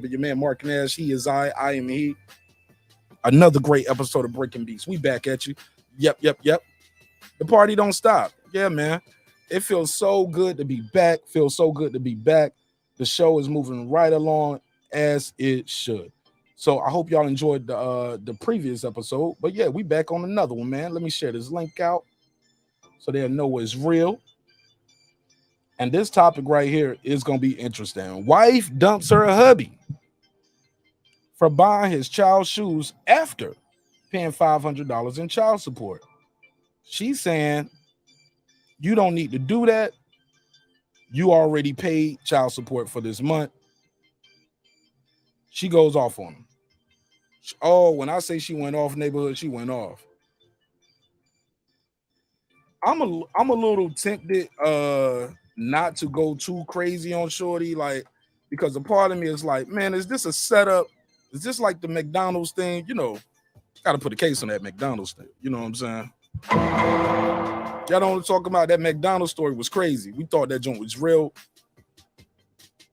Your man Marq Nash, he is I am he. Another great episode of Breaking Beats. We back at you. Yep. The party don't stop. Yeah, man. It feels so good to be back. Feels so good to be back. The show is moving right along as it should. So I hope y'all enjoyed the previous episode. But yeah, we back on another one, man. Let me share this link out so they'll know it's real. And this topic right here is gonna be interesting. Wife dumps her hubby for buying his child's shoes after paying $500 in child support. She's saying, you don't need to do that. You already paid child support for this month. She goes off on him. Oh, when I say she went off, neighborhood, she went off. I'm a little tempted not to go too crazy on Shorty, like, because a part of me is like, man, is this a setup? Is this like the McDonald's thing? You know, gotta put a case on that McDonald's thing. You know what I'm saying? Y'all don't talk about that McDonald's story was crazy. We thought that joint was real.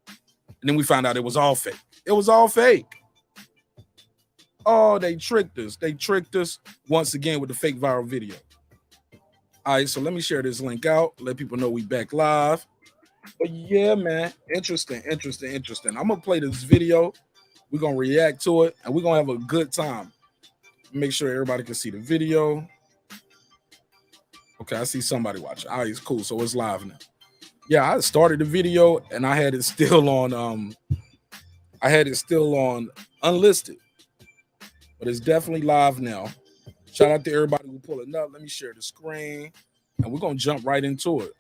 And then we found out it was all fake. It was all fake. Oh, they tricked us. They tricked us once again with the fake viral video. All right, so let me share this link out. Let people know we back live. But yeah, man, interesting. I'm going to play this video. We're going to react to it, and we're going to have a good time. Make sure everybody can see the video. Okay, I see somebody watching. All right, it's cool. So it's live now. Yeah, I started the video, and I had it still on unlisted. But it's definitely live now. Shout out to everybody who pulling up. Let me share the screen, and we're going to jump right into it.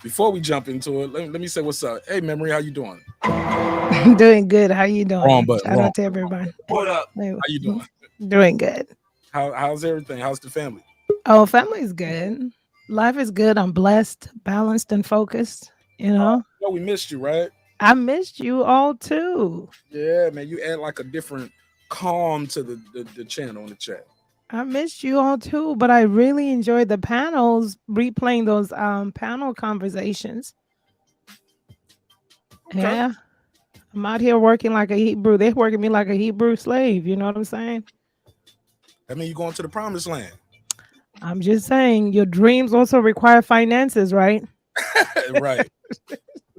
Before we jump into it, let me say what's up. Hey, Memory, how you doing? Doing good. How you doing? Wrong button. Shout out to everybody. What up? How you doing? Doing good. How's everything? How's the family? Oh, family's good. Life is good. I'm blessed, balanced, and focused. You know? We missed you, right? I missed you all too. Yeah, man. You add like a different calm to the channel in the chat. I missed you all too, but I really enjoyed the panels, replaying those panel conversations. Okay. Yeah. I'm out here working like a Hebrew. They're working me like a Hebrew slave. You know what I'm saying? I mean, you're going to the promised land. I'm just saying, your dreams also require finances, right? Right.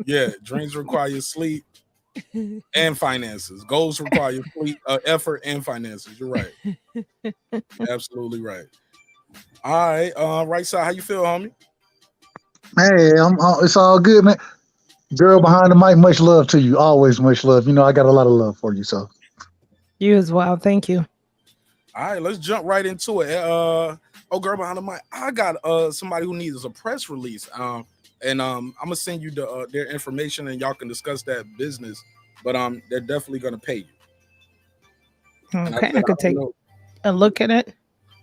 Yeah, dreams require sleep and finances. Goals require sleep, effort and finances. You're right. Absolutely right. All right, right side, how you feel, homie? Hey, it's all good, man. Girl behind the mic, much love to you. Always much love. You know, I got a lot of love for you, so. You as well. Thank you. All right, let's jump right into it. Girl behind the mic, I got somebody who needs a press release. And I'm gonna send you their information, and y'all can discuss that business. But they're definitely gonna pay you. Okay, I could take a look at it.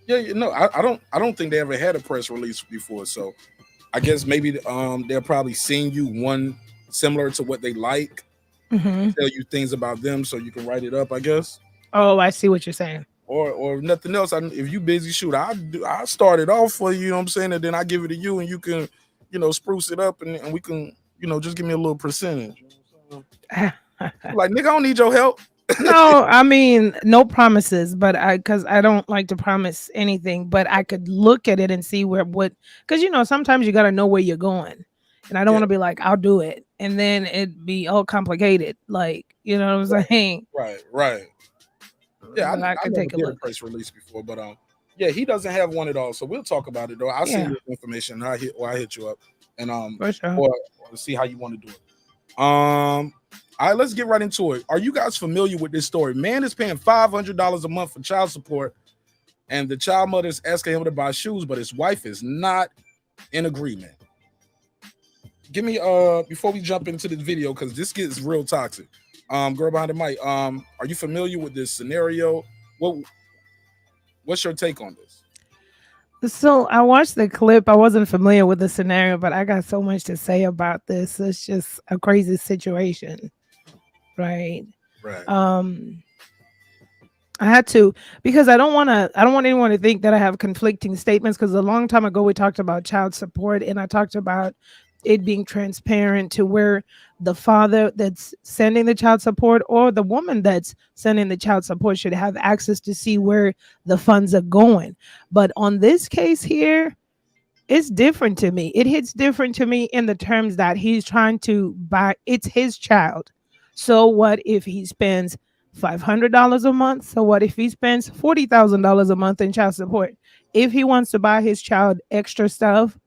Yeah, you know, I don't think they ever had a press release before, so I guess maybe they'll probably send you one similar to what they like, tell you things about them, so you can write it up, I guess. Oh, I see what you're saying. Or nothing else. If you busy, shoot, I start it off for you. You know what I'm saying, and then I give it to you, and you can, you know, spruce it up, and we can, you know, just give me a little percentage. Like, nigga, I don't need your help. No, I mean, no promises, but because I don't like to promise anything, but I could look at it and see because, you know, sometimes you got to know where you're going, and I don't want to be like, I'll do it, and then it'd be all complicated, like, you know what I'm saying? Right. Yeah, I could take a look. Press release before, but yeah, he doesn't have one at all, so we'll talk about it though. I'll send you information. I hit you up, and for sure. or see how you want to do it. All right, let's get right into it. Are you guys familiar with this story? Man is paying $500 a month for child support, and the child mother is asking him to buy shoes, but his wife is not in agreement. Give me before we jump into the video, because this gets real toxic. Girl behind the mic, are you familiar with this scenario? What's your take on this? So I watched the clip. I wasn't familiar with the scenario, but I got so much to say about this. It's just a crazy situation, right? I had to, because I don't want anyone to think that I have conflicting statements, because a long time ago we talked about child support, and I talked about it being transparent to where the father that's sending the child support or the woman that's sending the child support should have access to see where the funds are going. But on this case here, it's different to me. It hits different to me in the terms that he's trying to buy, it's his child. So what if he spends $500 a month? So what if he spends $40,000 a month in child support? If he wants to buy his child extra stuff,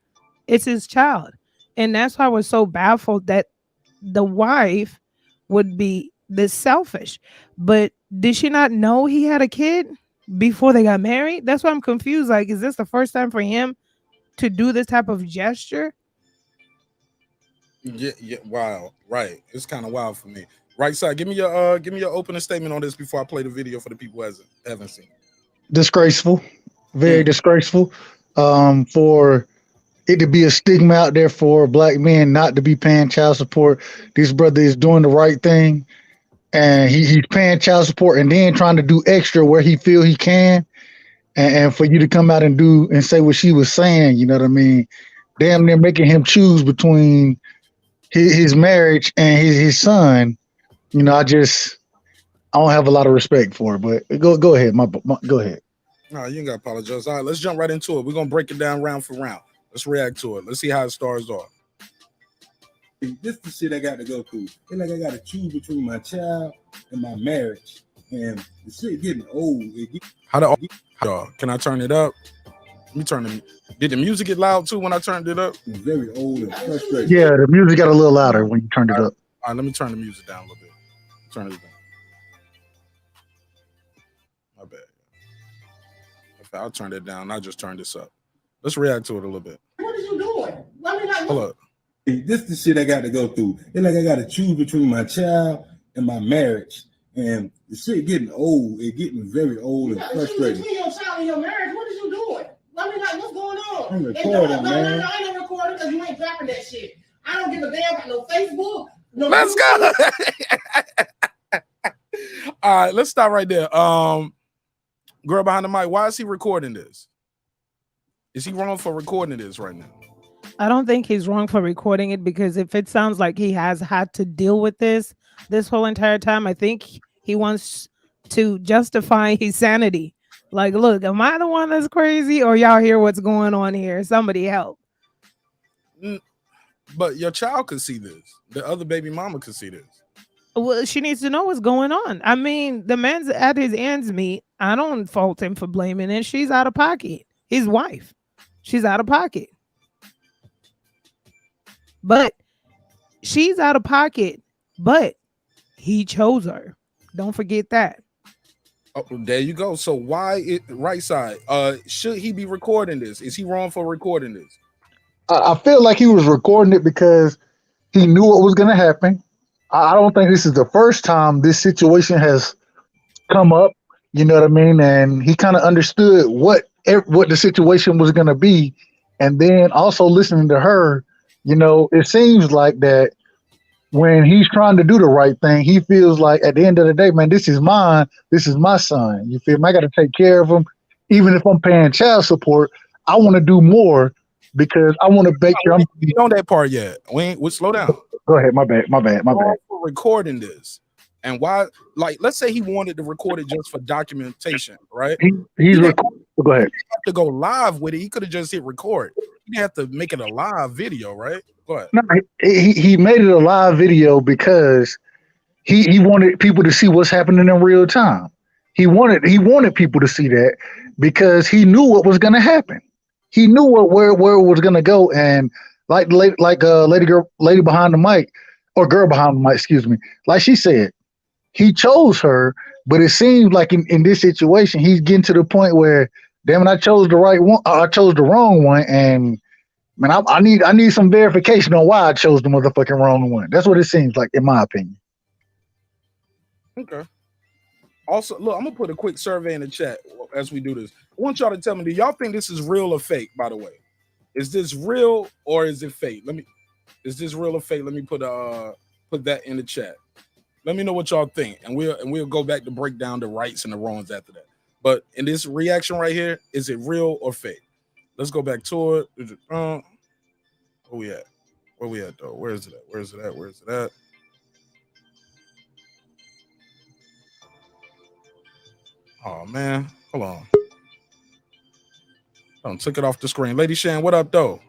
it's his child. And that's why I was so baffled that the wife would be this selfish. But did she not know he had a kid before they got married? That's why I'm confused. Like, is this the first time for him to do this type of gesture? Yeah, wow, right. It's kind of wild for me. Right side, give me your opening statement on this before I play the video for the people who haven't seen. Disgraceful, very disgraceful. For it to be a stigma out there for black men not to be paying child support. This brother is doing the right thing, and he's paying child support and then trying to do extra where he feel he can. And for you to come out and do and say what she was saying, you know what I mean? Damn near making him choose between his marriage and his son. You know, I don't have a lot of respect for it. But go ahead, go ahead. No, you ain't got to apologize. All right, let's jump right into it. We're gonna break it down round for round. Let's react to it. Let's see how it starts off. This is the shit I got to go through. It's like I got to choose between my child and my marriage, and the shit getting old. Can I turn it up? Let me turn it. Did the music get loud too when I turned it up? It's very old and frustrating. Yeah, the music got a little louder when you turned it up. All right, let me turn the music down a little bit. Turn it down. My bad. If I'll turn it down, I just turned this up. Let's react to it a little bit. What are you doing? Hold up. This is the shit I got to go through. It's like I got to choose between my child and my marriage, and the shit getting old. It's getting very old and frustrating. Between your child and your marriage, what is you doing? What's going on? I'm recording, man. I ain't no recording because you ain't dropping that shit. I don't give a damn about no Facebook. No Let's go. All right, let's stop right there. Girl behind the mic, why is he recording this? Is he wrong for recording this right now? I don't think he's wrong for recording it, because if it sounds like he has had to deal with this whole entire time, I think he wants to justify his sanity. Like, look, am I the one that's crazy, or y'all hear what's going on here? Somebody help. But your child could see this. The other baby mama could see this. Well, she needs to know what's going on. I mean, the man's at his ends meet. I don't fault him for blaming it. She's out of pocket. His wife. She's out of pocket. But she's out of pocket, but he chose her. Don't forget that. Oh, there you go. So why right side? Should he be recording this? Is he wrong for recording this? I feel like he was recording it because he knew what was going to happen. I don't think this is the first time this situation has come up. You know what I mean? And he kind of understood what the situation was going to be. And then also listening to her, you know, it seems like that when he's trying to do the right thing, he feels like at the end of the day, man, this is mine. This is my son. You feel me? I got to take care of him. Even if I'm paying child support, I want to do more because I want to make sure I'm on that part yet. We'll slow down. Go ahead. My bad. For recording this. And why, like, let's say he wanted to record it just for documentation, right? He's recording. Go ahead. He have to go live with it. He could have just hit record. He didn't have to make it a live video, right? Go ahead. No, he made it a live video because he wanted people to see what's happening in real time. He wanted people to see that because he knew what was going to happen. He knew where it was going to go. And like lady behind the mic, or girl behind the mic, excuse me, like she said, he chose her, but it seems like in this situation, he's getting to the point where, damn it, I chose the right one. I chose the wrong one. And man, I need some verification on why I chose the motherfucking wrong one. That's what it seems like, in my opinion. Okay. Also, look, I'm gonna put a quick survey in the chat as we do this. I want y'all to tell me, do y'all think this is real or fake? By the way, is this real or is it fake? Is this real or fake? Let me put that in the chat. Let me know what y'all think, and we'll go back to break down the rights and the wrongs after that. But in this reaction right here, is it real or fake? Let's go back to it. Oh yeah. Where we at though? Where is it at? Where is it at? Where is it at? Oh man, hold on. Took it off the screen. Lady Shan, what up though?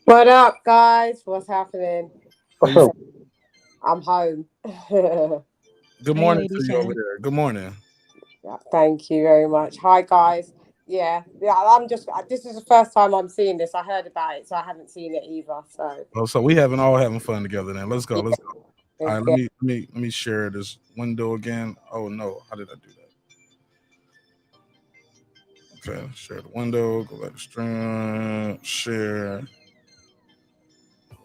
What up, guys? What's happening? What's up? I'm home. Good Hey, morning Lady to you Shan. over there. Good morning. Yeah, thank you very much. Hi, guys. Yeah, I'm just. This is the first time I'm seeing this. I heard about it, so I haven't seen it either. So. Oh, so we all having fun together then. Let's go. Yeah. Let's go. All right, let me share this window again. Oh no, how did I do that? Okay, share the window, go back to stream, share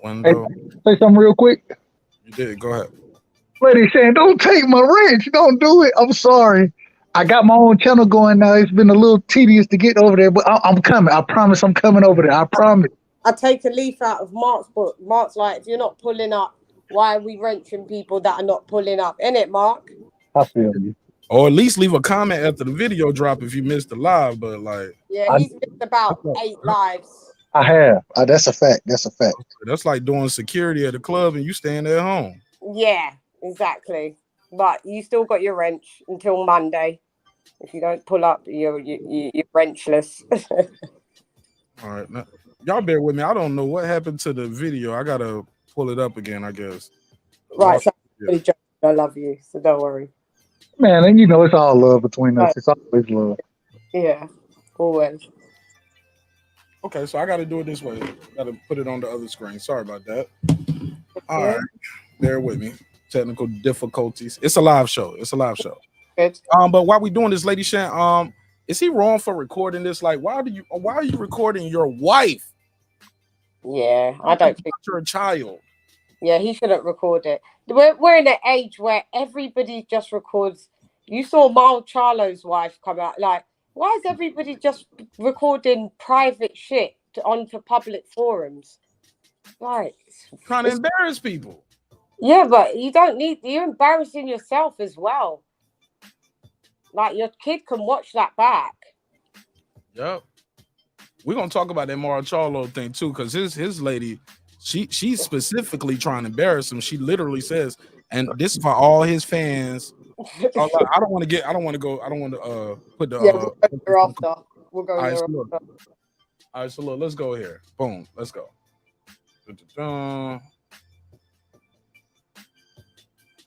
window. Hey, say something real quick. You did, go ahead. Lady saying, don't take my wrench. Don't do it. I'm sorry. I got my own channel going now. It's been a little tedious to get over there, but I'm coming. I promise I'm coming over there. I promise. I take a leaf out of Mark's book. Mark's like, if you're not pulling up, why are we wrenching people that are not pulling up? Innit, Mark? I feel you. Or at least leave a comment after the video drop if you missed the live, but like. Yeah, he's missed about 8 lives. I have. That's a fact. That's a fact. That's like doing security at a club and you staying at home. Yeah, exactly. But you still got your wrench until Monday. If you don't pull up, you're wrenchless. All right, now, y'all bear with me. I don't know what happened to the video. I gotta pull it up again, I guess. Right, so I love you, so don't worry. Man, and you know it's all love between us. It's always love. Yeah, always. Okay, so I gotta do it this way. Gotta put it on the other screen. Sorry about that. All right, bear with me. Technical difficulties. It's a live show. It's a live show. Good. But while we doing this, Lady Shan, is he wrong for recording this? Like, why are you recording your wife? Yeah, I don't think you're a child. Yeah, he shouldn't record it. We're in an age where everybody just records. You saw Marl Charlo's wife come out. Like, why is everybody just recording private shit onto public forums? Like, trying to embarrass people. Yeah, but you're embarrassing yourself as well. Like, your kid can watch that back. Yep. We're gonna talk about that Marl Charlo thing too, because his lady, she's specifically trying to embarrass him. She literally says, and this is for all his fans. I don't want to put the we'll go there after. We'll go there after. All right, so look, let's go here. Boom, let's go.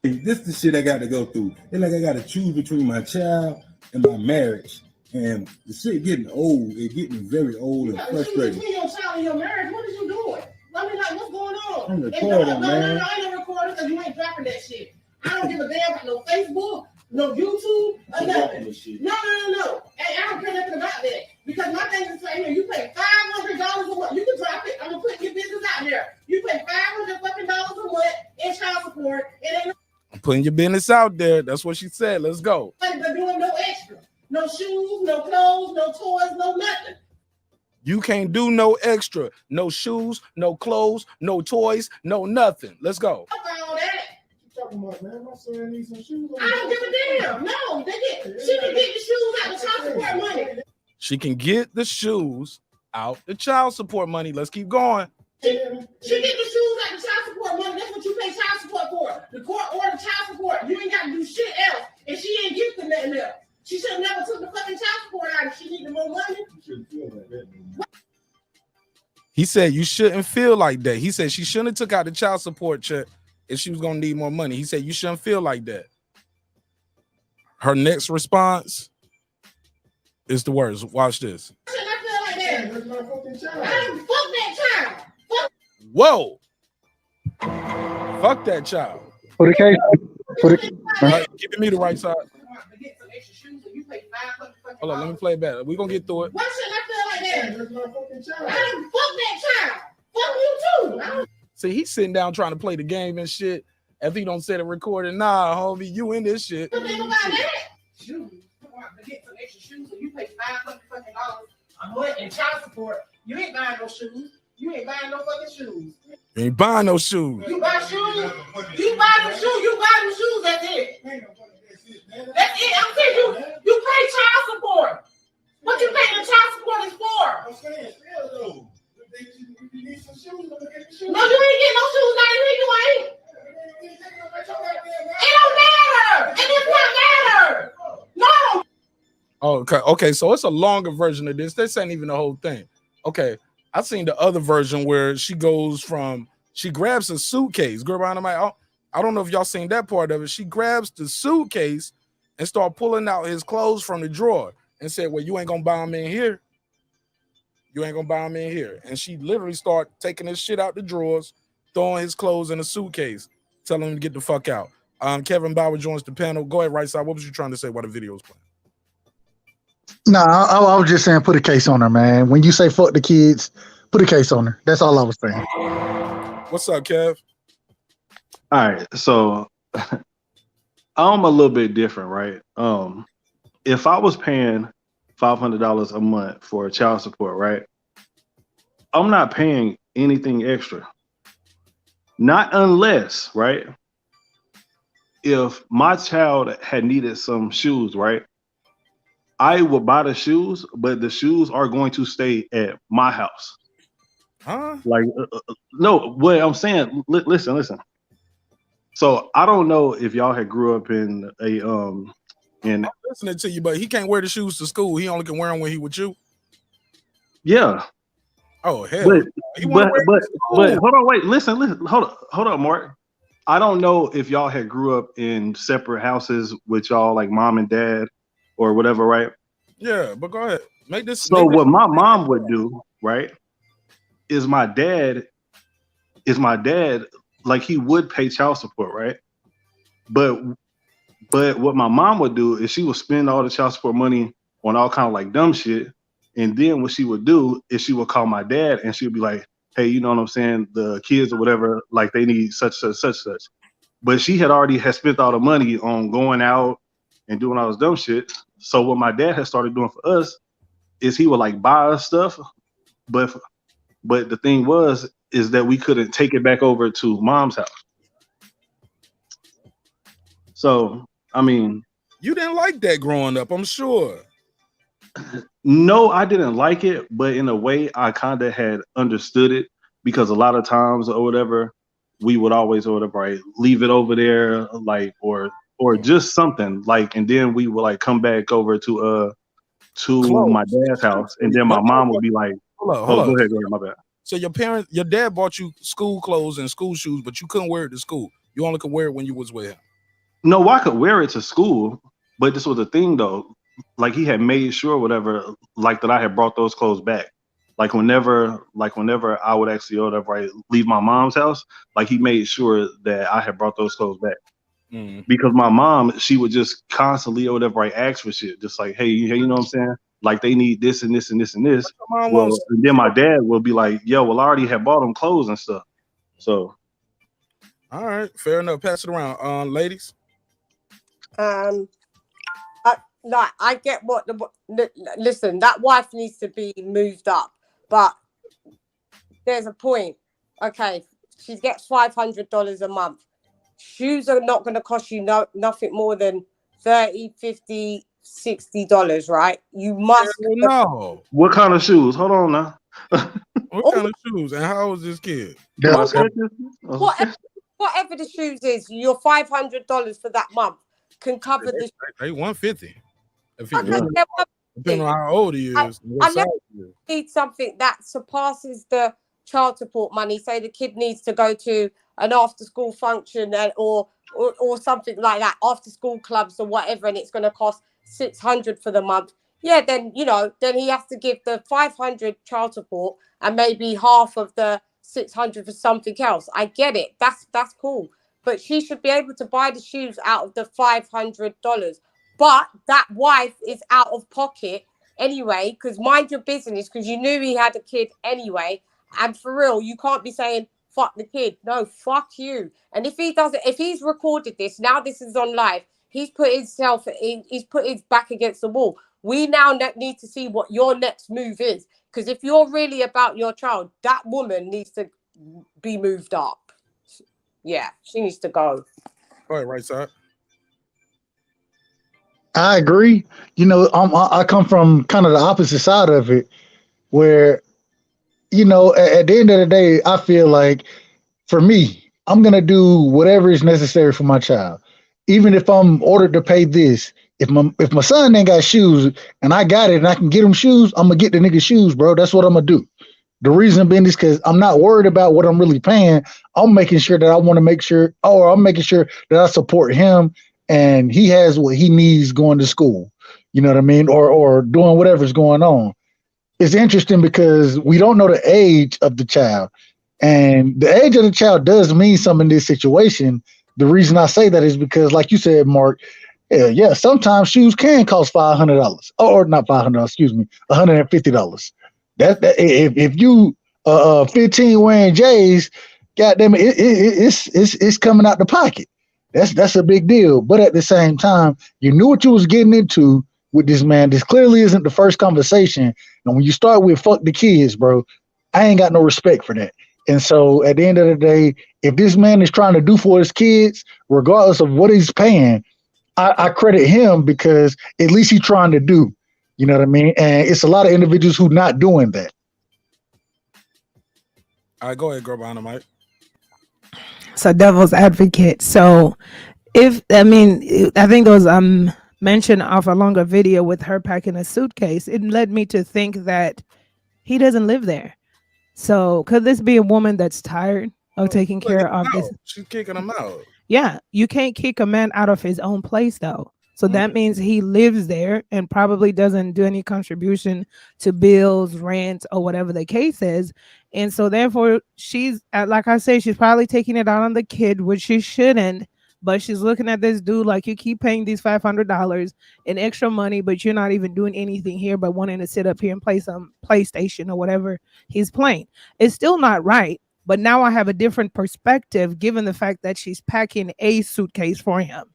This is the shit I got to go through. It's like I got to choose between my child and my marriage. And the shit getting old. It's getting very old and frustrating. Between your child and your marriage, what is you doing? I mean, like, what's going on? I'm recording, man. No, I ain't recording because you ain't dropping that shit. I don't give a damn about no Facebook, no YouTube, or nothing. No. And I don't care nothing about that. Because my thing is saying, you pay $500 a month. You can drop it. I'm going to put your business out there. You pay $500 fucking dollars a month in child support. It ain't I'm putting your business out there. That's what she said. Let's go. but doing no extra. No shoes, no clothes, no toys, no nothing. You can't do no extra. No shoes, no clothes, no toys, no nothing. Let's go. All that. Talking about, man, my son needs some shoes. I don't give a damn. No, she can get the shoes out of child support money. She can get the shoes out the child support money. Let's keep going. She get the shoes out the child support money. That's what you pay child support for. The court ordered child support. You ain't got to do shit else. And she ain't gifting nothing else. She should have never took the fucking child support out if she needed more money. He said you shouldn't feel like that. He said she shouldn't have took out the child support check if she was gonna need more money. He said you shouldn't feel like that. Her next response is the words. Watch this. Shouldn't I feel like that? That's my fucking child. I don't fuck that child. Fuck. Whoa. Fuck that child. For the case. Right, give me the right side. To get some extra shoes and you pay $500 fucking Hold on, let me play it back. We're gonna get through it. Why shouldn't I feel like that? That's my fucking child. I don't fuck that child. Fuck you too. I don't See, he's sitting down trying to play the game and shit. If he don't set a recording, nah, homie, you in this shit. think about that. Shoes. To get some extra shoes and you pay $500 fucking dollars a month in child support. You ain't buying no shoes. You ain't buying no fucking shoes. You ain't buying no shoes. You buy shoes. You buy them shoes. You buy them shoes. That's it. That's it. I'm saying you pay child support. What you paying the child support is for? I'm saying, still though. You need some shoes. Look at the shoes. No, you ain't getting no shoes, 93. You ain't. It don't matter. It does not matter. No. Oh, okay. So it's a longer version of this. This ain't even the whole thing. Okay, I seen the other version where she grabs a suitcase. Girl, I don't know if y'all seen that part of it. She grabs the suitcase and start pulling out his clothes from the drawer and said, "Well, you ain't gonna buy them in here. You ain't gonna buy them in here." And she literally start taking his shit out the drawers, throwing his clothes in a suitcase, telling him to get the fuck out. Kevin Bauer joins the panel. Go ahead, right side. What was you trying to say while the video was playing? No, I was just saying put a case on her, man. When you say fuck the kids, put a case on her. That's all I was saying. What's up, Kev? All right, so I'm a little bit different, right? If I was paying $500 a month for child support, right? I'm not paying anything extra. Not unless, right? If my child had needed some shoes, right? I would buy the shoes, but the shoes are going to stay at my house. Huh? Like, no, what I'm saying, listen. So I don't know if y'all had grew up in a I'm listening to you, but he can't wear the shoes to school. He only can wear them when he with you. Yeah. Oh hell. But hold on, wait, listen, hold up, Mark. I don't know if y'all had grew up in separate houses with y'all, like mom and dad or whatever, right? Yeah, but go ahead. So what my mom would do, right, is my dad, like he would pay child support, right? But what my mom would do is she would spend all the child support money on all kind of like dumb shit. And then what she would do is she would call my dad and she would be like, hey, you know what I'm saying? The kids or whatever, like they need such. But she had already spent all the money on going out and doing all this dumb shit. So what my dad had started doing for us is he would like buy us stuff. But the thing is that we couldn't take it back over to mom's house. So, I mean, you didn't like that growing up, I'm sure. No, I didn't like it, but in a way I kind of had understood it because a lot of times or whatever, we would always or whatever, right, leave it over there, like or just something like, and then we would like come back over to my dad's house, and then my mom would be like, hold up. Go ahead, my bad. So your dad bought you school clothes and school shoes, but you couldn't wear it to school. You only could wear it when you was with him. No, I could wear it to school, but this was the thing though. Like he had made sure whatever, like that I had brought those clothes back. Like whenever I would actually whatever I leave my mom's house, like he made sure that I had brought those clothes back. Because my mom, she would just constantly or whatever I ask for shit, just like, hey, you know what I'm saying? Like they need this and this and this and this. Well, and then my dad will be like, yo, well, I already had bought them clothes and stuff. So, all right, fair enough. Pass it around, ladies. I get what listen, that wife needs to be moved up, but there's a point. Okay, she gets $500 a month. Shoes are not going to cost you nothing more than $30, $50, $60, right? You must know. What kind of shoes? Hold on now. What kind of shoes? And how old is this kid? Whatever the shoes is, your $500 for that month can cover the. They $150. Depending on how old he is. Unless you need something that surpasses the child support money, say the kid needs to go to an after-school function or something like that, after-school clubs or whatever, and it's going to cost $600 for the month. Yeah, then then he has to give the $500 child support and maybe half of the $600 for something else. I get it. That's cool. But she should be able to buy the shoes out of the $500. But that wife is out of pocket anyway, because mind your business, because you knew he had a kid anyway. And for real, you can't be saying, fuck the kid. No, fuck you. And if he's recorded this, now this is on live, he's put his back against the wall. We now need to see what your next move is. Because if you're really about your child, that woman needs to be moved up. Yeah, she needs to go. All right, right side. I agree. I come from kind of the opposite side of it, where you know, at the end of the day, I feel like for me, I'm gonna do whatever is necessary for my child, even if I'm ordered to pay this. If my son ain't got shoes and I got it and I can get him shoes, I'm gonna get the nigga shoes, bro. That's what I'm gonna do. The reason being is because I'm not worried about what I'm really paying. I'm making sure that I want to make sure, or I'm making sure that I support him and he has what he needs going to school. You know what I mean? Or doing whatever's going on. It's interesting because we don't know the age of the child. And the age of the child does mean something in this situation. The reason I say that is because, like you said, Mark, yeah, sometimes shoes can cost $500, or not $500, excuse me, $150. That if you 15 wearing J's, goddamn it's coming out the pocket. That's a big deal. But at the same time, you knew what you was getting into with this man. This clearly isn't the first conversation. And when you start with "fuck the kids," bro, I ain't got no respect for that. And so at the end of the day, if this man is trying to do for his kids, regardless of what he's paying, I credit him because at least he's trying to do. You know what I mean? And it's a lot of individuals who not doing that. All right, go ahead, girl behind the mic. So devil's advocate. So I think those mentioned off a longer video with her packing a suitcase, it led me to think that he doesn't live there. So could this be a woman that's tired of taking care of this? She's kicking him out. Yeah, you can't kick a man out of his own place though. So that means he lives there and probably doesn't do any contribution to bills, rent, or whatever the case is. And so therefore she's, like I say, she's probably taking it out on the kid, which she shouldn't. But she's looking at this dude like, you keep paying these $500 in extra money, but you're not even doing anything here but wanting to sit up here and play some PlayStation or whatever he's playing. It's still not right. But now I have a different perspective given the fact that she's packing a suitcase for him.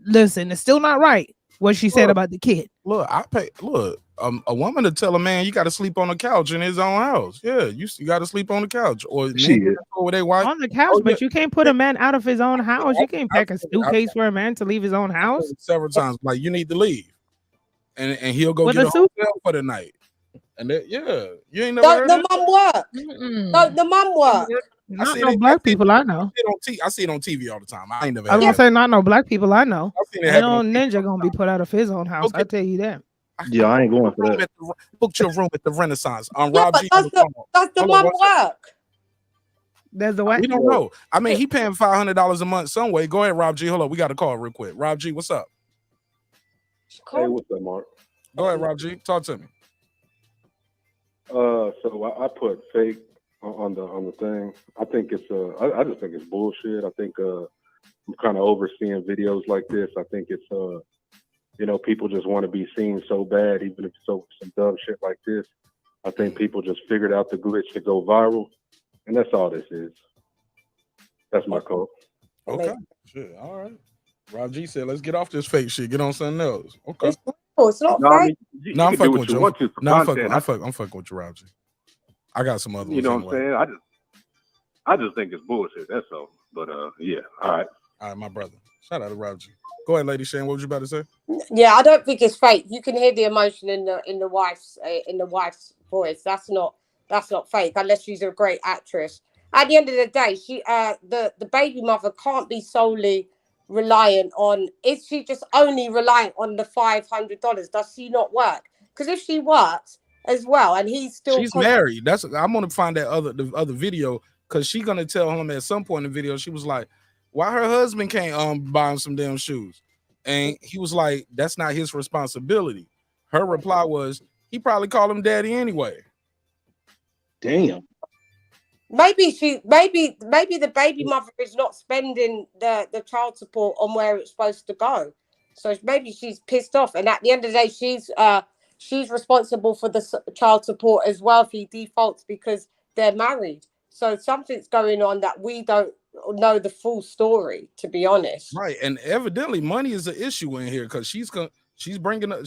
Listen, it's still not right what she said about the kid. Look, a woman to tell a man you got to sleep on the couch in his own house. Yeah, you got to sleep on the couch, or on the couch. But you can't put a man out of his own house. You can't pack a suitcase for a man to leave his own house. Several times, like, you need to leave, and he'll go get a hotel for the night. And you ain't never heard the mum work. The mum work. Not no black people I know. I see it on TV all the time. I ain't never. I was gonna say not no black people I know. Ain't no ninja gonna be put out of his own house. I tell you that. Yeah, I ain't going for that. Booked your room at the Renaissance. Rob G. Does the mum work? There's the way. We don't know. I mean, he paying $500 a month some way. Go ahead, Rob G. Hold up, we got a call real quick. Rob G, what's up? Hey, what's up, Mark? Go ahead, Rob G. Talk to me. So I put fake on the thing. I think it's I just think it's bullshit. I think I'm kind of overseeing videos like this. I think it's people just want to be seen so bad, even if it's over some dumb shit like this. I think people just figured out the glitch to go viral, and that's all this is. That's my call. Okay, shit, all right. Rob G said, "Let's get off this fake shit. Get on something else." Okay. It's not fake. I'm fucking with you. I'm fucking with you, Rob G. I got some other ones. You know what I'm saying? I just think it's bullshit. That's all. But yeah. All right, my brother. Shout out to Rob G. Go ahead, Lady Shane. What was you about to say? Yeah, I don't think it's fake. You can hear the emotion in the wife's voice. That's not fake unless she's a great actress. At the end of the day, she the baby mother can't be solely reliant on. Is she just only reliant on the $500? Does she not work? Because if she works as well, and she's married. I'm gonna find that the other video, because she's gonna tell him at some point in the video. She was like, why her husband can't buy him some damn shoes, and he was like, that's not his responsibility. Her reply was, he probably called him daddy anyway. Damn. Maybe the baby mother is not spending the child support on where it's supposed to go, so maybe she's pissed off, and at the end of the day, she's responsible for the child support as well if he defaults because they're married. So something's going on that we don't know the full story, to be honest. Right, and evidently money is an issue in here, because she's bringing up,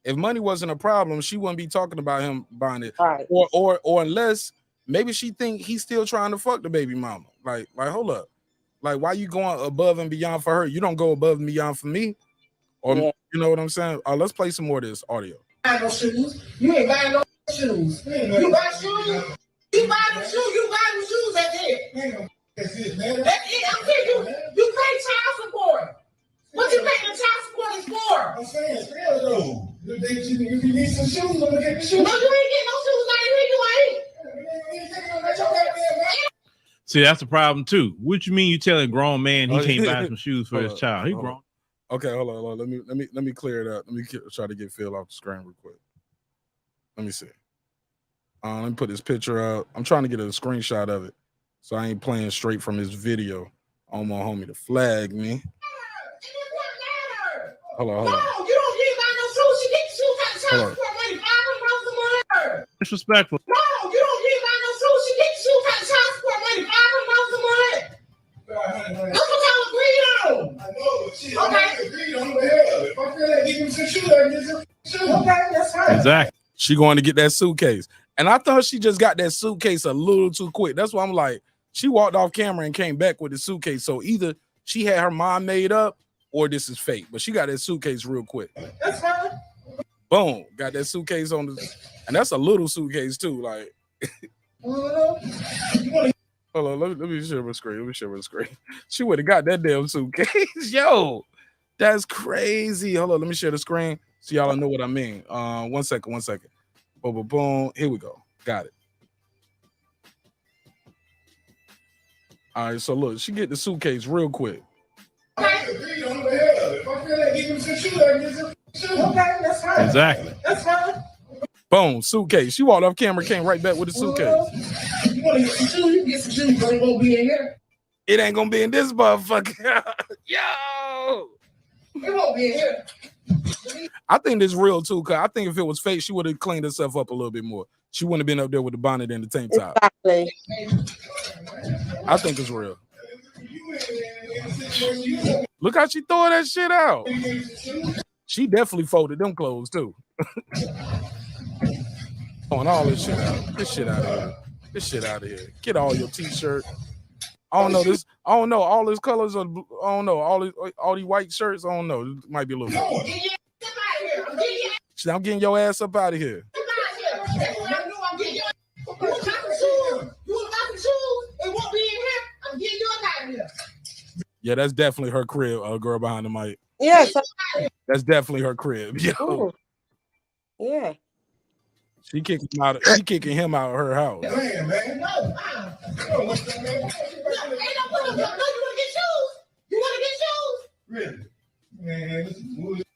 if money wasn't a problem, she wouldn't be talking about him buying it, right? Or unless maybe she think he's still trying to fuck the baby mama. Like hold up, like, why you going above and beyond for her? You don't go above and beyond for me, or you know what I'm saying? Let's play some more of this audio. No shoes. You ain't buying no shoes. You buy shoes. You buy them shoes. You buy them shoes. That's it. That's it, man. That's it. I'm saying you pay child support. What you pay the child support is for? I'm saying, still though. If you need some shoes, I'm gonna get the shoes. No, you ain't getting no shoes. Not even you ain't. See, that's the problem too. What you mean you telling a grown man he can't buy some shoes for his child? He grown. Okay, hold on. Let me clear it up. Let me try to get Phil off the screen real quick. Let me see. Let me put this picture out. I'm trying to get a screenshot of it, so I ain't playing straight from his video. I don't want homie to flag me. Hold on. No, you don't get buy no shoes. She get shoes out of child support money. $500 a month. Disrespectful. No, you don't get buy no shoes. She get shoes out of child support money. $500 a month. That's what y'all agreed on. I know, but shit, okay. Agreed on the hell. If I feel like giving some shoes, I get some shoes. Okay, that's right. Exactly. She going to get that suitcase, and I thought she just got that suitcase a little too quick. That's why I'm like, she walked off camera and came back with the suitcase. So either she had her mind made up, or this is fake. But she got that suitcase real quick. That's fine. Boom, got that suitcase on the, and that's a little suitcase too. Like, hold on, let me share my screen. She would have got that damn suitcase. Yo, that's crazy. Hold on, let me share the screen so y'all know what I mean. 1 second. Boom, boom, boom. Here we go. Got it. All right, so look, she get the suitcase real quick. Exactly. That's fine. Boom, suitcase. She walked off camera, came right back with the suitcase. You want to get some shoes? You get some shoes, but it won't be in here. It ain't gonna be in this motherfucker. Yo, it won't be in here. I think this real too, cause I think if it was fake, she would have cleaned herself up a little bit more. She wouldn't have been up there with the bonnet and the tank top. Exactly. I think it's real. Look how she throwing that shit out. She definitely folded them clothes too. Throwing all this shit out. This shit out of here. Get all your t-shirt. I don't know this. I don't know all his colors. I don't know all these white shirts. I don't know. It might be a little. I'm getting your ass up out of here. Yeah, that's definitely her crib. Girl behind the mic. Yes. That's definitely her crib. Yo. Ooh. Yeah. She kicking him out of her house. Man, no. You want to get shoes? You want to get shoes? Really? Man,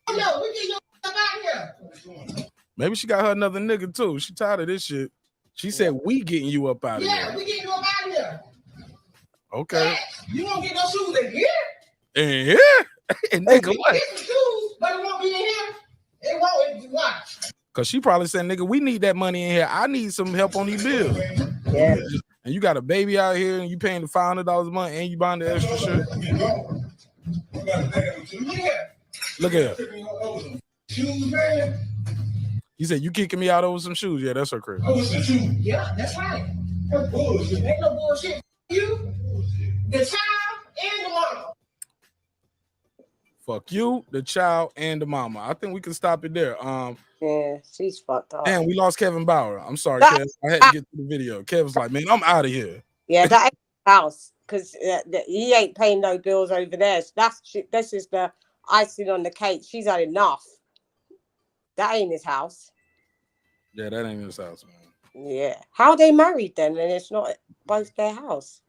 no, we get your stuff out here. Maybe she got her another nigga too. She tired of this shit. She said, "We getting you up out of here." Yeah, we getting you up out of here. Okay. Yeah, you won't get no shoes in here. In here? And nigga, what? Get some shoes, but it won't be in here. It won't. Watch. Cause she probably said, "Nigga, we need that money in here. I need some help on these bills." Yeah. And you got a baby out here, and you paying the $500 a month, and you buying the extra shit. Look at her. Shoes, man. He said, "You kicking me out over some shoes?" Yeah, that's her crib. Over some shoes. Yeah, that's right. That's bullshit. Ain't no bullshit. You, the child, and the mama. Fuck you, the child, and the mama. I think we can stop it there. Yeah, she's fucked up. Damn, we lost Kevin Bauer. I'm sorry, Kev. I had to get to the video. Kevin's like, "Man, I'm out of here." Yeah, that ain't his house because he ain't paying no bills over there. So this is the icing on the cake. She's had enough. That ain't his house. Yeah, that ain't his house, man. Yeah. How are they married then? And it's not both their house.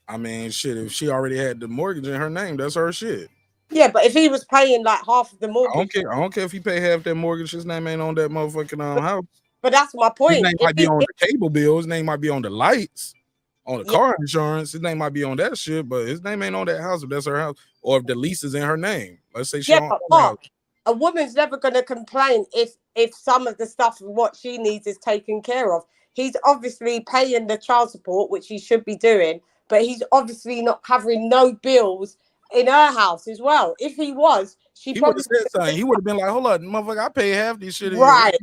I mean, shit, if she already had the mortgage in her name, that's her shit. Yeah, but if he was paying like half of the mortgage. I don't care if he pay half that mortgage. His name ain't on that motherfucking house. But that's my point. His name might be on the cable bill. His name might be on the lights, on the car insurance. His name might be on that shit, but his name ain't on that house if that's her house. Or if the lease is in her name. Let's say she but Mark, a woman's never going to complain if some of the stuff of what she needs is taken care of. He's obviously paying the child support, which he should be doing, but he's obviously not covering no bills in her house as well. If he was, he probably would have said something. He would have been like, "Hold on, motherfucker, I pay half this shit." Right.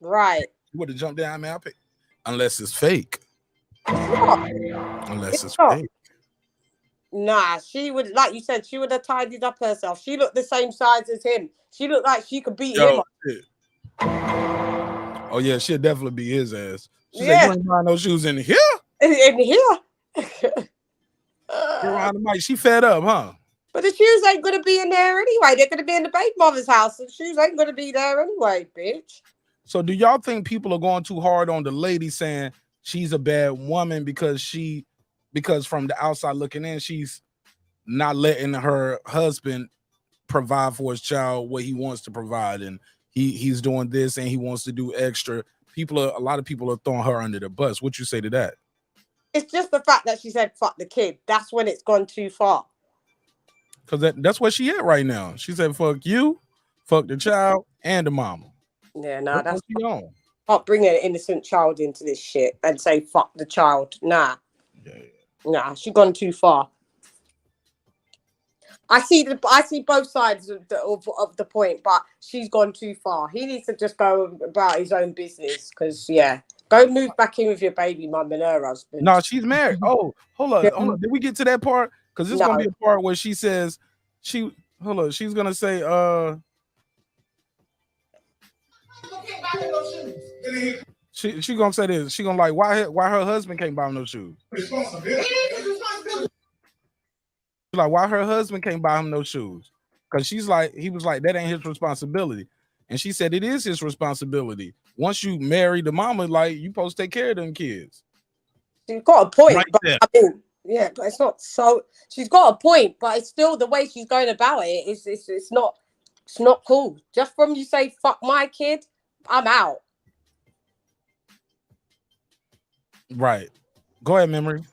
He would have jumped down, man. I pay, unless it's fake. Unless it's fake. Nah, she would, like you said, she would have tidied up herself. She looked the same size as him. She looked like she could beat him up. Oh yeah, she'll definitely be his ass. She said, Yeah. "You ain't buying no shoes in here." In here. You're around the mic. She fed up, huh? But the shoes ain't gonna be in there anyway. They're gonna be in the baby mother's house. The shoes ain't gonna be there anyway, bitch. So do y'all think people are going too hard on the lady saying she's a bad woman because from the outside looking in, she's not letting her husband provide for his child what he wants to provide, and he's doing this and he wants to do extra. A lot of people are throwing her under the bus. What you say to that? It's just the fact that she said fuck the kid. That's when it's gone too far. Because that's where she at right now. She said fuck you, fuck the child, and the mama. Yeah, no, that's she on. Can't bring an innocent child into this shit and say fuck the child. Nah. Nah, she's gone too far. I see both sides of the point, but she's gone too far. He needs to just go about his own business because go move back in with your baby mum and her husband. No, she's married. Oh, hold on. Did we get to that part? Because this is gonna be a part where she says she's gonna say she gonna say this. She gonna like why her husband can't buy him no shoes. Like why her husband can't buy him no shoes? Because he was like that ain't his responsibility, and she said it is his responsibility. Once you marry the mama, like you supposed to take care of them kids. She's got a point, Right but there. I mean, but it's not so. She's got a point, but it's still the way she's going about it. It's not cool. Just from you say fuck my kid, I'm out. Right. Go ahead, Memory.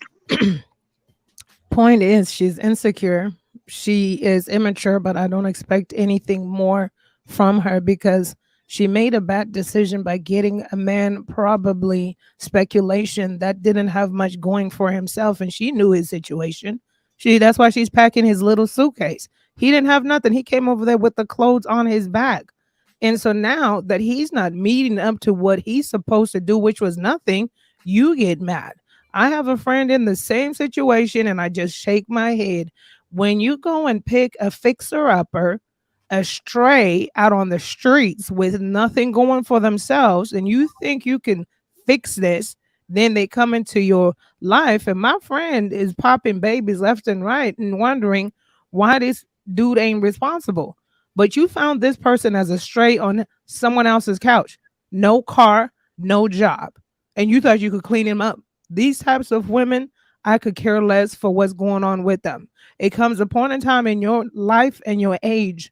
Point is, she's insecure. She is immature, but I don't expect anything more from her because she made a bad decision by getting a man, probably speculation, that didn't have much going for himself, and she knew his situation. That's why she's packing his little suitcase. He didn't have nothing. He came over there with the clothes on his back. And so now that he's not meeting up to what he's supposed to do, which was nothing, you get mad. I have a friend in the same situation, and I just shake my head. When you go and pick a fixer-upper, a stray out on the streets with nothing going for themselves, and you think you can fix this, then they come into your life, and my friend is popping babies left and right and wondering why this dude ain't responsible. But you found this person as a stray on someone else's couch. No car, no job. And you thought you could clean him up. These types of women, I could care less for what's going on with them. It comes a point in time in your life and your age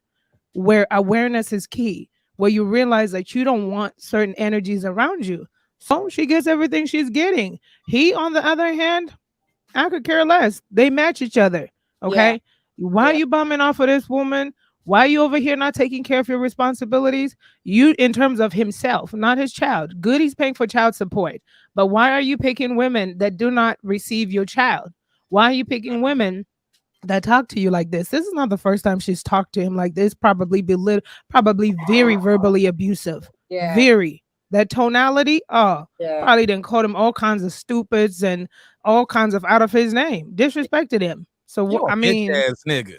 where awareness is key, where you realize that you don't want certain energies around you. So she gets everything she's getting. He, on the other hand, I could care less. They match each other. Okay. Yeah. Why are you bumming off of this woman? Why are you over here not taking care of your responsibilities? You, in terms of himself, not his child. Good, he's paying for child support. But why are you picking women that do not receive your child? Why are you picking women that talk to you like this? This is not the first time she's talked to him like this. Probably very verbally abusive. Yeah. Very. That tonality, probably didn't call him all kinds of stupids and all kinds of out of his name. Disrespected him. So I mean, bitch ass nigga.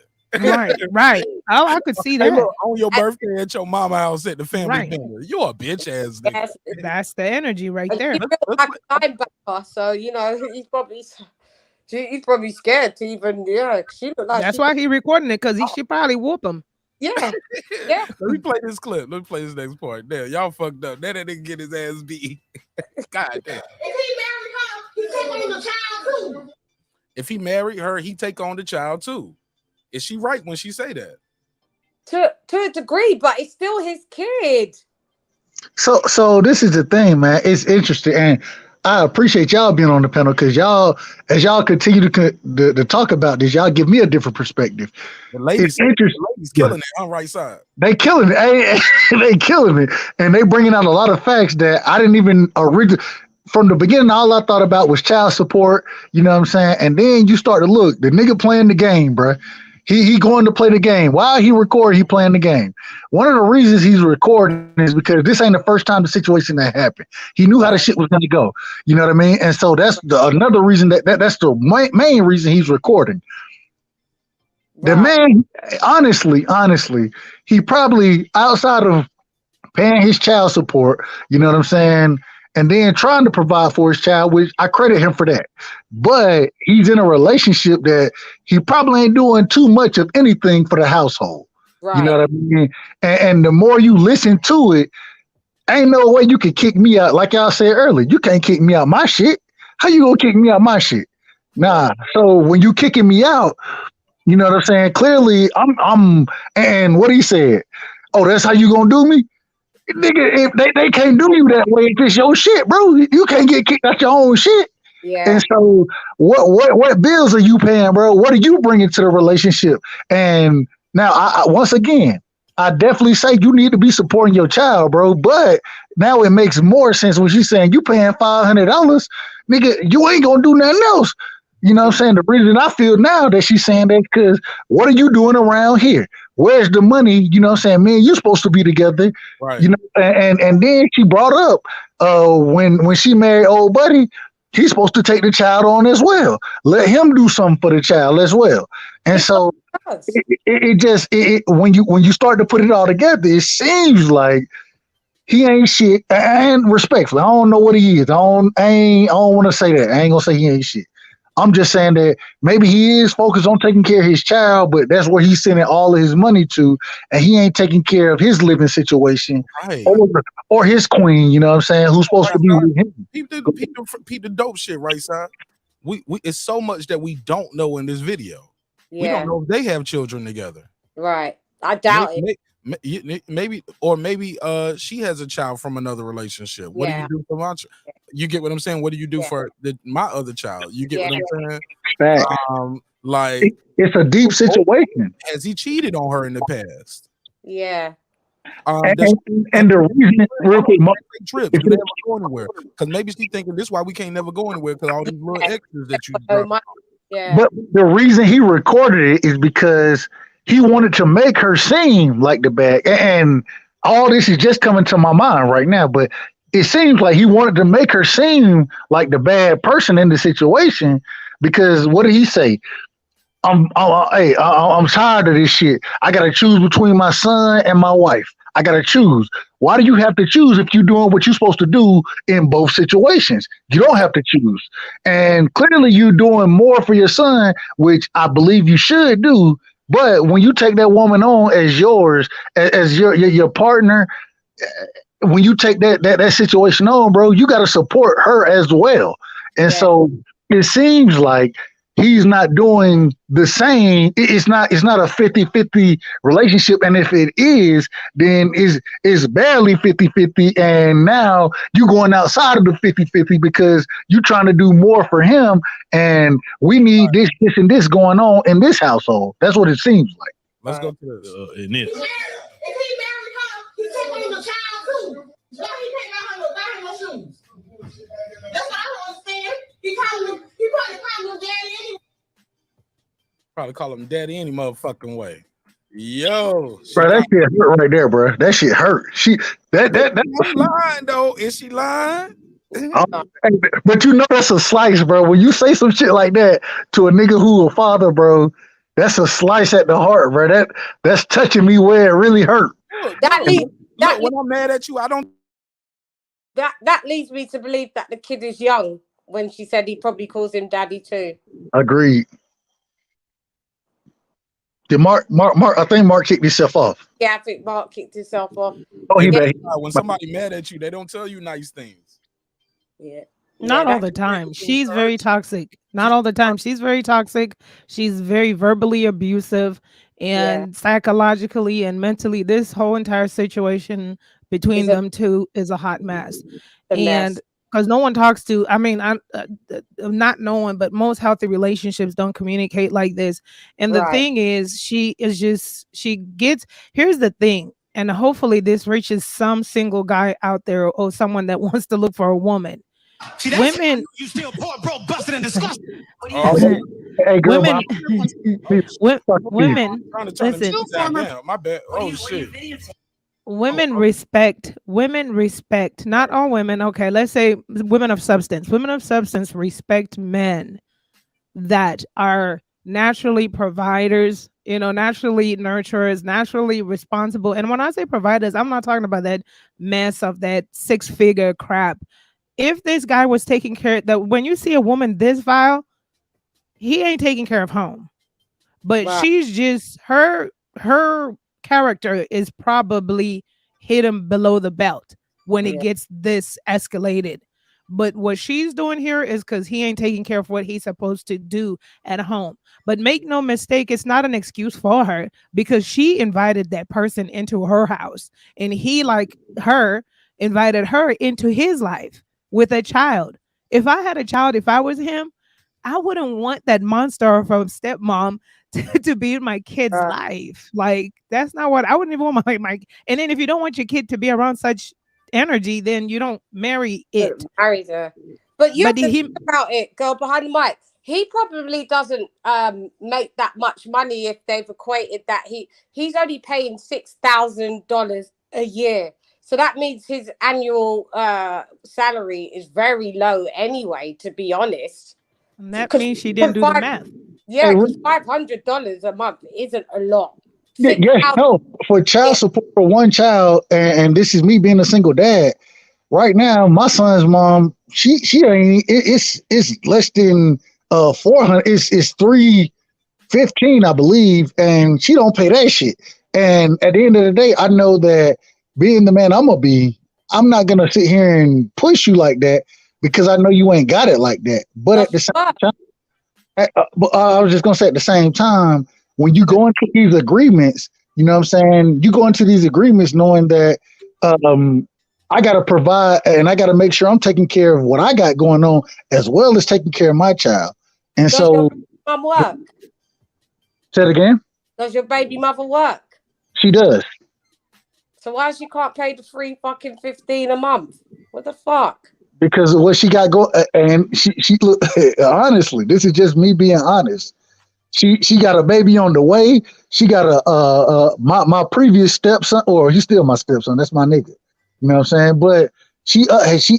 Right. Oh, I could see that. Hey, look, on your birthday at your mama house at the family dinner. You're a bitch ass nigga. That's the energy right there. So he's probably scared to even She looked like that's why he recording it, because he should probably whoop him. Yeah. Let me play this clip. Let me play this next part. There, y'all fucked up. That nigga get his ass beat. God damn. If he married her, he take on the child too. Is she right when she say that? To a degree, but it's still his kid. So this is the thing, man. It's interesting, and I appreciate y'all being on the panel because y'all, as y'all continue to talk about this, y'all give me a different perspective. The ladies killing it on right side. They killing it. They killing it, and they bringing out a lot of facts that I didn't even originally. From the beginning, all I thought about was child support. You know what I'm saying? And then you start to look, the nigga playing the game, bruh. He going to play the game. While he recording, he playing the game. One of the reasons he's recording is because this ain't the first time the situation that happened. He knew how the shit was going to go. You know what I mean? And so that's another reason that's the main reason he's recording. Wow. The man, honestly, he probably, outside of paying his child support, you know what I'm saying? And then trying to provide for his child, which I credit him for that. But he's in a relationship that he probably ain't doing too much of anything for the household. You know Right. what I mean? And the more you listen to it, ain't no way you can kick me out. Like y'all said earlier, you can't kick me out my shit. How you gonna kick me out my shit? Nah. So when you kicking me out, you know what I'm saying? Clearly, I'm. And what he said, oh, that's how you gonna do me, nigga. If they can't do you that way, if it's your shit, bro. You can't get kicked out your own shit. Yeah. And so, what bills are you paying, bro? What are you bringing to the relationship? And now, once again, I definitely say you need to be supporting your child, bro. But now it makes more sense when she's saying you paying $500, nigga. You ain't gonna do nothing else. You know what I'm saying? The reason I feel now that she's saying that because what are you doing around here? Where's the money? You know what I'm saying? Man, you're supposed to be together. Right. You know, and then she brought up when she married old buddy, he's supposed to take the child on as well. Let him do something for the child as well. And so it just when you start to put it all together, it seems like he ain't shit. And respectfully, I don't know what he is. I don't want to say that. I ain't gonna say he ain't shit. I'm just saying that maybe he is focused on taking care of his child, but that's where he's sending all of his money to, and he ain't taking care of his living situation, Right. or his queen. You know what I'm saying? Who's supposed to be with him? Peep the dope shit, right, side? We it's so much that we don't know in this video. We Yeah. don't know if they have children together. Right. I doubt it. Maybe she has a child from another relationship. What do Yeah. you do for my child? You get what I'm saying? What do you do for my other child? You get what I'm saying? Fact. Like It's a deep situation. has he cheated on her in the past? Yeah. And the reason, real quick, trips, do they ever go anywhere? Because maybe she's thinking this is why we can't never go anywhere because all these little extras that you drop. Yeah. But the reason he recorded it is because he wanted to make her seem like the bad. And all this is just coming to my mind right now. But it seems like he wanted to make her seem like the bad person in the situation. Because what did he say? I'm tired of this shit. I gotta choose between my son and my wife. I gotta choose. Why do you have to choose if you're doing what you're supposed to do in both situations? You don't have to choose. And clearly you're doing more for your son, which I believe you should do. But when you take that woman on as yours, as your partner, when you take that situation on, bro, you got to support her as well. And so it seems like he's not doing the same. It's not a 50-50 relationship. And if it is, then it's barely 50-50. And now you're going outside of the 50-50 because you're trying to do more for him. And we need this, and this going on in this household. That's what it seems like. Let's go to in this. If he married her, he took on the child too. Why he can't buy her no shoes? That's what I don't understand. He probably called him daddy anyway. Probably call him daddy any motherfucking way. Yo, Bro, that shit hurt right there, bro. That shit hurt. That's lying though. Is she lying? But you know that's a slice, bro. When you say some shit like that to a nigga who a father, bro, that's a slice at the heart, bro. That's touching me where it really hurt. Look, when I'm mad at you, I don't. That leads me to believe that the kid is young. When she said he probably calls him daddy too. Agreed. Did Mark? I think Mark kicked himself off. Yeah, I think Mark kicked himself off. Oh, he bet. When somebody mad at you, they don't tell you nice things. Yeah. Not all the time. She's very toxic. Not all the time. She's very toxic. She's very verbally abusive and psychologically and mentally. This whole entire situation between them two is a hot mess. And because no one talks to, I mean, I'm not no one, but most healthy relationships don't communicate like this. And the thing is, here's the thing. And hopefully this reaches some single guy out there or someone that wants to look for a woman. See, women, you still poor, broke, busted, and disgusted. Hey, girl, women, listen. My bad. Oh shit. Women respect, not all women. Okay, let's say women of substance. Women of substance respect men that are naturally providers, naturally nurturers, naturally responsible. And when I say providers, I'm not talking about that mess of that 6-figure crap. If this guy was taking care of that, when you see a woman this vile, he ain't taking care of home. But Right. she's just her character is probably hidden below the belt when it Yeah. gets this escalated. But what she's doing here is because he ain't taking care of what he's supposed to do at home. But make no mistake, it's not an excuse for her because she invited that person into her house and he, like her, invited her into his life with a child. If I had a child, if I was him, I wouldn't want that monster from stepmom to be in my kid's life. Like that's not what I wouldn't even want my. And then if you don't want your kid to be around such energy, then you don't marry it. Married her. But you have But to he, think about it, girl behind the mic. He probably doesn't make that much money if they've equated that he's only paying $6,000 a year. So that means his annual salary is very low anyway, to be honest. and that means she didn't do the math. Yeah, because $500 a month isn't a lot. Yes, no, for child support for one child, and this is me being a single dad. Right now, my son's mom, she ain't. It's less than 400. It's 315, I believe, and she don't pay that shit. And at the end of the day, I know that being the man I'm gonna be, I'm not gonna sit here and push you like that because I know you ain't got it like that. But at the same time, I was just gonna say at the same time, when you go into these agreements, you know what I'm saying? You go into these agreements knowing that I gotta provide and I gotta make sure I'm taking care of what I got going on as well as taking care of my child. And Does so your mum work? say it again. Does your baby mother work? She does. So why she can't pay the free fucking 15 a month? What the fuck? Because what she got go and she look honestly, this is just me being honest. She got a baby on the way. She got my previous stepson, or he's still my stepson. That's my nigga. You know what I'm saying? But she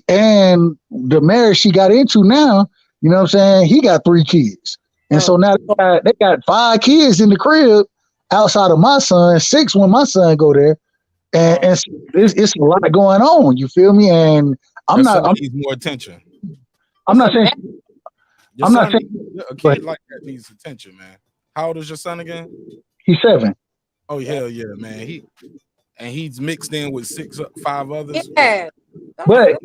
and the marriage she got into now, you know what I'm saying? He got 3 kids. And so now they got 5 kids in the crib outside of my son, 6 when my son go there. And it's a lot going on. You feel me? And I'm needs more attention. I'm not saying Your I'm son not saying a kid like that needs attention, man. How old is your son again? he's 7. Oh hell yeah, man. He's mixed in with 5 others. Yeah. But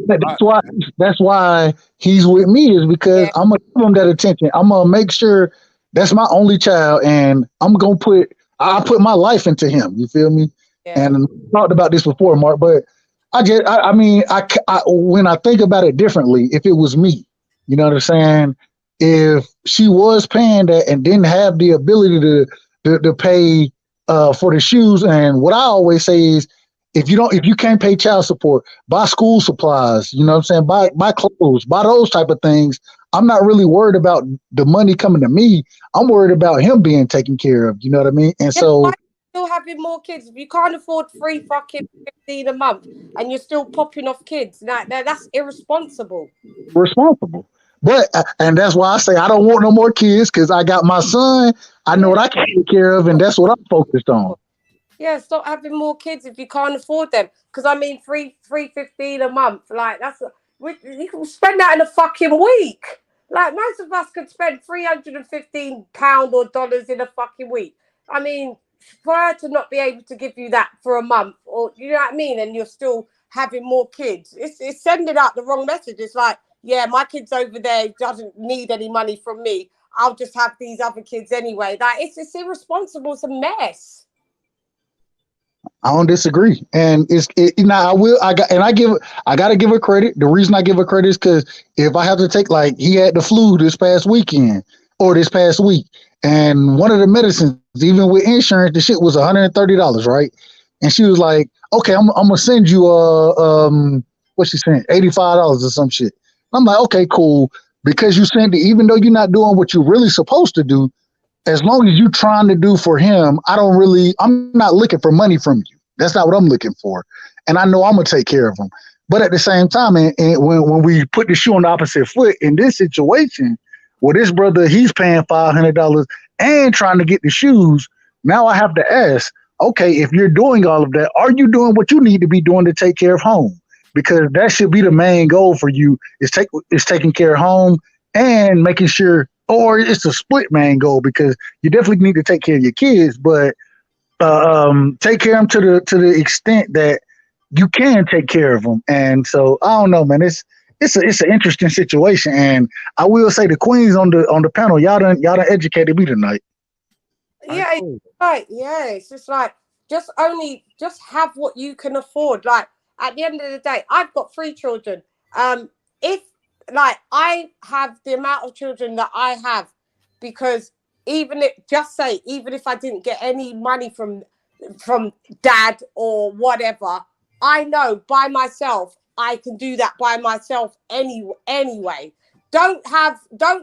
that's why he's with me is because I'm gonna give him that attention. I'm gonna make sure that's my only child, and I put my life into him. You feel me? Yeah. And I talked about this before, Mark. But I mean, when I think about it differently, if it was me, you know what I'm saying? If she was paying that and didn't have the ability to pay for the shoes, and what I always say is, if you can't pay child support, buy school supplies, you know what I'm saying? Buy clothes, buy those type of things. I'm not really worried about the money coming to me. I'm worried about him being taken care of. You know what I mean? And so why are you still having more kids? If you can't afford free fucking 15 a month and you're still popping off kids, that's irresponsible. Responsible. But and that's why I say I don't want no more kids because I got my son. I know what I can take care of, and that's what I'm focused on. Yeah, stop having more kids if you can't afford them. Because I mean, $315 a month, like you can spend that in a fucking week. Like most of us could spend £315 or dollars in a fucking week. I mean, for her to not be able to give you that for a month, or you know what I mean, and you're still having more kids, it's sending out the wrong message. It's like, yeah, my kid's over there doesn't need any money from me. I'll just have these other kids anyway. Like it's irresponsible. It's a mess. I don't disagree, and I gotta give her credit. The reason I give her credit is because if I have to take, like, he had the flu this past weekend or this past week, and one of the medicines, even with insurance, the shit was $130, right? And she was like, "Okay, I'm gonna send you what she sent, $85 or some shit." I'm like, "Okay, cool," because you sent it, even though you're not doing what you're really supposed to do. As long as you're trying to do for him, I'm not looking for money from you. That's not what I'm looking for. And I know I'm going to take care of him. But at the same time, and when we put the shoe on the opposite foot in this situation, well, this brother, he's paying $500 and trying to get the shoes. Now I have to ask, okay, if you're doing all of that, are you doing what you need to be doing to take care of home? Because that should be the main goal for you is taking care of home and making sure, or it's a split main goal because you definitely need to take care of your kids, but take care of them to the extent that you can take care of them. And so I don't know, man. It's an interesting situation, and I will say the queens on the panel, y'all done educated me tonight. Yeah, it's right. Yeah, it's just like just have what you can afford. Like at the end of the day, I've got 3 children. If like I have the amount of children that I have, because even if I didn't get any money from dad or whatever, I know by myself I can do that by myself anyway. Don't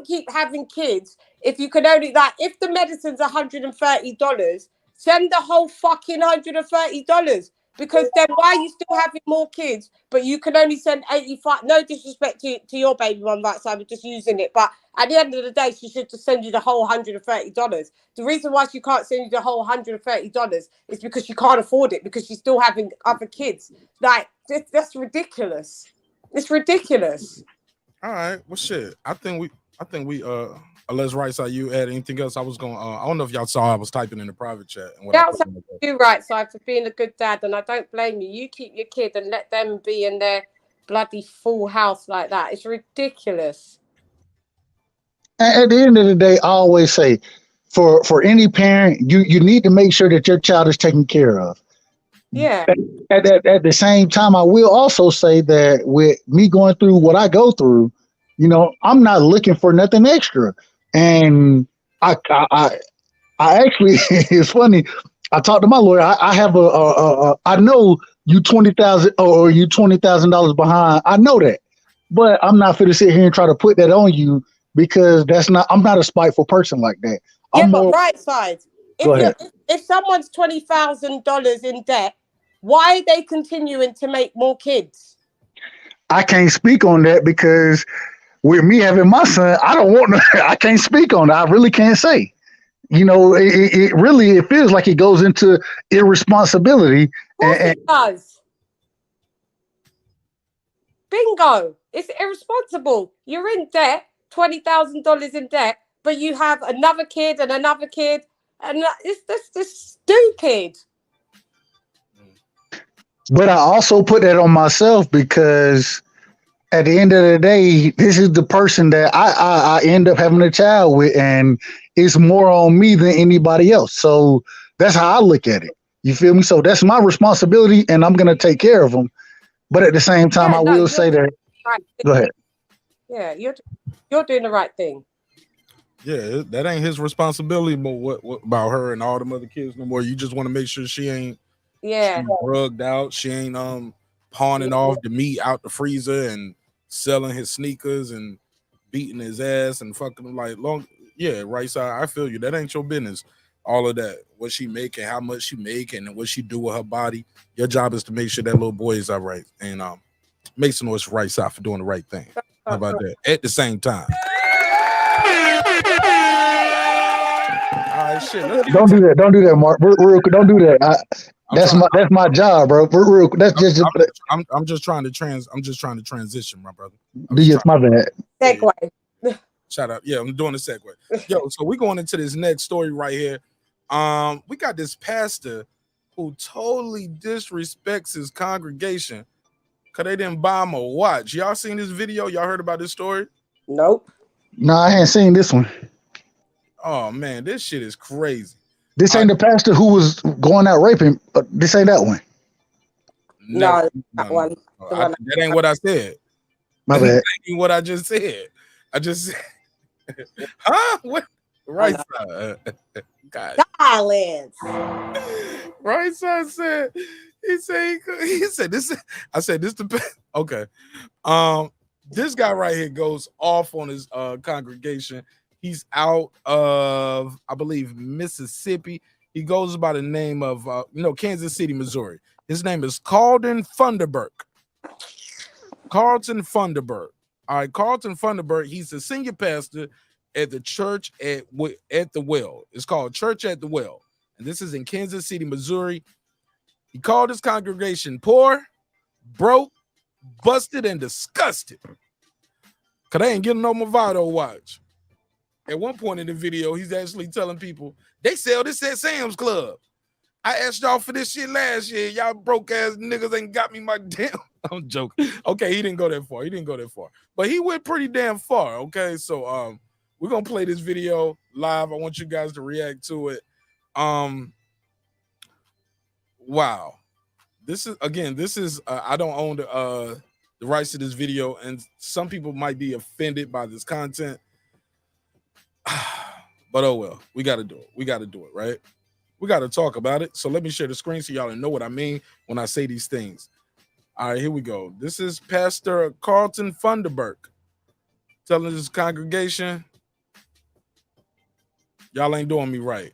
keep having kids if you can only, like, if the medicine's $130, send the whole fucking $130, because then why are you still having more kids but you can only send 85? No disrespect to your baby mum, right? So I'm just using it, but at the end of the day, she should just send you the whole $130. The reason why she can't send you the whole $130 is because she can't afford it, because she's still having other kids. Like, that's ridiculous. It's ridiculous. All right, well, shit. I think we unless Right Side, you add anything else? I was going. I don't know if y'all saw. I was typing in the private chat. And That's you, Right Side, for being a good dad, and I don't blame you. You keep your kid and let them be in their bloody full house like that. It's ridiculous. At the end of the day, I always say, for any parent, you need to make sure that your child is taken care of. Yeah. At the same time, I will also say that with me going through what I go through, I'm not looking for nothing extra. And I actually, it's funny. I talked to my lawyer. I have I know you $20,000 or you $20,000 behind. I know that, but I'm not going to sit here and try to put that on you, because I'm not a spiteful person like that. Yeah, I'm but more, Right Side, go ahead. if someone's $20,000 in debt, why are they continuing to make more kids? I can't speak on that, because with me having my son, I don't want to. I can't speak on it. I really can't say. It really feels like it goes into irresponsibility. Of course it does. Bingo. It's irresponsible. You're in debt, $20,000 in debt, but you have another kid and another kid, and it's just stupid. But I also put that on myself, because at the end of the day, this is the person that I end up having a child with, and it's more on me than anybody else. So that's how I look at it. You feel me? So that's my responsibility, and I'm going to take care of them. But at the same time, I will say that. Right. Go ahead. Yeah, you're doing the right thing. Yeah, that ain't his responsibility. But what about her and all them other kids no more? You just want to make sure she ain't drugged out. She ain't pawning off the meat out the freezer and selling his sneakers and beating his ass and fucking him Right Side. I feel you. That ain't your business. All of that, what she making, how much she making, and what she do with her body. Your job is to make sure that little boy is all right, and make some noise for Right Side for doing the right thing. How about that? At the same time. All right, shit. Don't do that. Don't do that, Mark. Don't do that. That's my job, bro. I'm just trying to transition, my brother. My bad. Segue. Shout out. Yeah, I'm doing a segue. Yo, so we're going into this next story right here. We got this pastor who totally disrespects his congregation because they didn't buy him a watch. Y'all seen this video? Y'all heard about this story? Nope. No, I hadn't seen this one. Oh man, this shit is crazy. This ain't the pastor who was going out raping. This ain't that one. No, that one. That ain't what I said. My bad. That ain't what I just said. I just said, huh? What? Right Side. God. Silence. Right Side said. He said this. I said this. Okay. This guy right here goes off on his congregation. He's out of, I believe, Mississippi. He goes by the name of, Kansas City, Missouri. His name is Carlton Funderburk. Carlton Funderburk. All right, Carlton Funderburk. He's a senior pastor at the church at the well. It's called Church at the Well, and this is in Kansas City, Missouri. He called his congregation poor, broke, busted, and disgusted. Cause they ain't getting no Movado watch. At one point in the video, he's actually telling people they sell this at Sam's Club. I asked y'all for this shit last year. Y'all broke ass niggas ain't got me my damn. I'm joking. Okay, he didn't go that far. But he went pretty damn far. Okay, so we're gonna play this video live. I want you guys to react to it. Wow. This is I don't own the rights to this video, and some people might be offended by this content. But oh well, we got to do it, right? We got to talk about it. So let me share the screen so y'all know what I mean when I say these things. All right, here we go. This is Pastor Carlton Funderburk telling his congregation, y'all ain't doing me right.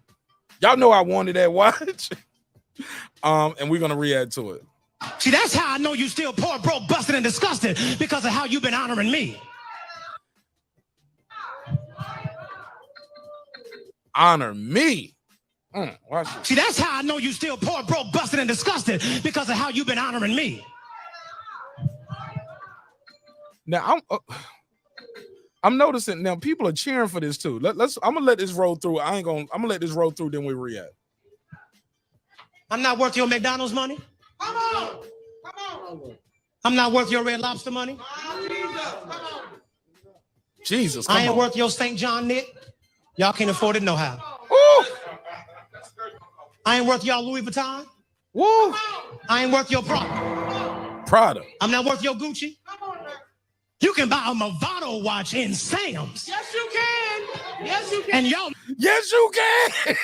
Y'all know I wanted that watch. And we're gonna react to it. See, that's how I know you still poor, broke, busted, and disgusted, because of how you've been honoring me. Honor me. Watch this. See, that's how I know you still poor, broke, busted, and disgusted, because of how you've been honoring me. Now I'm noticing now people are cheering for this too. I'm gonna let this roll through. I'm gonna let this roll through, then we react. I'm not worth your McDonald's money. Come on. I'm not worth your Red Lobster money. Jesus, I ain't worth your St. John knit. Y'all can't afford it no how. Ooh. I ain't worth y'all Louis Vuitton. Woo. I ain't worth your Prada. Prada. I'm not worth your Gucci. You can buy a Movado watch in Sam's. Yes, you can. Yes, you can. And y'all. Yes, you can.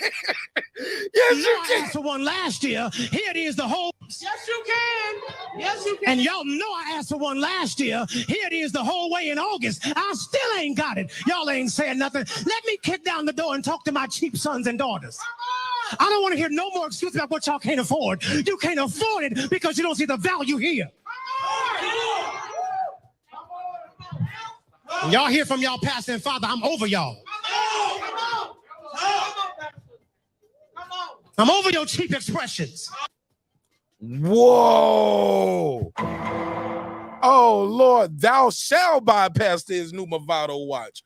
Yes, you I can. asked for one last year. Here it is, the whole. Yes, you can. Yes, you can. And y'all know I asked for one last year. Here it is, the whole way in August. I still ain't got it. Y'all ain't saying nothing. Let me kick down the door and talk to my cheap sons and daughters. I don't want to hear no more excuses about what y'all can't afford. You can't afford it because you don't see the value here. When y'all hear from y'all pastor and father, I'm over y'all. I'm over your cheap expressions. Whoa. Oh, Lord, thou shalt bypass his new Movado watch.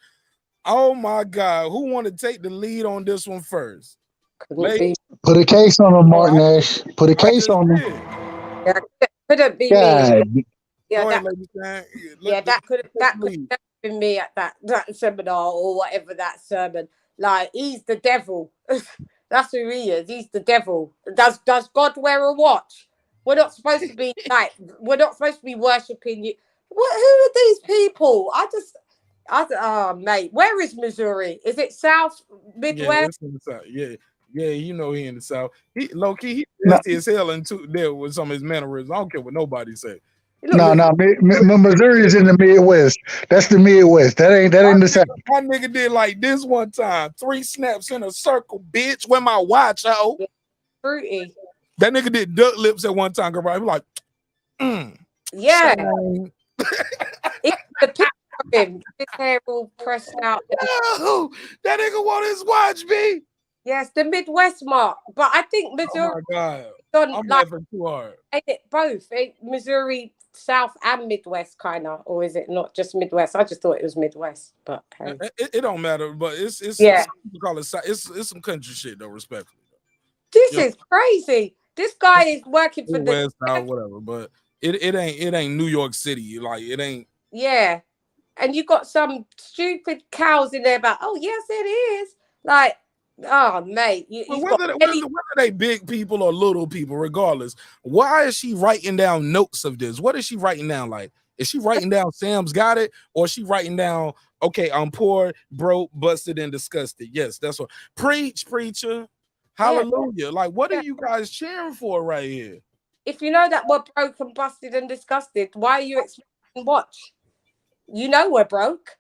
Oh, my God. Who want to take the lead on this one first? Put a case on him, Marq Nash. Put a case on him. Yeah, couldn't be God. me. Yeah, that, that could have been me at that seminar or whatever that sermon. Like, he's the devil. That's who he is. He's the devil. Does God wear a watch? We're not supposed to be we're not supposed to be worshiping you. Who are these people? Mate, where is Missouri? Is it South, Midwest? Yeah, in the South. Yeah, you know he in the South. He low key, he nasty as hell into there with some of his mannerisms. I don't care what nobody say. No, Missouri is in the Midwest. That's the Midwest. That ain't the South. My nigga did like this one time. 3 snaps in a circle, bitch. Where my watch, oh? Yeah. Fruity. That nigga did duck lips at one time. Girl, he was like, yeah. It's the picture of him. His hair all pressed out. No, that nigga want his watch, B. Yes, the Midwest mark. But I think Missouri. Oh my God. I'm laughing too hard. Ain't it both? Missouri, South and Midwest, kind of, or is it not just Midwest? I just thought it was Midwest, but hey. It don't matter. But it's call it it's some country shit though. Respectfully, this is crazy. This guy is working for the West or whatever, but it ain't New York City. Like it ain't. Yeah, and you got some stupid cows in there about. Oh yes, it is. Like, oh mate, whether they big people or little people, regardless, why is she writing down notes of this? What is she writing down? Like, is she writing down Sam's got it, or is she writing down, okay, I'm poor, broke, busted, and disgusted? Yes, that's what. Preach, preacher. Hallelujah. Yeah. Like, what are you guys cheering for right here? If you know that we're broke and busted and disgusted, why are you expecting watch? You know we're broke.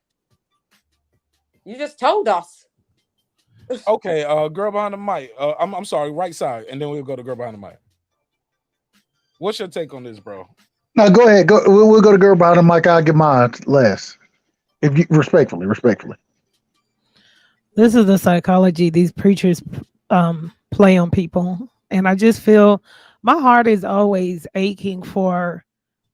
You just told us. Okay, girl behind the mic. I'm sorry, right side, and then we'll go to girl behind the mic. What's your take on this, bro? No, go ahead. We'll go to girl behind the mic. I'll get mine last. If you respectfully. This is the psychology these preachers play on people. And I just feel my heart is always aching for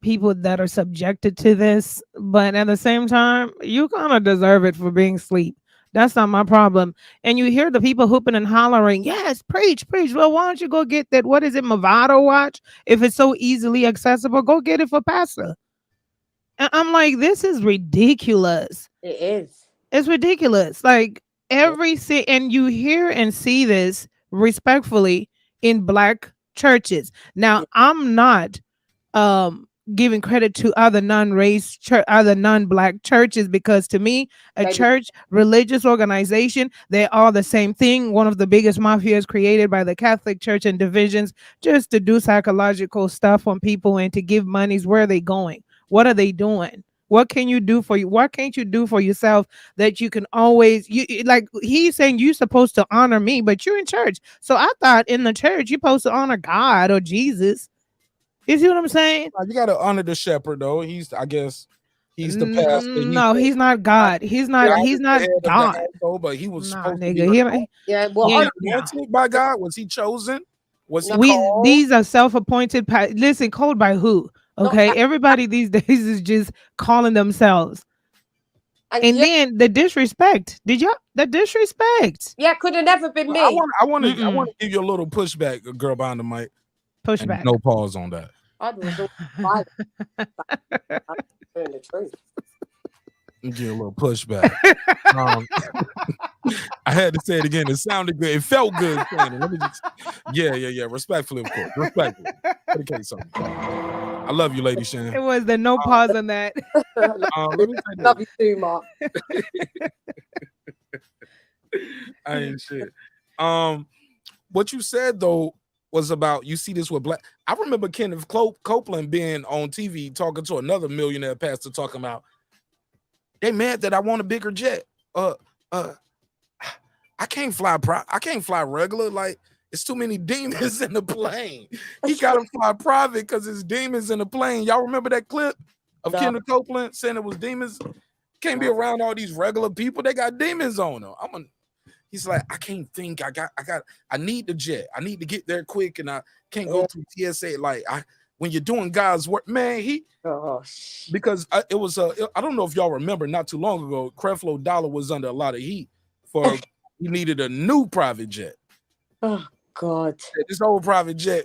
people that are subjected to this. But at the same time, you kind of deserve it for being asleep. That's not my problem. And you hear the people hooping and hollering, yes, preach, preach. Well, why don't you go get that? What is it, Movado watch? If it's so easily accessible, go get it for Pastor. And I'm like, this is ridiculous. It is. It's ridiculous. Like and you hear and see this respectfully in black churches. Now, I'm not giving credit to other other non-black churches, because to me, a Maybe. church, religious organization, they are the same thing. One of the biggest mafias created by the Catholic Church and divisions just to do psychological stuff on people and to give monies. Where are they going? What are they doing? What can you do for you? What can't you do for yourself that you can always like he's saying you're supposed to honor me, but you're in church. So I thought in the church you're supposed to honor God or Jesus. You see what I'm saying? You got to honor the shepherd, though. I guess he's the pastor. No, he's not God. He's not God. But he was Nah, supposed to nigga. be. Yeah, Was he anointed by God? Was he chosen? Was he called? These are self-appointed. Listen, called by who? Okay, everybody these days is just calling themselves. And then the disrespect. The disrespect? Yeah, could have never been me. I want to give you a little pushback, girl behind the mic. Pushback. No pause on that. I was all the truth. Give you a little pushback. I had to say it again. It sounded good. It felt good. Let me just, yeah. Respectfully, of course. Respectfully. Okay, something. I love you, Lady Shan. It was the no pause on that. Let me say this. Love you too, Mark. I ain't shit. What you said though was about, you see this with black. I remember Kenneth Copeland being on TV talking to another millionaire pastor talking about they mad that I want a bigger jet. I can't fly I can't fly regular. Like, it's too many demons in the plane. He got to fly private because there's demons in the plane. Y'all remember that clip of Kenneth Copeland saying it was demons? Can't be around all these regular people. They got demons on them. He's like, I can't think. I need the jet. I need to get there quick, and I can't go through TSA. Like, when you're doing God's work, man, because it was I don't know if y'all remember, not too long ago, Creflo Dollar was under a lot of heat for he needed a new private jet. Oh God, this old private jet,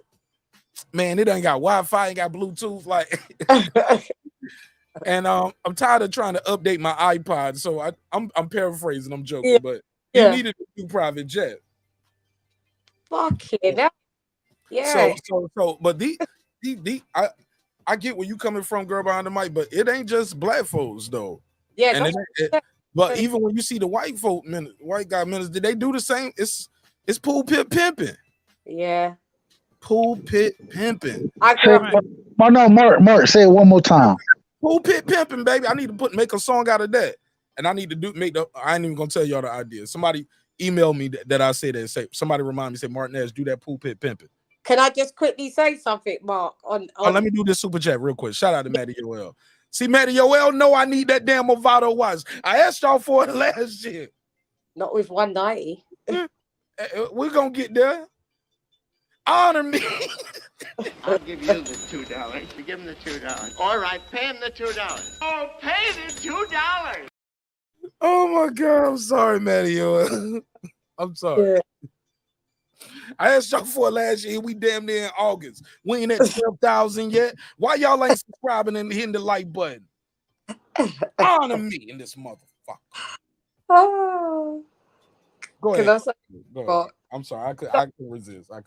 man, it ain't got Wi-Fi, ain't got Bluetooth, like. And I'm tired of trying to update my iPod, so I'm paraphrasing, I'm joking, but he needed a new private jet. Fuck it, yeah. So, but I get where you coming from, girl behind the mic, but it ain't just black folks though. Yeah, and but even when you see the white guy ministers, did they do the same? It's pulpit pimping. Yeah, pulpit pimping. Mark, say it one more time. Pulpit pimping, baby. I need to make a song out of that, and I need to I ain't even gonna tell y'all the idea. Somebody email me that I say that. Say somebody remind me. Say Marq Nash, do that pulpit pimping. Can I just quickly say something, Mark? Let me do this super chat real quick. Shout out to Maddie Yoel. See, Maddie Yoel, no, I need that damn Movado watch. I asked y'all for it last year. Not with 190. We're gonna get there. Honor me. I'll give you the $2. Give him the $2. All right, pay him the $2. Oh, pay the $2. Oh my God, I'm sorry, Maddie Yoel. I'm sorry. Yeah. I asked y'all for it last year. We damn near in August. We ain't at 12,000 yet. Why y'all ain't subscribing and hitting the like button? Honor me in this motherfucker. Oh. Go ahead. Go ahead. I'm sorry. I couldn't resist. I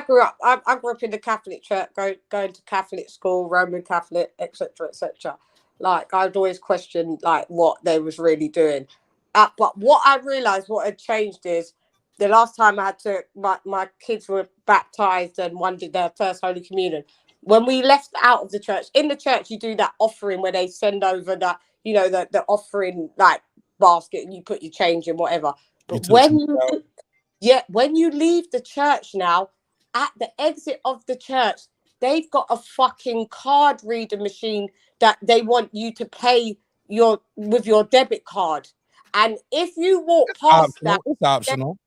grew up in the Catholic church, going to Catholic school, Roman Catholic, etc., etc. Like, I'd always question like what they was really doing. But what I realized, what had changed is, the last time I had to, my kids were baptized and one did their first Holy Communion. When we left out of the church, in the church, you do that offering where they send over that, the offering like basket and you put your change in, whatever. But when you leave the church now, at the exit of the church, they've got a fucking card reader machine that they want you to pay with your debit card. And if you walk past that, it's optional.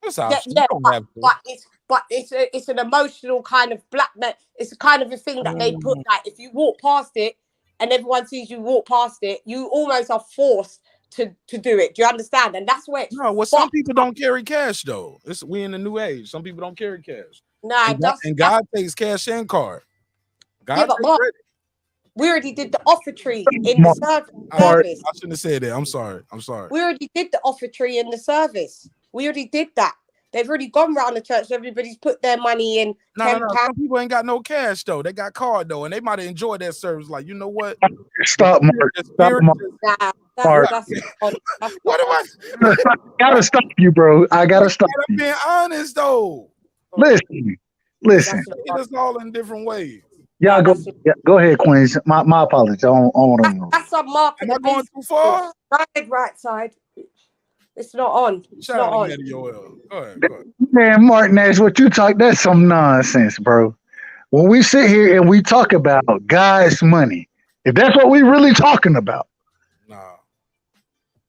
It's yeah, optional. yeah, You don't have to. but it's an emotional kind of blackmail. It's a kind of a thing that they put, like, if you walk past it and everyone sees you walk past it, you almost are forced to do it. Do you understand? And that's where it's No, well, some people don't carry cash though. We in the new age. Some people don't carry cash. No, God takes cash and card. God yeah, but takes Mark, credit. we already did the offertory in the service. I shouldn't have said that. I'm sorry. We already did the offertory in the service. We already did that. They've already gone around the church. Everybody's put their money in. No. Some people ain't got no cash though. They got card though, and they might have enjoyed that service. Like, you know what? Stop, Mark. Stop, Mark. Mark. What am I? I gotta stop you, bro. I gotta stop. I'm being honest though. Listen. It is all in different ways. Y'all go ahead, Queens. My apologies. I don't want to know. That's a Mark. Am I going too far? Right side. It's not on. It's not on. Go ahead. Man, Marq Nash, what you talk, that's some nonsense, bro. When we sit here and we talk about God's money, if that's what we really talking about.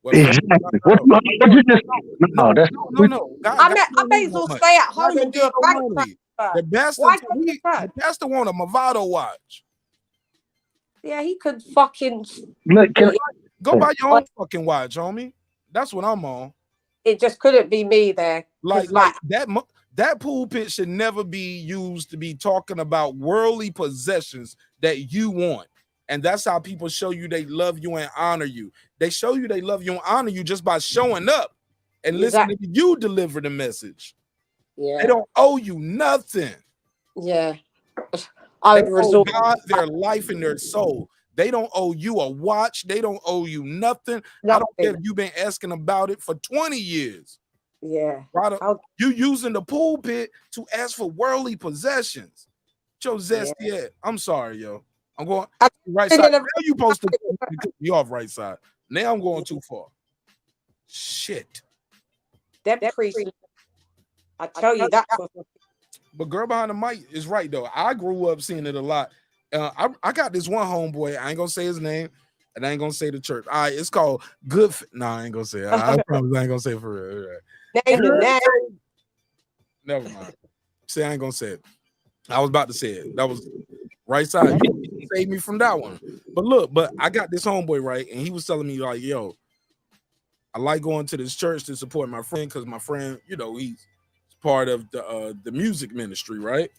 Exactly. What you just, no. I may as well stay at home and do a bank transfer. The pastor want a Movado watch. Yeah, he could fucking go buy your own fucking watch, homie. That's what I'm on. It just couldn't be me there. Like that pulpit should never be used to be talking about worldly possessions that you want. And that's how people show you they love you and honor you. They show you they love you and honor you just by showing up and listening to you deliver the message. Yeah. They don't owe you nothing. Yeah. They owe God their life and their soul. They don't owe you a watch. They don't owe you nothing. I don't care if you've been asking about it for 20 years. Yeah. You using the pulpit to ask for worldly possessions. Joe Zesty, I'm sorry, yo. I'm going right side. Now you supposed to cut me off right side. Now I'm going too far. Shit. That priest, I tell you that. But girl behind the mic is right though. I grew up seeing it a lot. I got this one homeboy. I ain't gonna say his name, and I ain't gonna say the church. All right, it's called Good. Nah, I ain't gonna say it. I promise I ain't gonna say it for real. Right. Never mind. See, I ain't gonna say it. I was about to say it. That was right side. You saved me from that one. But I got this homeboy, right, and he was telling me like, yo, I like going to this church to support my friend because my friend, you know, he's part of the music ministry, right?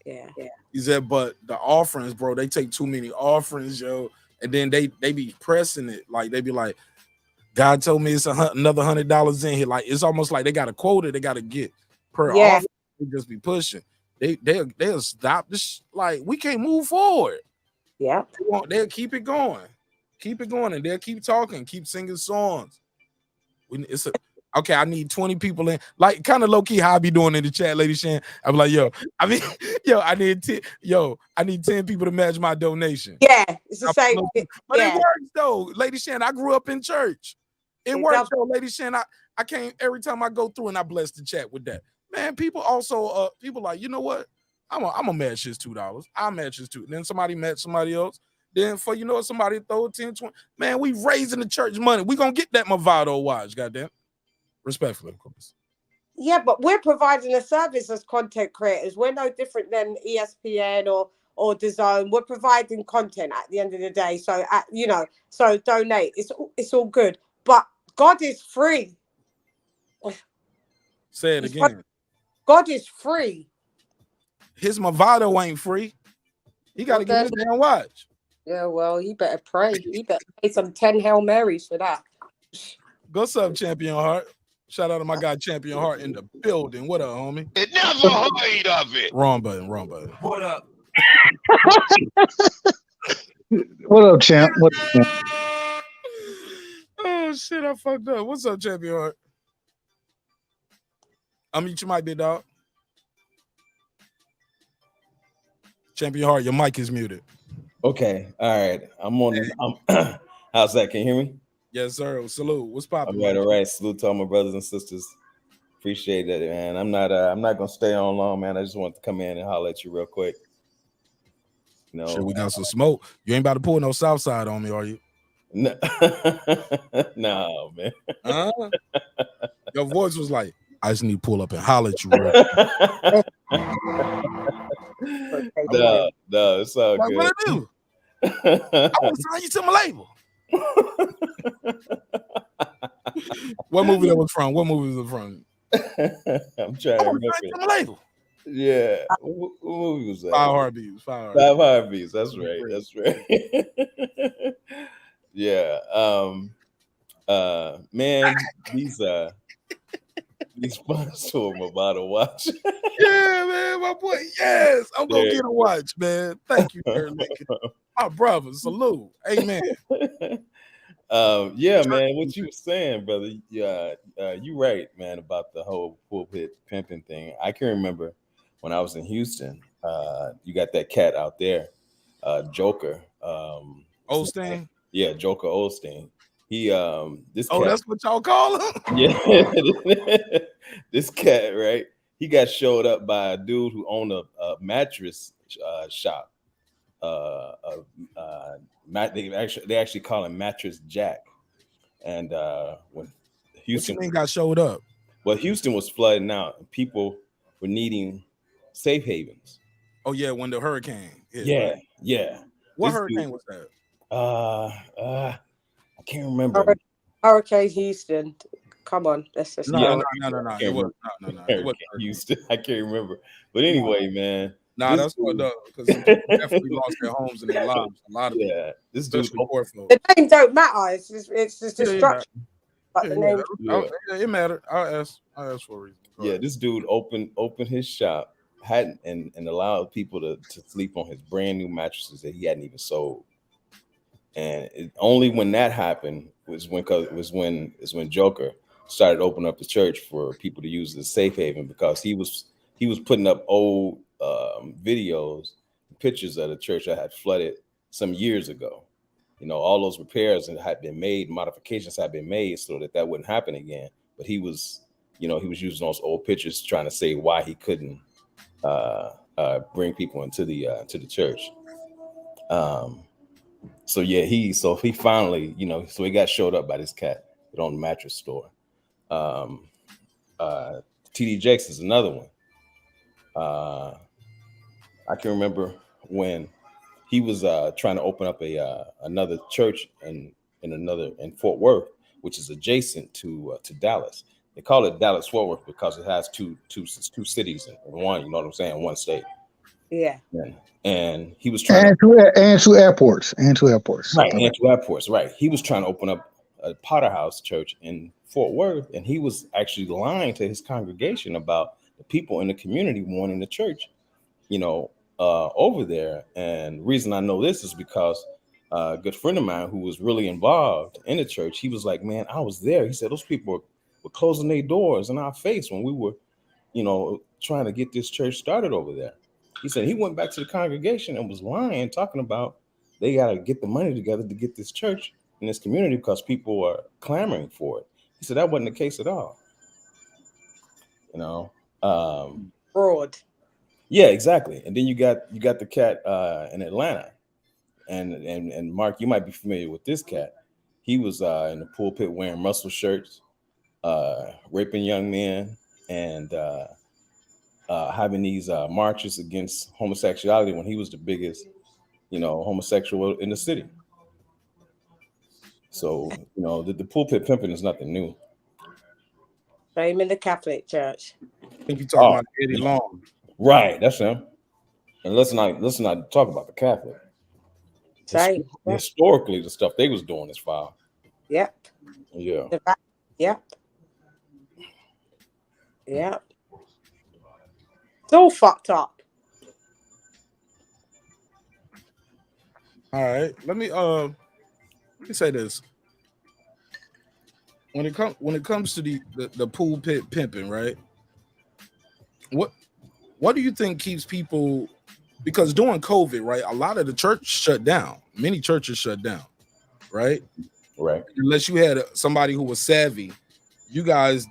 Yeah. He said, but the offerings, bro, they take too many offerings, yo, and then they be pressing it. Like they be like, God told me it's another $100 in here. Like it's almost like they got a quota they got to get per offering. They just be pushing. They'll stop this. Like we can't move forward. Yeah, they'll keep it going, and they'll keep talking, keep singing songs. Okay, I need 20 people in, like kind of low key how I be doing in the chat, Lady Shan. I'm like, I need 10 people to match my donation. Yeah, it's the same. But it works though, Lady Shan. I grew up in church. It works though, Lady Shan. I can't every time I go through and I bless the chat with that. Man, people also people like, you know what? I'm gonna match his $2. I'll match his $2. Then somebody match somebody else. Then for somebody throw 10, 20. Man, we raising the church money. We gonna get that Movado watch, goddamn. Respectfully, of course. Yeah, but we're providing a service as content creators. We're no different than ESPN or DAZN. We're providing content at the end of the day. So so donate. It's all good. But God is free. Say it again. God is free. His Movado ain't free. He got to get his damn watch. Yeah, well, he better pray. He better pay some 10 Hail Marys for that. Go sub, Champion Heart. Shout out to my guy, Champion Heart, in the building. What up, homie? It never heard of it. Wrong button. What up? What up, champ? What up, champ? Oh, shit, I fucked up. What's up, Champion Heart? Unmute your mic, big dog. Champion Heart, your mic is muted. Okay, all right. I'm on. How's that? Can you hear me? Yes, sir. Salute. What's popping? All right. Salute to all my brothers and sisters. Appreciate that, man. I'm not gonna stay on long, man. I just want to come in and holler at you real quick. Sure, we got some smoke. You ain't about to pull no south side on me, are you? No, no, man. Your voice was like, I just need to pull up and holler at you real No, it's all like, good. what I do? I want to sign you to my label. What movie that was from? What movie was it from? I'm trying I to want to sign you remember. to my label. Yeah, what movie was that? 5 Heartbeats. 5 Five Heartbeats. That's right. That's right. Yeah. Man, these sponsors I'm about to watch. Yeah, man, my boy. Yes, I'm gonna Yeah. get a watch, man. Thank you, Aaron Lincoln. My brother, salute. Amen. Yeah, man, what you were saying, brother. Yeah, you right, man, about the whole pulpit pimping thing. I can remember when I was in Houston. You got that cat out there, Joker. Osteen? Yeah, Joker Osteen. He this Oh, cat. that's what y'all call him? Yeah, this cat, right? He got showed up by a dude who owned a mattress shop. They actually call him Mattress Jack. And when Houston What you mean got showed up? Well, Houston was flooding out, and people were needing safe havens. Oh yeah, when the hurricane hit. Yeah, Right? yeah. What This hurricane dude- was that? I can't remember. Hurricane Houston. Come on, let's just No. Yeah, It can't wasn't. remember. No. It Hurricane wasn't. Houston. I can't remember. But anyway, man. Nah, this that's what dude- because some people definitely lost their homes and their lives. A lot of people, Yeah, this dude. especially poor folks. The name don't matter. It's just destruction. But the name. Yeah, it mattered. I asked for a reason. Yeah, this dude opened his shop, and allowed people to sleep on his brand new mattresses that he hadn't even sold. And only when that happened was when Joker started opening up the church for people to use as a safe haven, because he was putting up old videos, pictures of the church that had flooded some years ago. You know, all those repairs had been made, modifications had been made so that wouldn't happen again. But he was using those old pictures trying to say why he couldn't bring people into the church. So he finally, so he got showed up by this cat that owned the mattress store. TD Jakes is another one. I can remember when he was trying to open up another church in Fort Worth, which is adjacent to Dallas. They call it Dallas Fort Worth because it has two cities in one. You know what I'm saying? One state. Yeah. And he was trying and two airports. Right, and two airports. Right. He was trying to open up a Potter House church in Fort Worth, and he was actually lying to his congregation about the people in the community wanting the church, over there. And the reason I know this is because a good friend of mine who was really involved in the church, he was like, man, I was there. He said those people were closing their doors in our face when we were, trying to get this church started over there. He said he went back to the congregation and was lying, talking about they got to get the money together to get this church in this community because people are clamoring for it. He said that wasn't the case at all. Broad. Yeah, exactly. And then you got the cat in Atlanta, and Mark, you might be familiar with this cat. He was in the pulpit wearing muscle shirts, raping young men, and having these marches against homosexuality when he was the biggest, homosexual in the city. So, the pulpit pimping is nothing new. Same in the Catholic Church. I think you're talking about Eddie Long. Right, that's him. And let's not talk about the Catholic. Same. Historically, the stuff they was doing is foul. Yep. Yeah. Yep. Yep. It's all fucked up. All right, let me say this. When it comes to the pulpit pimping, right? What do you think keeps people? Because during COVID, right, a lot of the church shut down. Many churches shut down, right? Right. Unless you had somebody who was savvy, you guys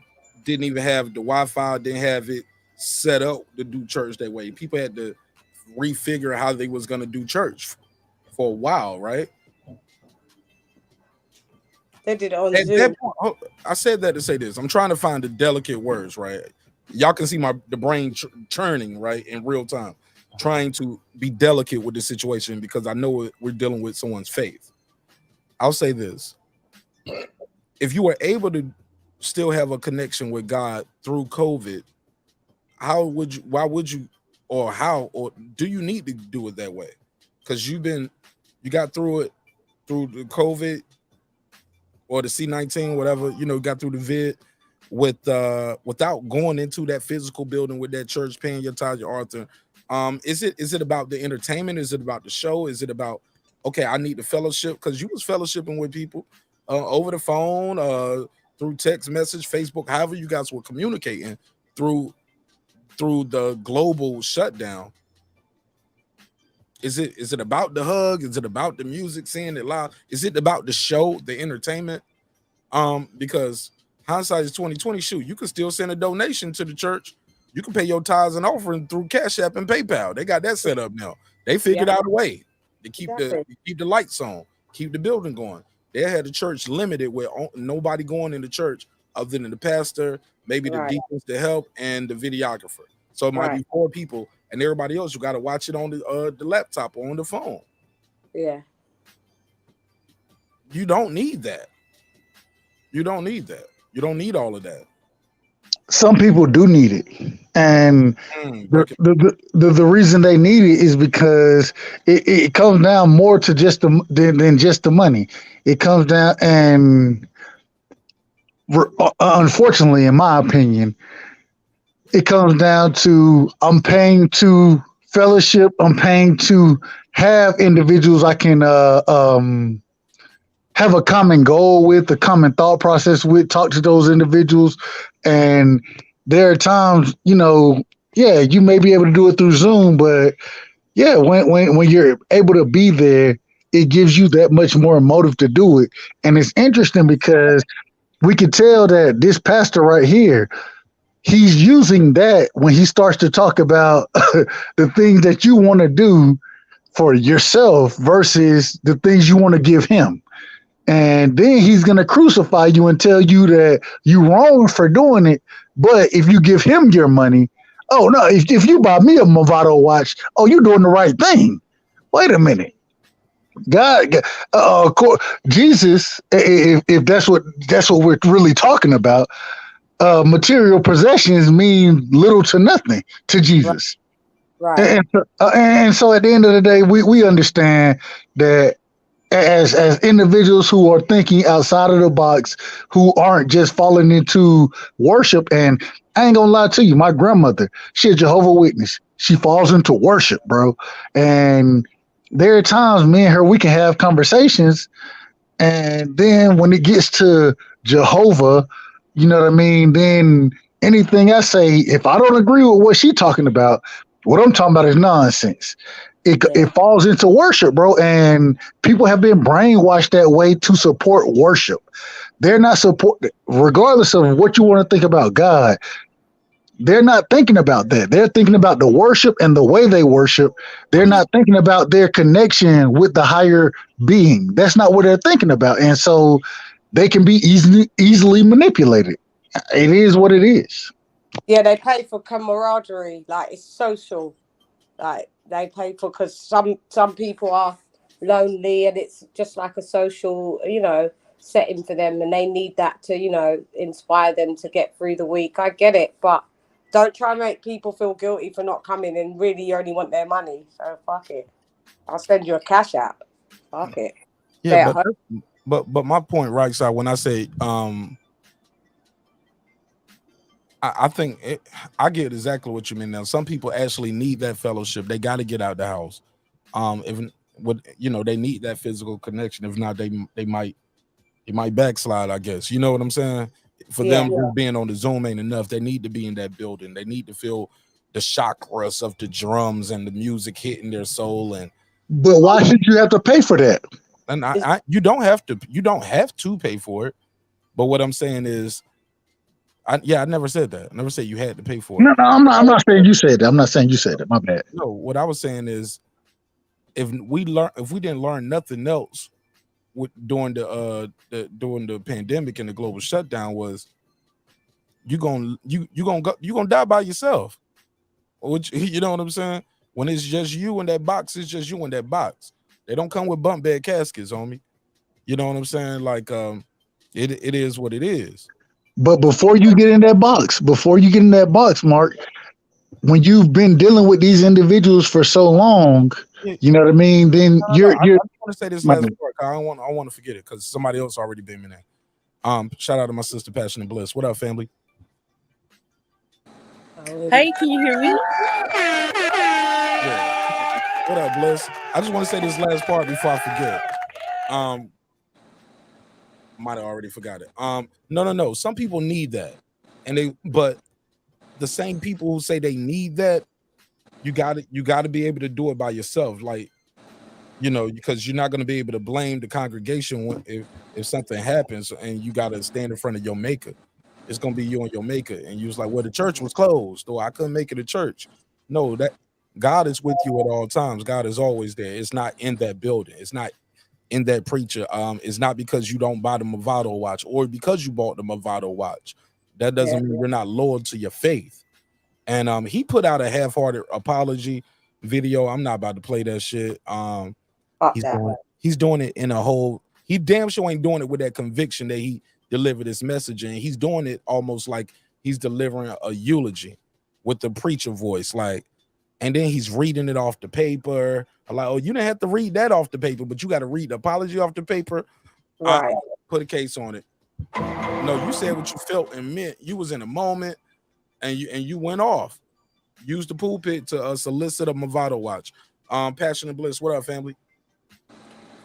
didn't even have the Wi-Fi, didn't have it set up to do church that way. People had to refigure how they was going to do church for a while, right? They did it on At Zoom. that point, I said that to say this. I'm trying to find the delicate words, right? Y'all can see the brain churning, right, in real time, trying to be delicate with the situation because I know we're dealing with someone's faith. I'll say this. If you were able to still have a connection with God through COVID, why would you, or do you need to do it that way? Because you got through it through the COVID or the C-19, whatever, got through the vid without going into that physical building with that church, paying your tithe, your altar. Is it about the entertainment? Is it about the show? Is it about, okay, I need the fellowship? Because you was fellowshipping with people over the phone, through text message, Facebook, however you guys were communicating through the global shutdown. Is it about the hug? Is it about the music, seeing it live? Is it about the show, the entertainment? Because hindsight is 2020. Shoot, you can still send a donation to the church. You can pay your tithes and offering through Cash App and PayPal. They got that set up now. They figured out a way to keep the lights on, keep the building going. They had the church limited with nobody going in the church other than the pastor, maybe the deacons to help, and the videographer. So it might be 4 people, and everybody else, you got to watch it on the laptop or on the phone. Yeah. You don't need that. You don't need that. You don't need all of that. Some people do need it, and the reason they need it is because it comes down more to just than just the money. It comes down, and unfortunately, in my opinion, it comes down to I'm paying to fellowship. I'm paying to have individuals I can have a common goal with, a common thought process with, talk to those individuals. And there are times, you may be able to do it through Zoom, but when you're able to be there, it gives you that much more motive to do it. And it's interesting because we could tell that this pastor right here, he's using that when he starts to talk about the things that you want to do for yourself versus the things you want to give him. And then he's going to crucify you and tell you that you're wrong for doing it. But if you give him your money, oh, no, if you buy me a Movado watch, oh, you're doing the right thing. Wait a minute. God, Jesus, if that's what we're really talking about, material possessions mean little to nothing to Jesus. Right. And so at the end of the day, we understand that as individuals who are thinking outside of the box, who aren't just falling into worship. And I ain't gonna lie to you, my grandmother, she a Jehovah's Witness. She falls into worship, bro. And there are times me and her, we can have conversations. And then when it gets to Jehovah, you know what I mean? Then anything I say, if I don't agree with what she's talking about, what I'm talking about is nonsense. It falls into worship, bro. And people have been brainwashed that way to support worship. They're not regardless of what you want to think about God, they're not thinking about that. They're thinking about the worship and the way they worship. They're not thinking about their connection with the higher being. That's not what they're thinking about. And so they can be easily manipulated. It is what it is. Yeah, they pay for camaraderie. Like, it's social. Like, they pay for, because some people are lonely and it's just like a social, setting for them, and they need that to, inspire them to get through the week. I get it, but don't try and make people feel guilty for not coming, and really you only want their money. So fuck it. I'll send you a Cash App. Fuck it. Yeah, but my point, right side, when I say I think I get exactly what you mean. Now, some people actually need that fellowship. They got to get out the house. They need that physical connection. If not, they might backslide, I guess. You know what I'm saying? For them, just being on the Zoom ain't enough. They need to be in that building. They need to feel the chakras of the drums and the music hitting their soul. But why should you have to pay for that? And you don't have to. You don't have to pay for it. But what I'm saying is, I never said that. I never said you had to pay for it. No, I'm not saying you said that. I'm not saying you said that. My bad. No, what I was saying is, if we didn't learn nothing else during the pandemic and the global shutdown was you gonna die by yourself. Which, you know what I'm saying? When it's just you in that box, it's just you in that box. They don't come with bunk bed caskets, homie. You know what I'm saying? Like it is what it is. But before you get in that box, Mark, when you've been dealing with these individuals for so long, Yeah. you know what I mean? Then No, you're I just want to say this last man, part. I don't want to forget it because somebody else already been in there. Shout out to my sister Passion and Bliss. What up, family? Hey, can you hear me? Yeah. What up, Bliss? I just want to say this last part before I forget. Might have already forgot it. No. Some people need that, but the same people who say they need that, you got to be able to do it by yourself. Like, you know, because you're not going to be able to blame the congregation if something happens and you got to stand in front of your maker. It's going to be you and your maker. And you was like, well, the church was closed, or I couldn't make it to church. No, that God is with you at all times. God is always there. It's not in that building. It's not in that preacher. It's not because you don't buy the Movado watch or because you bought the Movado watch. That doesn't mean you're not loyal to your faith. And he put out a half-hearted apology video. I'm not about to play that shit. He's doing it in a whole. He damn sure ain't doing it with that conviction that he delivered this message, and he's doing it almost like he's delivering a eulogy with the preacher voice, like. And then he's reading it off the paper. I'm like, oh, you didn't have to read that off the paper, but you got to read the apology off the paper. Right. Put a case on it. No, you said what you felt and meant. You was in a moment, and you went off. Use the pulpit to solicit a Movado watch. Passion and Bliss. What up, family?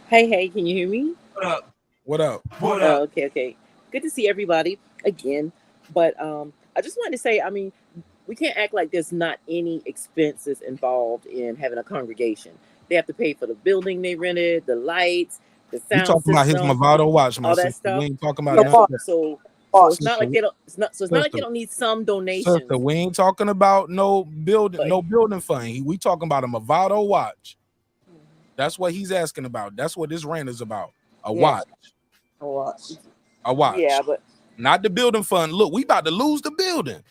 Hey, can you hear me? What up? What up? What up? Okay. Good to see everybody again. But I just wanted to say, I mean, we can't act like there's not any expenses involved in having a congregation. They have to pay for the building they rented, the lights, the sound You talking about his system, Movado watch, all that stuff. We ain't talking about none of that. So it's not like they don't. It's not like they don't need some donations. Sister, we ain't talking about no building fund. We talking about a Movado watch. That's what he's asking about. That's what this rant is about. Watch. A watch. A watch. Yeah, but not the building fund. Look, we about to lose the building.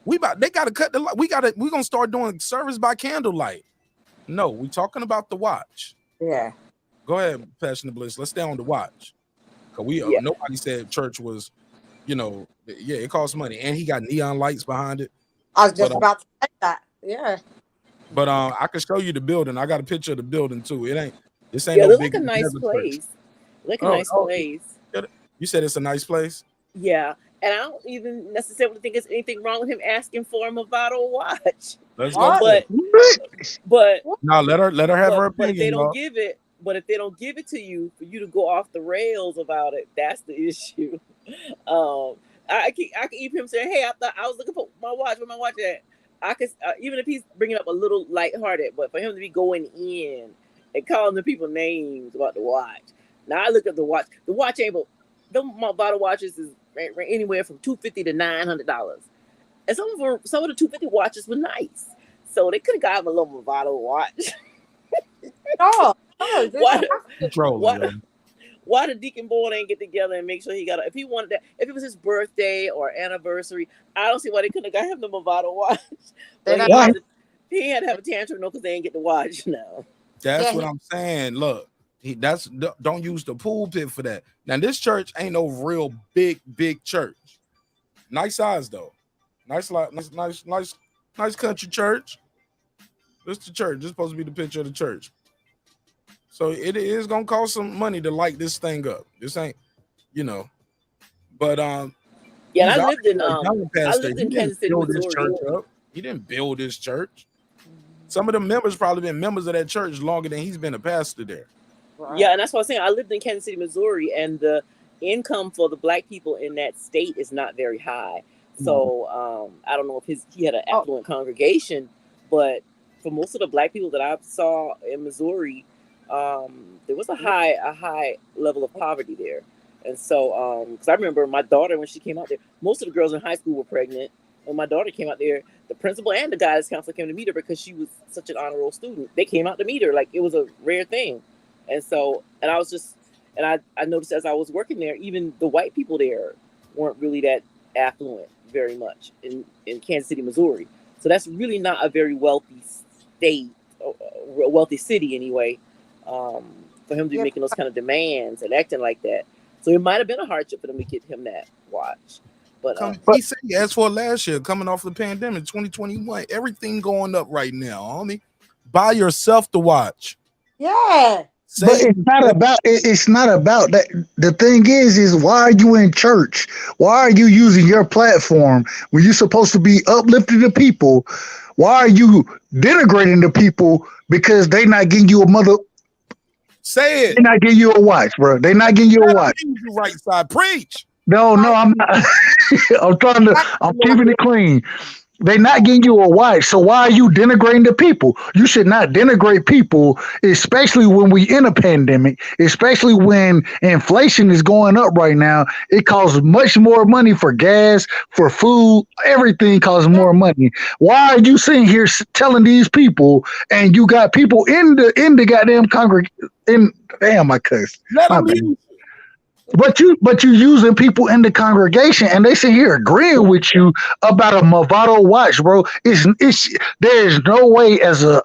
They gotta cut the light. We're gonna start doing service by candlelight. No, we talking about the watch. Yeah. Go ahead, Passion and Bliss. Let's stay on the watch. Cause nobody said church was, it costs money. And he got neon lights behind it. I was just about to say that. Yeah. But I can show you the building. I got a picture of the building too. This ain't yeah, no it big like a nice place. Like a nice place. You said it's a nice place? Yeah. And I don't even necessarily think there's anything wrong with him asking for a Movado watch. Let's go. But no, let her have her opinion. But if they don't give it to you for you to go off the rails about it, that's the issue. I can even him saying, "Hey, I thought I was looking for my watch. Where my watch at?" I could even if he's bringing up a little lighthearted, but for him to be going in and calling the people names about the watch. Now I looked at the watch. The watch ain't but the Movado watches is anywhere from $250 to $900, and some of the $250 watches were nice, so they could have got him a little Movado watch. Why the deacon board ain't get together and make sure he got if he wanted that, if it was his birthday or anniversary, I don't see why they couldn't have got him the Movado watch. He had to have a tantrum because they ain't get the watch now. That's what I'm saying. Look, don't use the pulpit for that. Now this church ain't no real big church. Nice size though. Nice country church. This the church. This is supposed to be the picture of the church. So it is gonna cost some money to light this thing up. This ain't, but I lived in Kansas City, Missouri. He didn't build this church. Some of the members probably been members of that church longer than he's been a pastor there. Right. Yeah, and that's what I'm saying. I lived in Kansas City, Missouri, and the income for the Black people in that state is not very high. So I don't know if he had an affluent congregation, but for most of the Black people that I saw in Missouri, there was a high level of poverty there. And so, because I remember my daughter, when she came out there, most of the girls in high school were pregnant. When my daughter came out there, the principal and the guidance counselor came to meet her because she was such an honor roll student. They came out to meet her like it was a rare thing. And so, and I was just, And I noticed as I was working there, even the white people there weren't really that affluent very much in Kansas City, Missouri. So that's really not a very wealthy state, a wealthy city anyway, for him to be making those kind of demands and acting like that. So it might have been a hardship for them to get him that watch. But he said he asked for it last year, coming off the pandemic, 2021. Everything going up right now, homie. Buy yourself the watch. Yeah. But it's not about that. The thing is why are you in church? Why are you using your platform when you're supposed to be uplifting the people? Why are you denigrating the people because they not getting you a mother? Say it. They not getting you a watch, bro. They not getting you a watch. You right side, preach. No, I'm not. I'm keeping it clean. They not getting you a watch, so why are you denigrating the people? You should not denigrate people, especially when we in a pandemic, especially when inflation is going up right now. It costs much more money for gas, for food, everything costs more money. Why are you sitting here telling these people, and you got people in the goddamn congregation? Damn, I cussed. Let them But you using people in the congregation, and they sit here agreeing with you about a Movado watch, bro. There's no way as a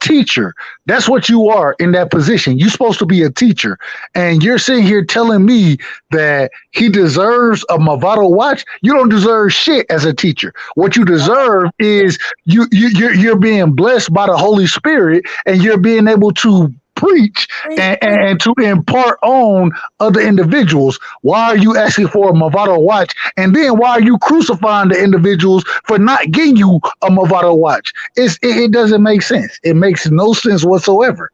teacher. That's what you are in that position. You're supposed to be a teacher, and you're sitting here telling me that he deserves a Movado watch. You don't deserve shit as a teacher. What you deserve is you're being blessed by the Holy Spirit, and you're being able to preach and to impart on other individuals. Why are you asking for a Movado watch? And then why are you crucifying the individuals for not getting you a Movado watch? It doesn't make sense. It makes no sense whatsoever.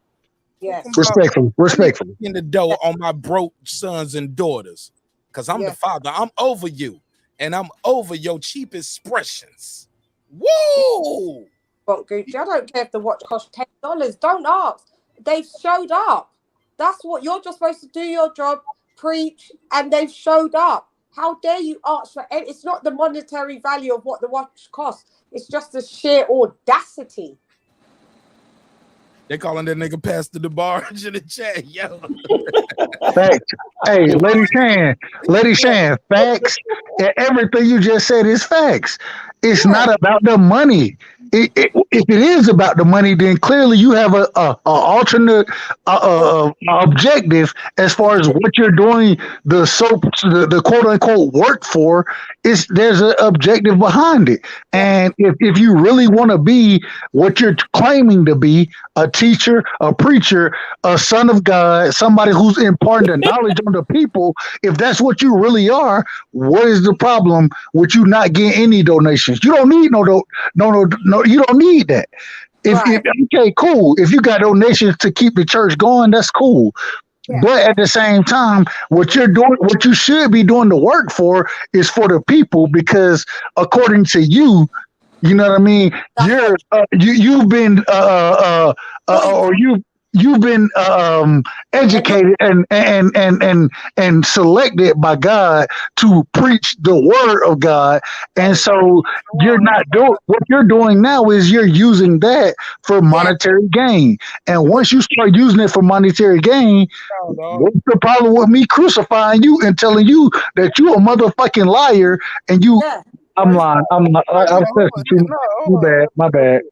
Yes. Respectfully. In the door on my broke sons and daughters, because I'm the father. I'm over you, and I'm over your cheap expressions. Woo! Well, Gucci, I don't care if the watch costs $10. Don't ask. They've showed up. That's what you're just supposed to do, your job, preach, and they've showed up. How dare you ask for it? It's not the monetary value of what the watch costs. It's just the sheer audacity. They calling that nigga Pastor the Barge in the chat, yo. Facts. Hey, Lady Shan, facts. And everything you just said is facts. It's not about the money. If it is about the money, then clearly you have a alternate objective as far as what you're doing. The quote unquote work for there's an objective behind it. And if you really want to be what you're claiming to be, a teacher, a preacher, a son of God, somebody who's imparting the knowledge on the people, if that's what you really are, what is the problem with you not getting any donations? You don't need no, you don't need that. Okay, cool. If you got donations to keep the church going, that's cool. Yeah. But at the same time, what you're doing, what you should be doing the work for is for the people, because according to you, you know what I mean? You've been educated and selected by God to preach the word of God, and so you're not doing what you're doing now. Is you're using that for monetary gain, and once you start using it for monetary gain, what's the problem with me crucifying you and telling you that you a motherfucking liar and you? I'm lying. I'm my bad.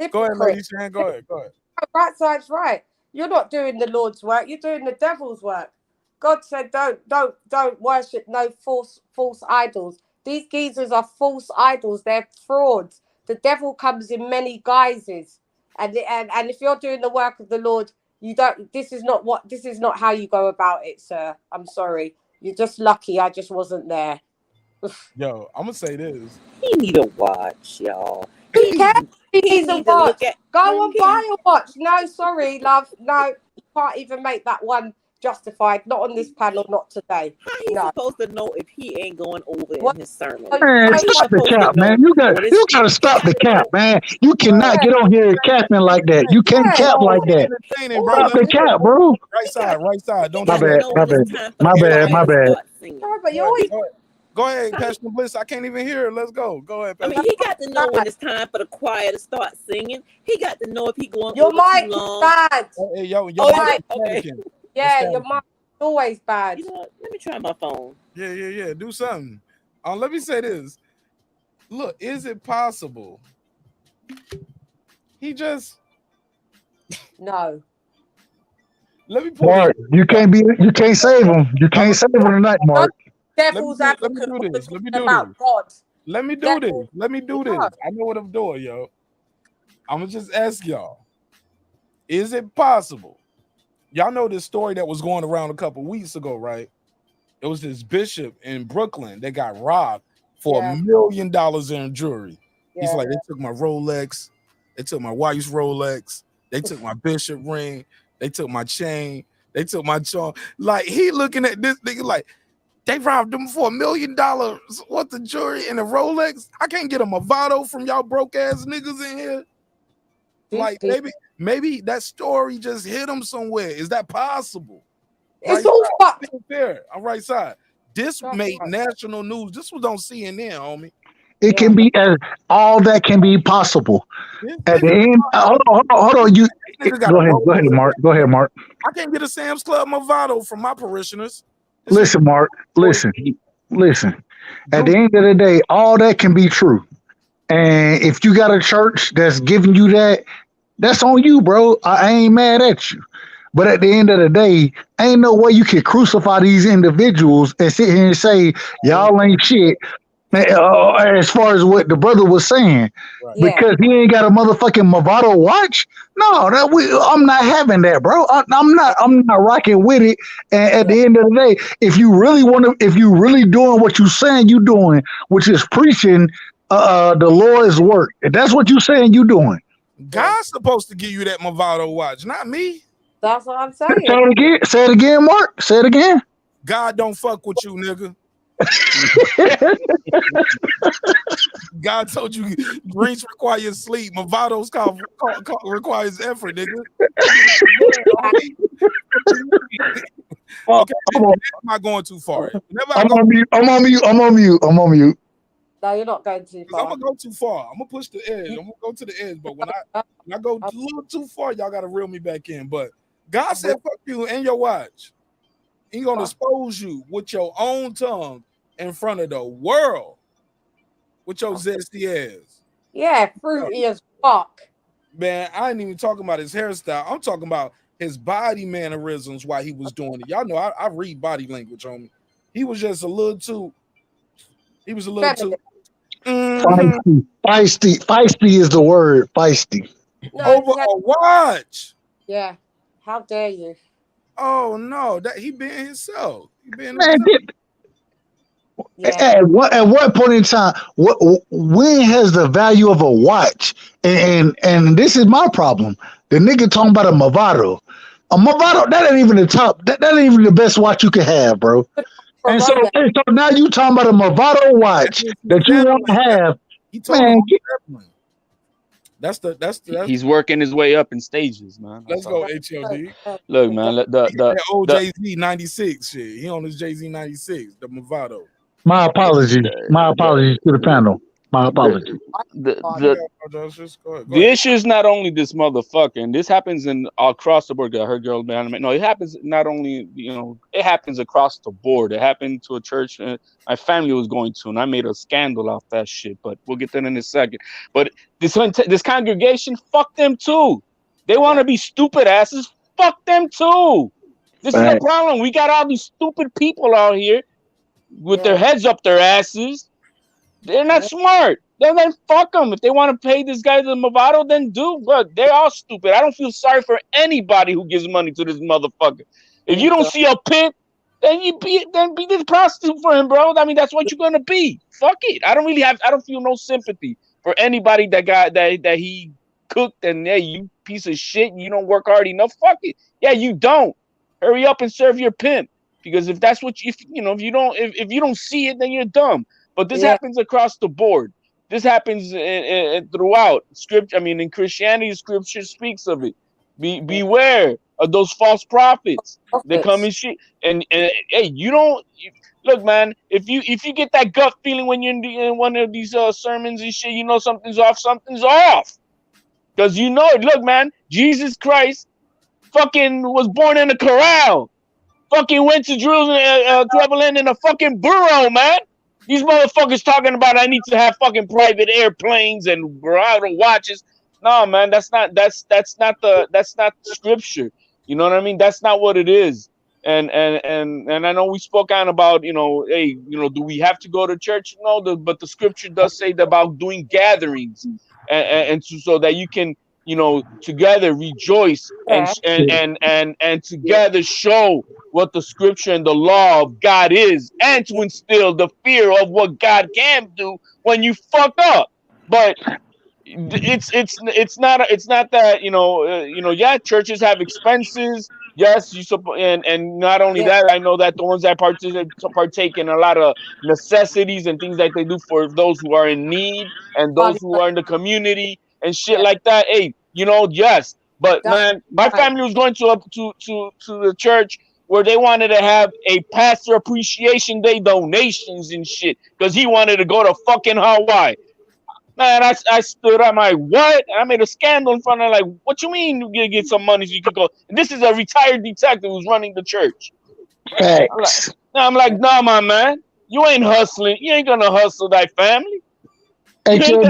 Go ahead, Lady Shan. Go ahead. Right side's right. You're not doing the Lord's work. You're doing the devil's work. God said, don't worship no false idols. These geezers are false idols. They're frauds. The devil comes in many guises, and if you're doing the work of the Lord, you don't. This is not how you go about it, sir. I'm sorry. You're just lucky. I just wasn't there. Yo, I'm gonna say this. He need a watch, y'all. He needs a watch. Go and buy a watch. No, sorry, love. No, you can't even make that one justified. Not on this panel. Not today. How he supposed to know if he ain't going over in his sermon? Man, stop the cap, man. You gotta stop the cap, man. You cannot get on here capping like that. You can't cap like that. Stop the cap, bro. Right side. Don't. My bad. No, but you always. Go ahead, Pastor Bliss. I can't even hear it. Let's go. Go ahead, Pastor. I mean, he got to know when it's time for the choir to start singing. He got to know if he going your over mic too long. Bad. Hey, yo, okay. Yeah, your mom always bad. You know what? Let me try my phone. Yeah. Do something. Let me say this. Look, is it possible? He just no. Let me pull Mark, this. you can't save him. You can't save him tonight, Mark. Devil's Let me advocate do this. Let me do about this. God. Let me do this. Let me do this. I know what I'm doing, yo. I'm gonna just ask y'all: is it possible? Y'all know this story that was going around a couple weeks ago, right? It was this bishop in Brooklyn that got robbed for $1 million in jewelry. He's like, they took my Rolex, they took my wife's Rolex, they took my bishop ring, they took my chain, they took my charm. Like, he looking at this nigga like, they robbed him for $1 million worth of jewelry and a Rolex. I can't get a Movado from y'all broke ass niggas in here. Like, maybe that story just hit him somewhere. Is that possible? It's all fucked. Fair. On right side. This made national news. This was on CNN, homie. It can be all that can be possible. At the end, hold on. You go ahead, Mark. Go ahead, Mark. I can't get a Sam's Club Movado from my parishioners. Listen, Mark. Listen. At the end of the day, all that can be true. And if you got a church that's giving you that, that's on you, bro. I ain't mad at you. But at the end of the day, ain't no way you can crucify these individuals and sit here and say, y'all ain't shit, as far as what the brother was saying. Right. Because he ain't got a motherfucking Movado watch. No, I'm not having that, bro. I'm not rocking with it. And at the end of the day, if you really doing what you saying you doing, which is preaching the Lord's work, if that's what you saying you doing. God's supposed to give you that Movado watch, not me. That's what I'm saying. Say it again, Mark. Say it again. God don't fuck with you, nigga. God told you drinks require sleep. Movados requires effort, nigga. Okay, am I going too far? I'm on mute. No, you're not going too far. I'm gonna go too far. I'm gonna push the edge. I'm gonna go to the edge. But when I go a little too far, y'all gotta reel me back in. But God said, fuck you and your watch. He's gonna expose you with your own tongue in front of the world with your zesty ass. Yeah, fruity as fuck. Man, I ain't even talking about his hairstyle. I'm talking about his body mannerisms while he was doing it. Y'all know I read body language on me. He was just a little too. He was a little too. Feisty is the word. Feisty. No, over a watch. Yeah. How dare you? Oh no, that he being himself. At what point in time? When has the value of a watch? And this is my problem. The nigga talking about a Movado. A Movado, that ain't even the top. That ain't even the best watch you can have, bro. And so now you talking about a Movado watch that you want to have. Man, that's he's working his way up in stages, man. Let's go, HLD. Look, man, the old Jay-Z 96 shit. He on his Jay-Z 96, the Movado. My apologies to the panel. My apologies. The issue is not only this motherfucker, and this happens across the board. I heard girls behind me. No, it happens not only, it happens across the board. It happened to a church my family was going to, and I made a scandal off that shit. But we'll get that in a second. But this congregation, fuck them too. They want to be stupid asses. Fuck them too. This is the problem. We got all these stupid people out here with their heads up their asses. They're not smart. Then fuck them. If they want to pay this guy the Movado, then do. But they're all stupid. I don't feel sorry for anybody who gives money to this motherfucker. If you don't see a pimp, then be the prostitute for him, bro. I mean, that's what you're gonna be. Fuck it. I don't feel no sympathy for anybody that he cooked and you piece of shit. You don't work hard enough. Fuck it. Yeah, you don't. Hurry up and serve your pimp. Because if that's what if you don't see it, then you're dumb. But this happens across the board. This happens throughout scripture. I mean, in Christianity, scripture speaks of it. Beware of those false prophets. They come and shit. And hey, look, man. If you get that gut feeling when you're in one of these sermons and shit, something's off. Something's off. Because it. Look, man. Jesus Christ fucking was born in a corral. Fucking went to Jerusalem, traveling in a fucking burro, man. These motherfuckers talking about I need to have fucking private airplanes and bridal watches. No, man, that's not scripture. You know what I mean? That's not what it is. And I know we spoke on about, hey, do we have to go to church? No, but the scripture does say about doing gatherings and so that you can, together rejoice and together show what the scripture and the law of God is, and to instill the fear of what God can do when you fuck up. But it's not that yeah, churches have expenses. Yes, and not only that, I know that the ones that partake in a lot of necessities and things that they do for those who are in need and those who are in the community and shit like that. Hey, yes, but man, my family was going to the church where they wanted to have a pastor appreciation day donations and shit because he wanted to go to fucking Hawaii. Man, I stood up, I'm like, what? And I made a scandal in front of like, what you mean you gonna get some money so you could go? And this is a retired detective who's running the church. I'm like, nah, my man, you ain't hustling. You ain't gonna hustle thy family. Hey, Don't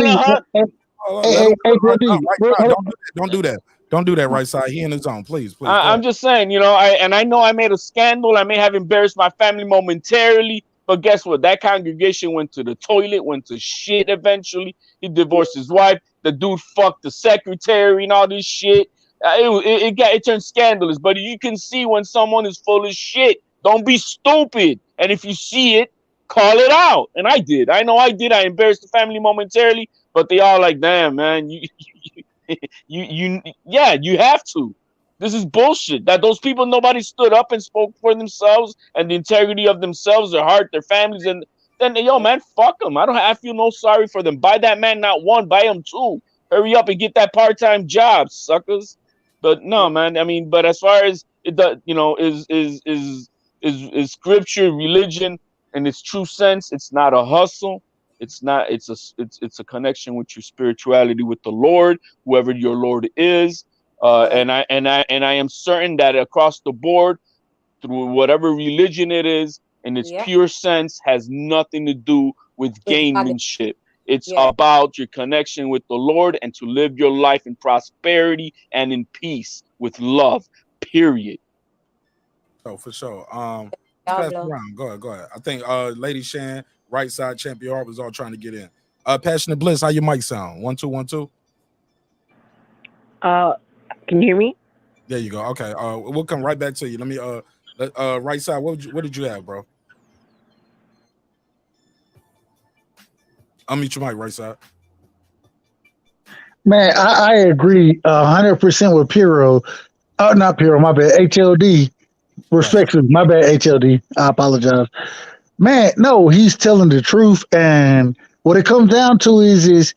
do that. Don't do that, right side. He in his zone. Please. I'm just saying, I know I made a scandal. I may have embarrassed my family momentarily, but guess what? That congregation went to the toilet, went to shit eventually. He divorced his wife. The dude fucked the secretary and all this shit. It turned scandalous. But you can see when someone is full of shit. Don't be stupid. And if you see it, call it out. And I did. I know I did. I embarrassed the family momentarily, but they all like, damn, man, you have to. This is bullshit. That those people, nobody stood up and spoke for themselves and the integrity of themselves, their heart, their families, and then man, fuck them. I feel no sorry for them. Buy that man not one, buy him two. Hurry up and get that part-time job, suckers. But no, man. I mean, but as far as it does, is scripture, religion in its true sense, it's not a hustle. It's not. It's a connection with your spirituality with the Lord, whoever your Lord is. And I am certain that across the board, through whatever religion it is, in its pure sense, has nothing to do with gamemanship. It's about your connection with the Lord and to live your life in prosperity and in peace with love. Period. Oh, for sure. Pass it around. Go ahead. I think Lady Shan, right side, Champion Heart was all trying to get in. Passionate Bliss, how your mic sound? 1 2 1 2. Can you hear me? There you go. Okay. We'll come right back to you. Let me right side. What did you have, bro? Unmute your mic, right side. Man, I agree 100% with Piro. Not Piro, my bad. HLD. Respectfully, my bad, HLD. I apologize. Man, no, he's telling the truth. And what it comes down to is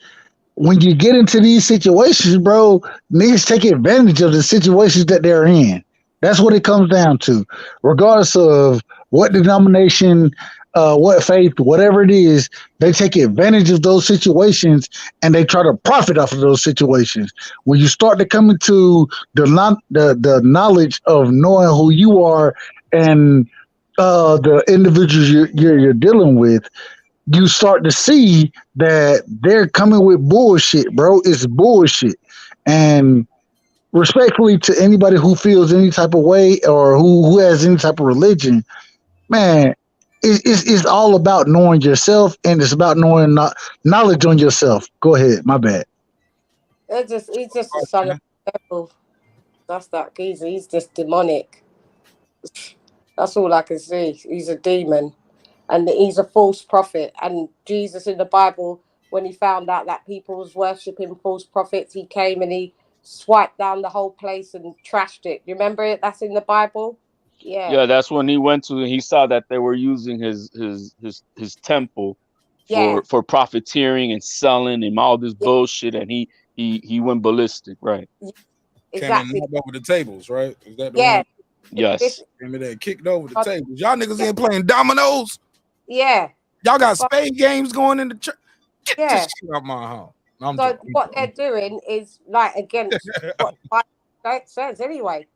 when you get into these situations, bro, niggas take advantage of the situations that they're in. That's what it comes down to. Regardless of what denomination, what faith, whatever it is, they take advantage of those situations and they try to profit off of those situations. When you start to come into the knowledge of knowing who you are and the individuals you're dealing with, you start to see that they're coming with bullshit, bro. It's bullshit. And respectfully to anybody who feels any type of way or who has any type of religion, man, it's all about knowing yourself, and it's about knowing knowledge on yourself. Go ahead, my bad. He's just a son of the devil. That's that geezer. He's just demonic. That's all I can see. He's a demon. And he's a false prophet. And Jesus in the Bible, when he found out that people was worshipping false prophets, he came and he swiped down the whole place and trashed it. You remember it? That's in the Bible. Yeah, that's when he saw that they were using his temple for profiteering and selling and all this bullshit, and he went ballistic, right? Exactly. Came over the tables, right? Is that the one? Yes. Came in there, kicked over the tables. Y'all niggas ain't playing dominoes. Yeah. Y'all got spade games going in the church. Get this shit out my house. So what they're doing is like against what the Bible says anyway.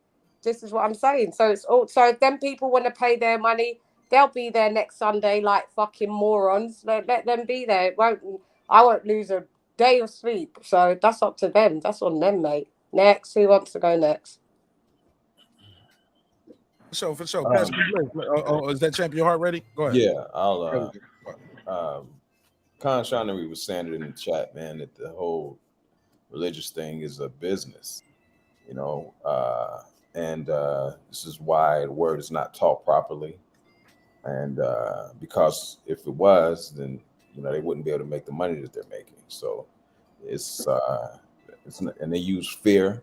This is what I'm saying. So it's all. So if them people want to pay their money, they'll be there next Sunday like fucking morons. Let them be there. I won't lose a day of sleep. So that's up to them. That's on them, mate. Next, who wants to go next? For sure. Pastor Bliss, is that Champion Heart ready? Go ahead. Yeah, I'll. Con Shonery was saying it in the chat, man, that the whole religious thing is a business, you know, and this is why the word is not taught properly, and because if it was, then they wouldn't be able to make the money that they're making. So it's and they use fear.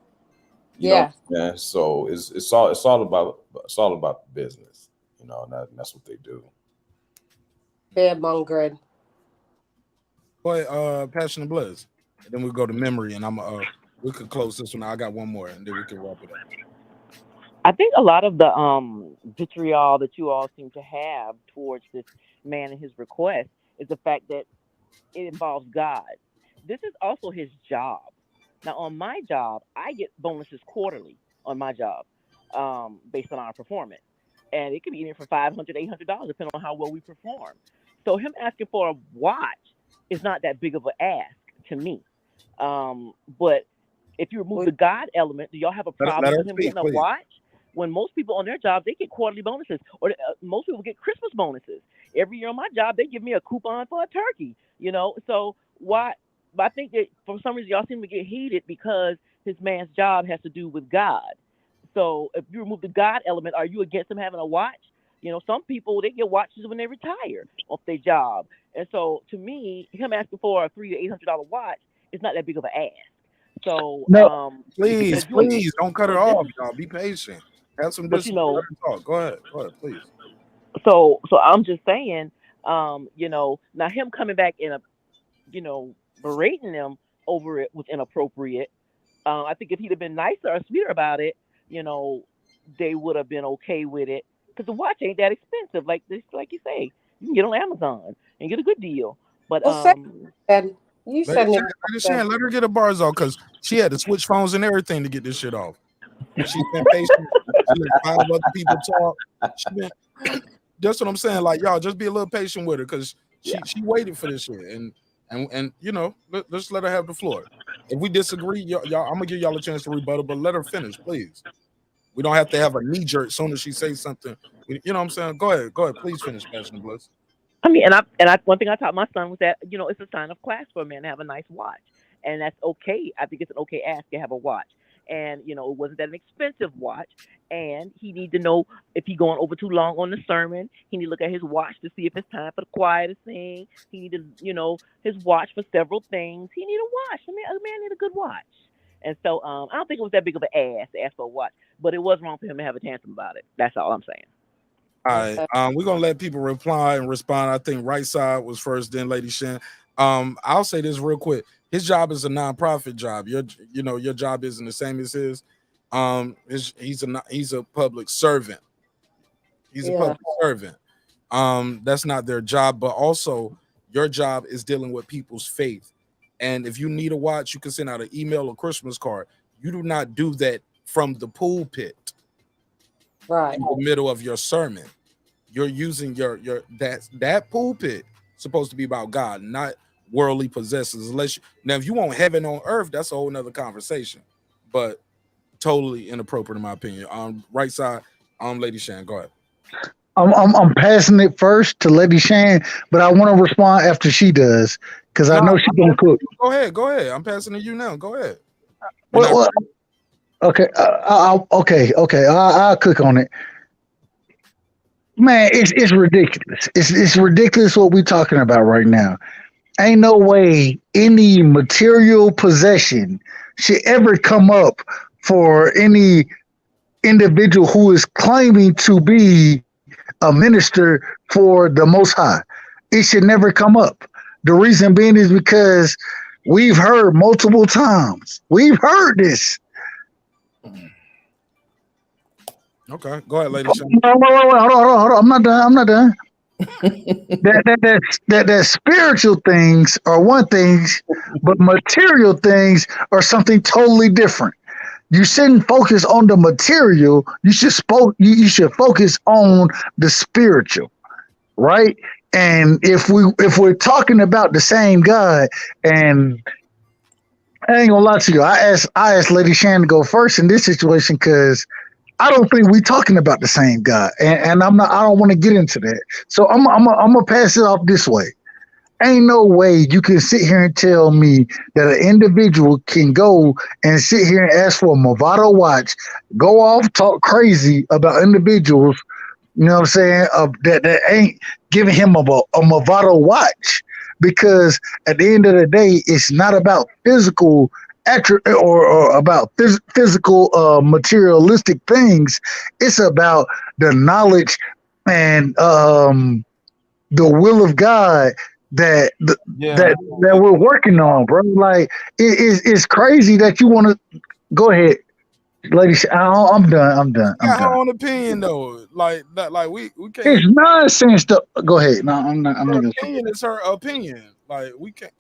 Yeah. So it's all about business, and that's what they do. Fear mongering. Boy, Passion and Blizz. And then we go to memory, and we could close this one. I got one more, and then we can wrap it up. I think a lot of the vitriol that you all seem to have towards this man and his request is the fact that it involves God. This is also his job. Now, on my job, I get bonuses quarterly on my job based on our performance. And it could be anywhere from $500, $800, depending on how well we perform. So him asking for a watch is not that big of an ask to me. But if you remove the God element, do y'all have a problem with him getting a watch? When most people on their job, they get quarterly bonuses, or most people get Christmas bonuses. Every year on my job, they give me a coupon for a turkey, So why? But I think that for some reason y'all seem to get heated because his man's job has to do with God. So if you remove the God element, are you against him having a watch? Some people, they get watches when they retire off their job. And so to me, him asking for a $300 to $800 watch is not that big of an ask. So please don't cut it off, y'all. Be patient. Have some discipline. Go ahead, please. So I'm just saying, now him coming back and berating them over it was inappropriate. I think if he'd have been nicer or sweeter about it, they would have been okay with it. Because the watch ain't that expensive, like you say. You can get on Amazon and get a good deal. But let her get a bars off because she had to switch phones and everything to get this shit off. She's been patient. She let 5 other people talk. That's what I'm saying. Like, y'all, just be a little patient with her because she waited for this shit. And let's let her have the floor. If we disagree, y'all, I'm gonna give y'all a chance to rebuttal, but let her finish, please. We don't have to have a knee jerk as soon as she says something. You know what I'm saying? Go ahead, please finish, Passion Bliss. I mean, and I one thing I taught my son was that it's a sign of class for a man to have a nice watch, and that's okay. I think it's an okay ask to have a watch, and it wasn't that an expensive watch, and he need to know if he going over too long on the sermon. He need to look at his watch to see if it's time for the choir to sing. He need to his watch for several things. He need a watch. I mean, a man need a good watch, and so I don't think it was that big of an ask to ask for a watch, but it was wrong for him to have a tantrum about it. That's all I'm saying. All right, we're gonna let people reply and respond. I think Right Side was first, then Lady Shan. I'll say this real quick. His job is a nonprofit job. Your job isn't the same as his. He's a public servant. He's a public servant. That's not their job, but also your job is dealing with people's faith. And if you need a watch, you can send out an email or Christmas card. You do not do that from the pulpit. Right in the middle of your sermon. You're using your that pulpit supposed to be about God, not worldly possessions. Now, if you want heaven on earth, that's a whole nother conversation. But totally inappropriate in my opinion. Right Side, Lady Shan, go ahead. I'm passing it first to Lady Shan, but I want to respond after she does because I know she's gonna cook. Go ahead. I'm passing to you now. Go ahead. Okay. I'll cook on it. Man, it's ridiculous. It's ridiculous what we're talking about right now. Ain't no way any material possession should ever come up for any individual who is claiming to be a minister for the Most High. It should never come up. The reason being is because we've heard multiple times. We've heard this. Okay, go ahead, Lady Shan. Hold on. I'm not done. that spiritual things are one thing, but material things are something totally different. You shouldn't focus on the material. You should focus on the spiritual, right? And if we're talking about the same God, and I ain't gonna lie to you, I asked Lady Shannon to go first in this situation because I don't think we talking about the same God, and I don't want to get into that. So I'm gonna pass it off this way. Ain't no way you can sit here and tell me that an individual can go and sit here and ask for a Movado watch, go off, talk crazy about individuals, you know what I'm saying, that ain't giving him a Movado watch. Because at the end of the day, it's not about physical or about physical materialistic things. It's about the knowledge and the will of God that that we're working on, bro. Like it's crazy that you want to go ahead, ladies. I'm done. Got her own opinion though. Like that, like we can't. It's nonsense. Go ahead. No, I'm not. Her opinion is her opinion. Like we can't.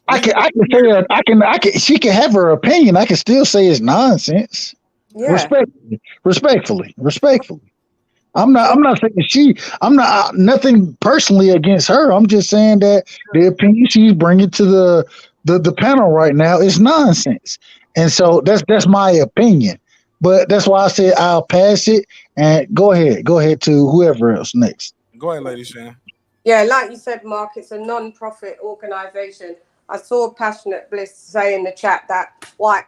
I can. She can have her opinion. I can still say it's nonsense. Yeah. Respectfully. I'm not saying I'm not nothing personally against her. I'm just saying that the opinion she's bringing to the panel right now is nonsense. And so that's my opinion. But that's why I said I'll pass it and go ahead to whoever else next. Go ahead, Lady Shan. Yeah, like you said, Mark, it's a non-profit organization. I saw Passionate Bliss say in the chat that what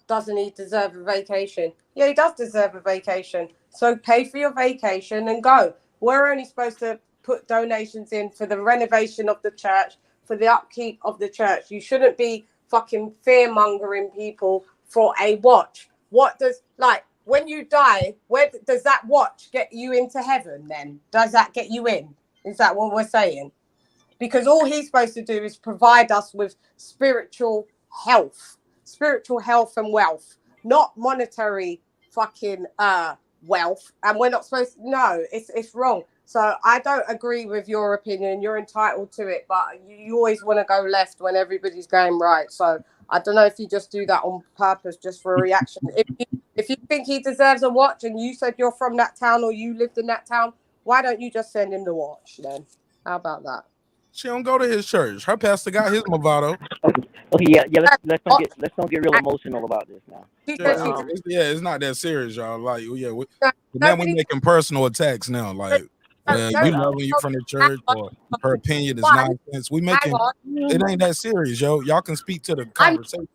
doesn't he deserve a vacation? Yeah, he does deserve a vacation. So pay for your vacation and go. We're only supposed to put donations in for the renovation of the church, for the upkeep of the church. You shouldn't be fucking fear-mongering people for a watch. What does, like, when you die, where does that watch get you into heaven then? Does that get you in? Is that what we're saying? Because all he's supposed to do is provide us with spiritual health and wealth, not monetary fucking wealth. And we're not supposed to, no, it's wrong. So I don't agree with your opinion. You're entitled to it, but you always want to go left when everybody's going right. So I don't know if you just do that on purpose, just for a reaction. If you think he deserves a watch and you said you're from that town or you lived in that town, why don't you just send him the watch then? How about that? She don't go to his church. Her pastor got his Movado. Okay, let's don't get real emotional about this now. It's not that serious, y'all. Like, now we making personal attacks now. Like, you loving you from the church or her opinion is nonsense. We making it ain't that serious, yo. Y'all can speak to the conversation,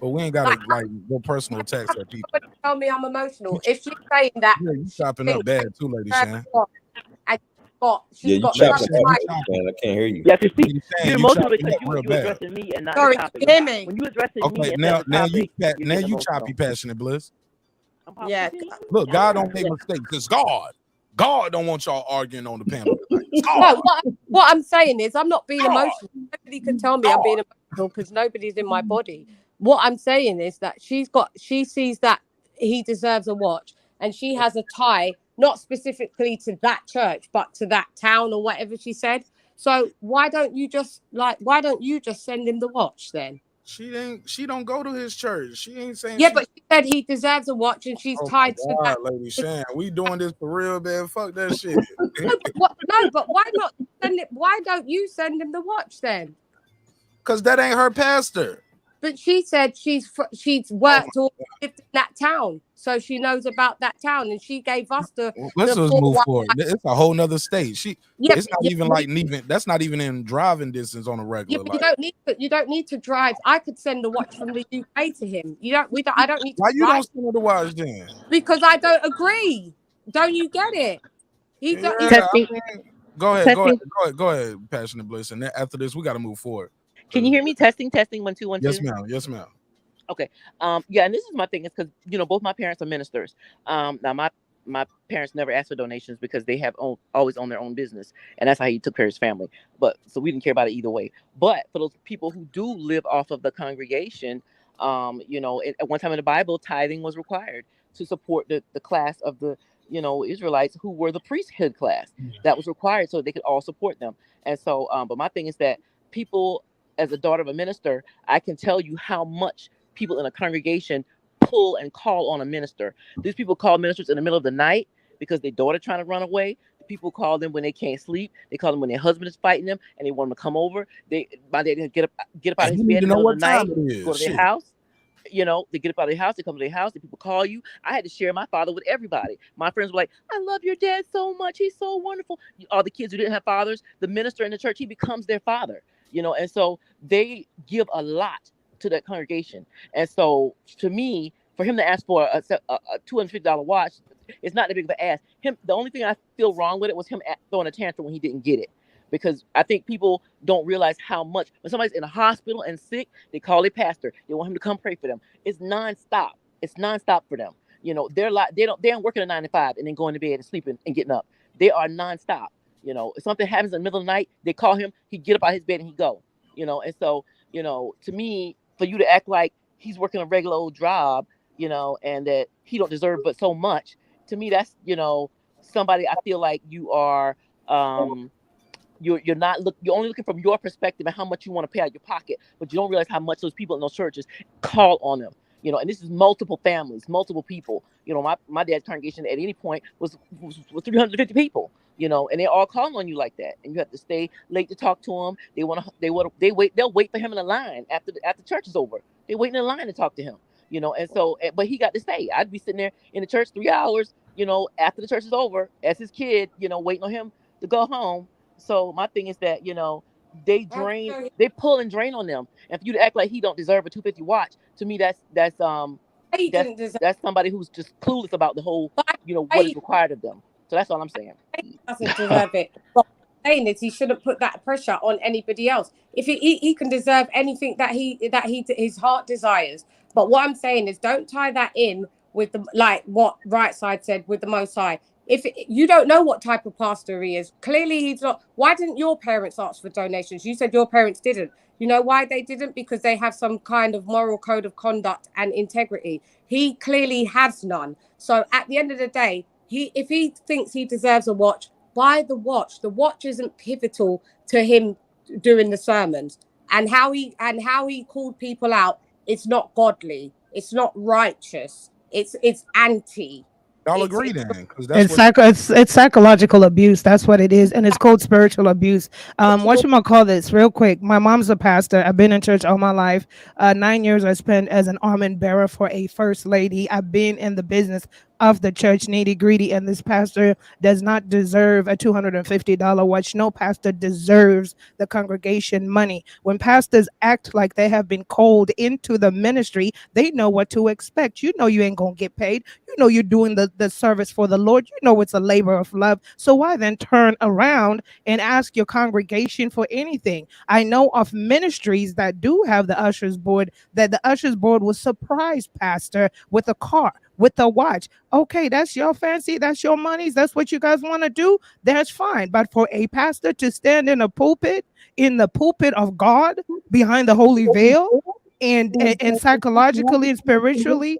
but we ain't gotta like go personal attacks at people. Tell me I'm emotional. If she's saying that, you chopping up bad too, Lady Shan. You chopping up, man. I can't hear you. Yeah, you're emotional because you addressing me and not the topic. Hear me. When you addressing me, now you choppy, passionate bliss. Yeah. Look, God don't make mistakes. It's God. God don't want y'all arguing on the panel. No, what I'm saying is I'm not being emotional. Nobody can tell me I'm being emotional because nobody's in my body. What I'm saying is that she sees that he deserves a watch and she has a tie, not specifically to that church, but to that town or whatever she said. So why don't you just send him the watch then? She don't go to his church. She ain't saying. Yeah, but she said he deserves a watch, and she's tied to that. Lady Shan, we doing this for real, man. Fuck that shit. No, but why not send it? Why don't you send him the watch then? Because that ain't her pastor. But she said she's worked or lived in that town, so she knows about that town, and she gave us the. Let's just move forward. It's a whole nother state. It's not even that's not even in driving distance on a regular. Yeah, but you don't need to drive. I could send a watch from the UK to him. I don't need to. Why you don't send her the watch then? Because I don't agree. Don't you get it? Go ahead, passionate bliss. And then after this, we got to move forward. Can you hear me? Testing 1 2 1 2. Yes, ma'am. Okay. Yeah, and this is my thing, is because both my parents are ministers. Now my parents never asked for donations because they have always owned their own business, and that's how he took care of his family. But so we didn't care about it either way. But for those people who do live off of the congregation, at one time in the Bible, tithing was required to support the class of the Israelites who were the priesthood class. That was required so they could all support them. And so, but my thing is that people, as a daughter of a minister, I can tell you how much people in a congregation pull and call on a minister. These people call ministers in the middle of the night because their daughter trying to run away. People call them when they can't sleep. They call them when their husband is fighting them and they want them to come over. They get up out of And his you need bed to in know the middle of what the night, time it go is. to their Shit. house. They get up out of their house, they come to their house, the people call you. I had to share my father with everybody. My friends were like, I love your dad so much. He's so wonderful. All the kids who didn't have fathers, the minister in the church, he becomes their father, and so they give a lot to that congregation. And so to me, for him to ask for a $250 watch, it's not that big of an ask. The only thing I feel wrong with it was him throwing a tantrum when he didn't get it. Because I think people don't realize how much when somebody's in a hospital and sick, they call a pastor. They want him to come pray for them. It's nonstop. It's nonstop for them. They're like they don't work at a 9 to 5 and then going to bed and sleeping and getting up. They are nonstop. If something happens in the middle of the night, they call him. He get up out of his bed and he go. And so to me, for you to act like he's working a regular old job, and that he don't deserve but so much. To me, that's somebody I feel like you are. You're only looking from your perspective and how much you want to pay out of your pocket, but you don't realize how much those people in those churches call on them. And this is multiple families, multiple people. My dad's congregation at any point was 350 people. And they're all calling on you like that, and you have to stay late to talk to them. They'll wait for him in the line after church is over. They're waiting in line to talk to him. And so, but he got to stay. I'd be sitting there in the church 3 hours, after the church is over, as his kid, waiting on him to go home. So my thing is that, they pull and drain on them. And for you to act like he don't deserve a $250 watch, to me, that's somebody who's just clueless about the whole, what is required of them. So that's all I'm saying. He doesn't deserve it. What I'm saying is he shouldn't put that pressure on anybody else. If he can deserve anything that his heart desires. But what I'm saying is, don't tie that in with what Right Side said with the Most High. If you don't know what type of pastor he is, clearly he's not. Why didn't your parents ask for donations? You said your parents didn't. You know why they didn't? Because they have some kind of moral code of conduct and integrity. He clearly has none. So at the end of the day, if he thinks he deserves a watch, buy the watch. The watch isn't pivotal to him doing the sermons. And how he called people out, it's not godly. It's not righteous. It's anti. Y'all agree then? Because that's It's psychological abuse. That's what it is, and it's called spiritual abuse. Call this real quick? My mom's a pastor. I've been in church all my life. 9 years I spent as an armor bearer for a first lady. I've been in the business of the church nitty gritty, and this pastor does not deserve a $250 watch. No pastor deserves the congregation money. When pastors act like they have been called into the ministry, they know what to expect. You ain't gonna get paid. You're doing the service for the Lord. It's a labor of love. So why then turn around and ask your congregation for anything? I know of ministries that do have the ushers board, that the ushers board will surprise pastor with a car, with a watch. Okay, that's your fancy, that's your monies, that's what you guys want to do. That's fine. But for a pastor to stand in the pulpit of God, behind the holy veil, and psychologically and spiritually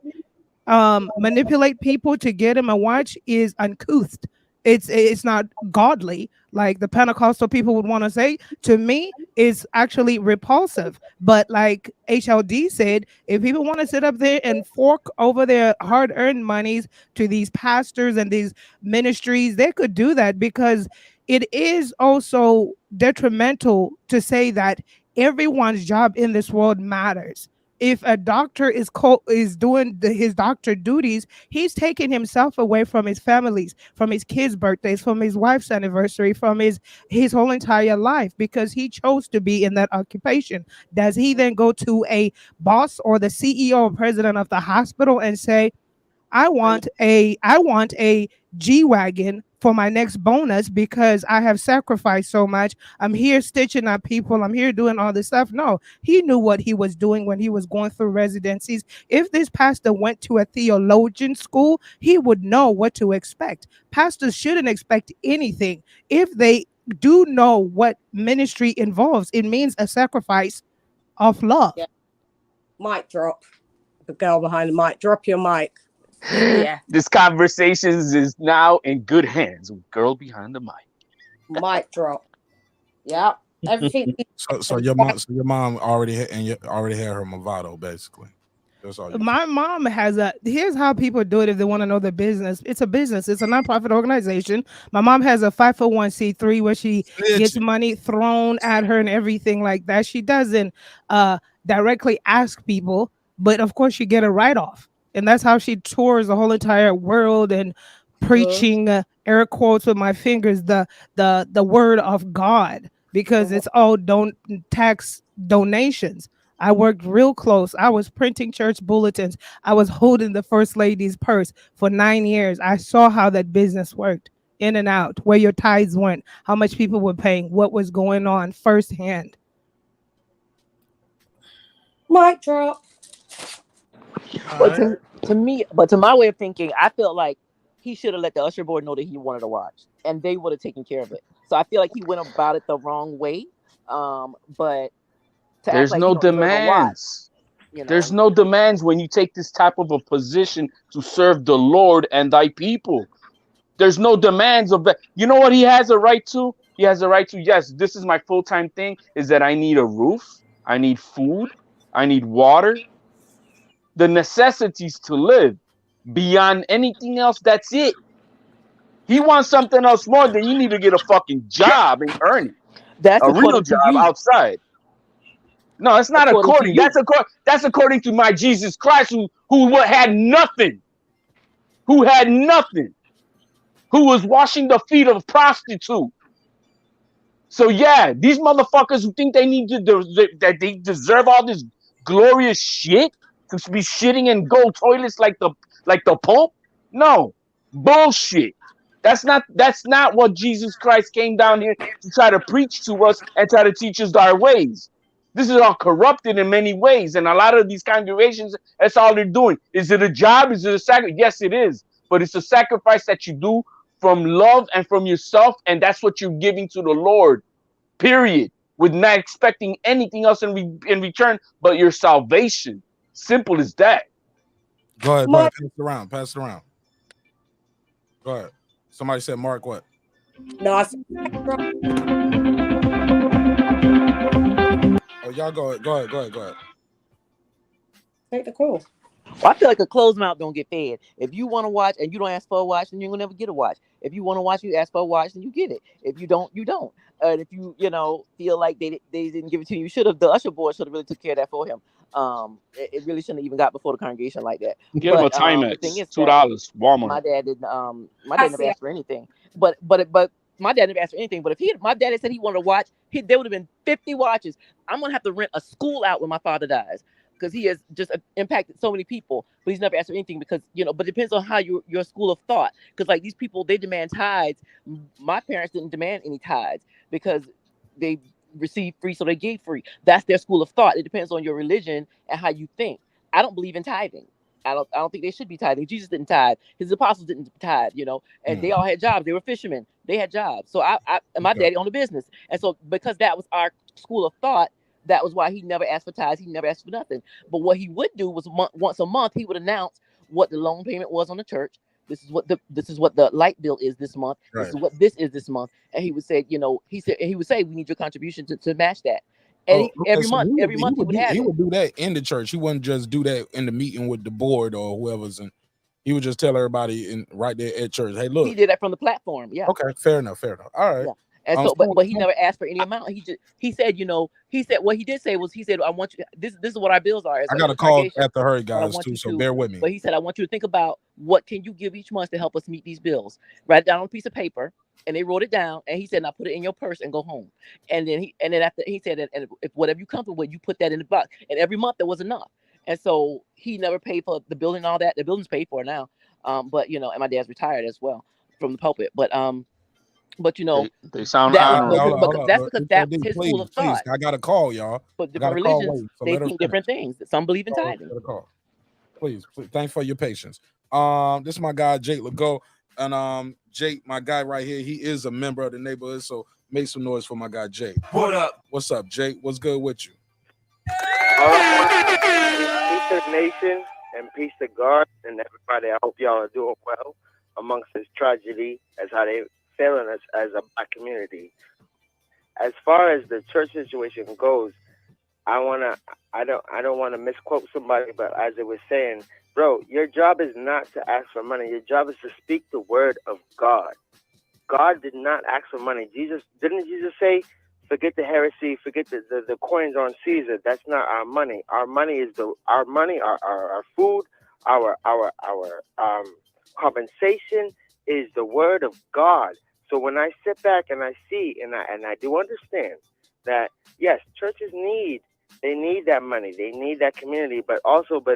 manipulate people to get him a watch is uncouth. It's not godly, like the Pentecostal people would want to say. To me, it's actually repulsive. But like HLD said, if people want to sit up there and fork over their hard-earned monies to these pastors and these ministries, they could do that, because it is also detrimental to say that everyone's job in this world matters. If a doctor is doing his doctor duties, he's taking himself away from his families, from his kids' birthdays, from his wife's anniversary, from his whole entire life, because he chose to be in that occupation. Does he then go to a boss or the CEO or president of the hospital and say, I want a G-Wagon for my next bonus because I have sacrificed so much. I'm here stitching up people. I'm here doing all this stuff. No, he knew what he was doing when he was going through residencies. If this pastor went to a theologian school, he would know what to expect. Pastors shouldn't expect anything. If they do know what ministry involves, it means a sacrifice of love. Yeah. Mic drop. The girl behind the mic. Drop your mic. Yeah. This conversation is now in good hands. Girl behind the mic. Mic drop. Yeah. Everything. So your mom already had her Movado, basically. That's all you. My mom has here's how people do it if they want to know the business. It's a business. It's a nonprofit organization. My mom has a 501c3 where she gets money thrown at her and everything like that. She doesn't directly ask people, but of course she get a write-off. And that's how she tours the whole entire world and preaching air quotes with my fingers the word of God, because it's all don't tax donations. I worked real close. I was printing church bulletins. I was holding the first lady's purse for 9 years. I saw how that business worked in and out, where your tithes went, how much people were paying, what was going on firsthand. Mic drop. But to me, but to my way of thinking, I feel like he should have let the usher board know that he wanted to watch, and they would have taken care of it. So I feel like he went about it the wrong way. But to act There's like no he don't deserve a watch, demands. you know. There's no demands when you take this type of a position to serve the Lord and thy people. There's no demands of that. You know what he has a right to? He has a right to, yes, this is my full-time thing, is that I need a roof, I need food, I need water, the necessities to live. Beyond anything else, that's it. He wants something else more, then you need to get a fucking job and earn it. That's a real according to job you. outside. No, it's not according. That's according to my Jesus Christ, who had nothing, who had nothing, who was washing the feet of a prostitute. So yeah, these motherfuckers who think they need to that they deserve all this glorious shit to be shitting in gold toilets like the Pope. No, bullshit. That's not what Jesus Christ came down here to try to preach to us and try to teach us our ways. This is all corrupted in many ways, and a lot of these congregations, that's all they're doing. Is it a job? Is it a sacrifice? Yes, it is. But it's a sacrifice that you do from love and from yourself, and that's what you're giving to the Lord, period, with not expecting anything else in return but your salvation. Simple as that. Go ahead, pass it around. Pass it around. Go ahead. Somebody said Mark what? No, Oh, y'all go ahead. Take the call. Well, I feel like a closed mouth don't get fed. If you want to watch and you don't ask for a watch, then you're gonna never get a watch. If you want to watch, you ask for a watch, then you get it. If you don't, you don't. And if you feel like they didn't give it to you, the usher board should have really took care of that for him. It really shouldn't have even got before the congregation like that. Give him a Timex, the thing is $2, Walmart. My dad didn't. My dad never asked for anything. But my dad never asked for anything. But if my daddy said he wanted to watch, there would have been 50 watches. I'm gonna have to rent a school out when my father dies, because he has just impacted so many people, but he's never asked for anything because, but it depends on how your school of thought. Because like these people, they demand tithes. My parents didn't demand any tithes because they received free, so they gave free. That's their school of thought. It depends on your religion and how you think. I don't believe in tithing. I don't think they should be tithing. Jesus didn't tithe. His apostles didn't tithe, and they all had jobs. They were fishermen. They had jobs. So and my daddy owned a business. And so because that was our school of thought, that was why he never asked for tithes. He never asked for nothing. But what he would do was once a month, he would announce what the loan payment was on the church. This is what the light bill is this month. Right. This is what this is this month. And he would say, he would say, we need your contribution to match that. And every month he would do that in the church. He wouldn't just do that in the meeting with the board or whoever's in. He would just tell everybody right there at church, hey, look. He did that from the platform. Yeah. Okay, fair enough. All right. Yeah. And so, but he never asked for any amount. He said what he did say was, he said, I want you, this is what our bills are. I got a call after her, guys, too, so bear with me. But he said, I want you to think about what can you give each month to help us meet these bills. Write it down on a piece of paper. And they wrote it down, and he said, now put it in your purse and go home. And then after he said, and if whatever you comfortable with, you put that in the box. And every month there was enough. And so he never paid for the building and all that. The building's paid for now. But and my dad's retired as well from the pulpit. But they sound honorable. But that's because that was his school of thought. I got a call, y'all. But different religions, they think different things. Some believe in tithing. Please, thanks for your patience. This is my guy Jake Legault, and Jake, my guy right here, he is a member of the neighborhood. So make some noise for my guy Jake. What up? What's up, Jake? What's good with you? Peace to the nation and peace to God and everybody. I hope y'all are doing well amongst this tragedy, as how they failing us as a black community. As far as the church situation goes, I don't want to misquote somebody, but as it was saying, bro, your job is not to ask for money. Your job is to speak the word of God. God did not ask for money. Didn't Jesus say, forget the heresy, forget the coins on Caesar. That's not our money. Our money is our money, our food, our compensation is the word of God. So when I sit back and I see and I do understand that yes, churches need that money, they need that community, but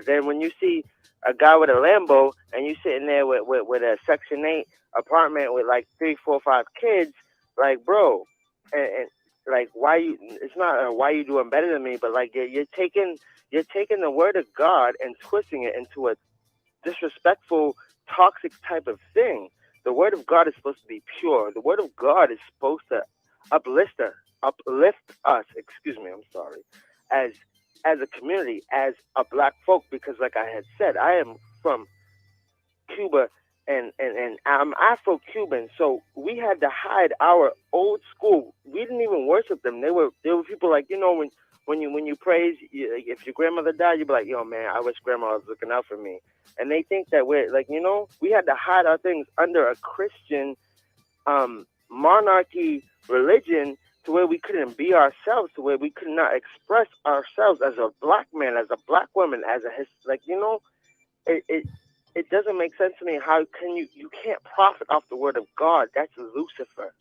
then when you see a guy with a Lambo and you sitting there with a Section 8 apartment with like 3, 4, 5 kids, like bro, and like it's not why you doing better than me, but like you're taking the word of God and twisting it into a disrespectful, toxic type of thing. The word of God is supposed to be pure. The word of God is supposed to uplift us, excuse me, I'm sorry, as a community, as a black folk, because like I had said, I am from Cuba and I'm Afro-Cuban, so we had to hide our old school. We didn't even worship them. They were people like, when you praise, if your grandmother died, you'd be like, yo man, I wish grandma was looking out for me. And they think that we're like, we had to hide our things under a Christian monarchy religion, to where we couldn't be ourselves, to where we could not express ourselves as a black man, as a black woman, it doesn't make sense to me. How can you can't profit off the word of God? That's Lucifer.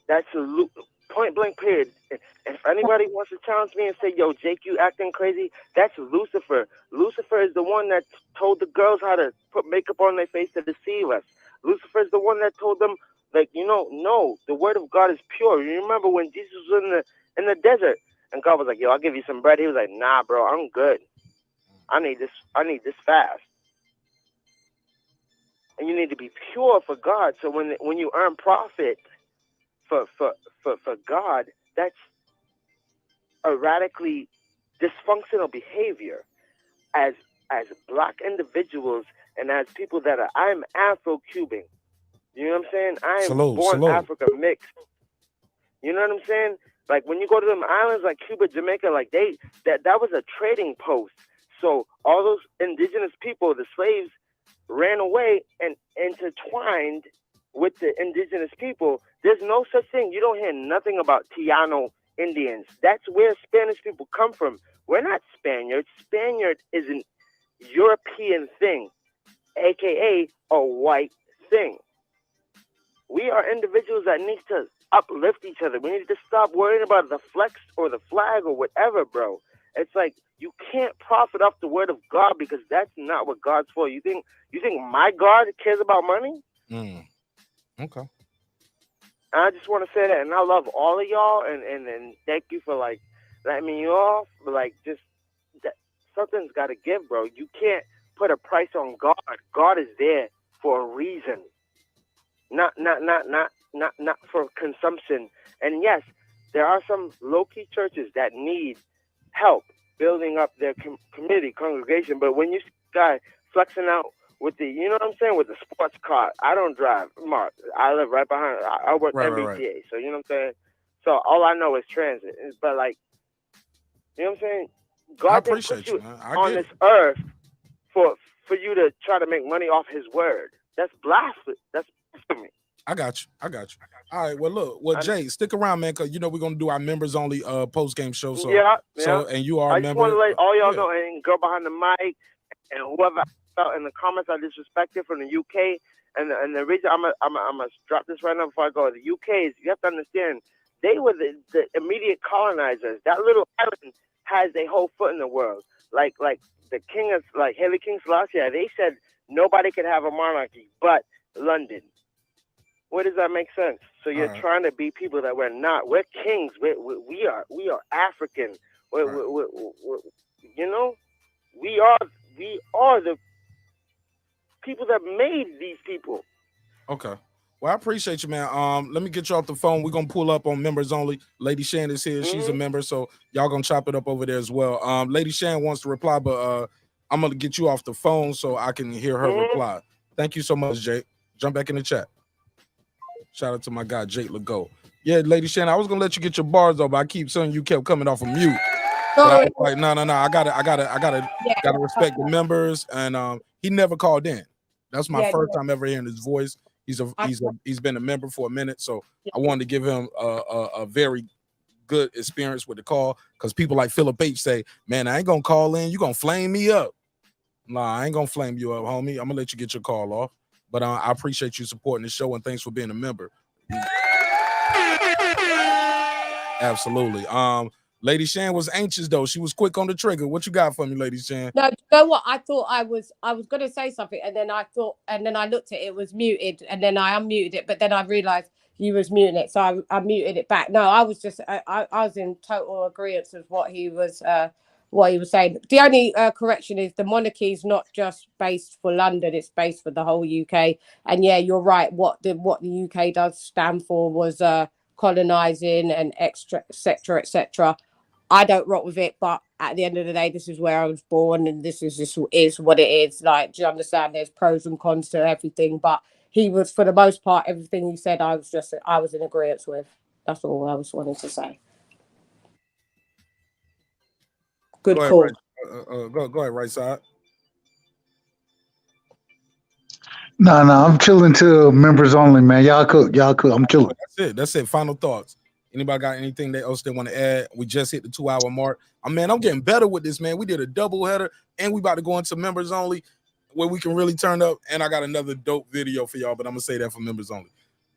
That's point blank period. If anybody wants to challenge me and say, yo, Jake, you acting crazy, that's Lucifer. Lucifer is the one that told the girls how to put makeup on their face to deceive us. Lucifer is the one that told them, like, no, the word of God is pure. You remember when Jesus was in the desert and God was like, yo, I'll give you some bread. He was like, nah, bro, I'm good. I need this fast. And you need to be pure for God. So when you earn profit for God, that's a radically dysfunctional behavior as black individuals and as people I'm Afro-Cuban. You know what I'm saying? I am born Africa mixed. You know what I'm saying? Like when you go to them islands like Cuba, Jamaica, like that was a trading post. So all those indigenous people, the slaves, ran away and intertwined with the indigenous people. There's no such thing. You don't hear nothing about Tiano Indians. That's where Spanish people come from. We're not Spaniards. Spaniard is an European thing, aka a white thing. We are individuals that need to uplift each other. We need to stop worrying about the flex or the flag or whatever, bro. It's like you can't profit off the word of God, because that's not what God's for. You think my God cares about money? Okay. I just want to say that, and I love all of y'all, and thank you for like letting me off. But like, just that something's got to give, bro. You can't put a price on God. God is there for a reason, not for consumption. And yes, there are some low-key churches that need help building up their community, congregation. But when you see a guy flexing out with the, you know what I'm saying, with the sports car, I don't drive, Mark. I live right behind. I work MBTA, right. So you know what I'm saying. So all I know is transit. But like, you know what I'm saying. God didn't put you on this earth for you to try to make money off His word. That's blasphemy. That's blasphemy. I got you. All right. Well, look. Jay, stick around, man, because we're gonna do our members only post game show. So and you are a member. I just want to let all y'all know, and girl behind the mic, and whoever felt in the comments I disrespected from the UK, and the reason I'm gonna drop this right now before I go. The UK is, you have to understand, they were the immediate colonizers. That little island has a whole foot in the world. Like the king of, like Haile King Selassie, they said nobody could have a monarchy but London. Where does that make sense? So you're trying to be people that we're not. We're kings. We are African. We're, you know, we are the people that made these people. Okay. Well, I appreciate you, man. Let me get you off the phone. We're gonna pull up on members only. Lady Shan is here. She's a member, so y'all gonna chop it up over there as well. Lady Shan wants to reply, but I'm gonna get you off the phone so I can hear her reply. Thank you so much, Jake. Jump back in the chat. Shout out to my guy Jake Legault. Yeah, Lady Shannon, I was gonna let you get your bars over. I keep saying you kept coming off of mute. But I was like, no. I gotta respect the members. And he never called in. That's my first time ever hearing his voice. He's been a member for a minute, so I wanted to give him a very good experience with the call, because people like Philip H say, man, I ain't gonna call in, you gonna flame me up. Nah, I ain't gonna flame you up, homie. I'm gonna let you get your call off. But I appreciate you supporting the show, and thanks for being a member. Absolutely. Lady Shan was anxious though. She was quick on the trigger. What you got for me, Lady Shan? No, you know what? I thought I was gonna say something, and then I looked at it, it was muted, and then I unmuted it, but then I realized you was muting it, so I muted it back. No, I was just I was in total agreement with what he was saying. The only correction is the monarchy is not just based for London; it's based for the whole UK. And yeah, you're right. What the UK does stand for was colonizing and extra, etc., etc. I don't rock with it, but at the end of the day, this is where I was born, and this is what it is. Like, do you understand? There's pros and cons to everything, but he was, for the most part, everything he said, I was in agreement with. That's all I was wanting to say. Good call. Go ahead, right side. No, I'm chilling till members only, man. Y'all cook. I'm chilling. That's it. Final thoughts. Anybody got anything else they want to add? We just hit the 2-hour mark. I'm getting better with this, man. We did a double header, and we about to go into members only, where we can really turn up. And I got another dope video for y'all, but I'm gonna say that for members only.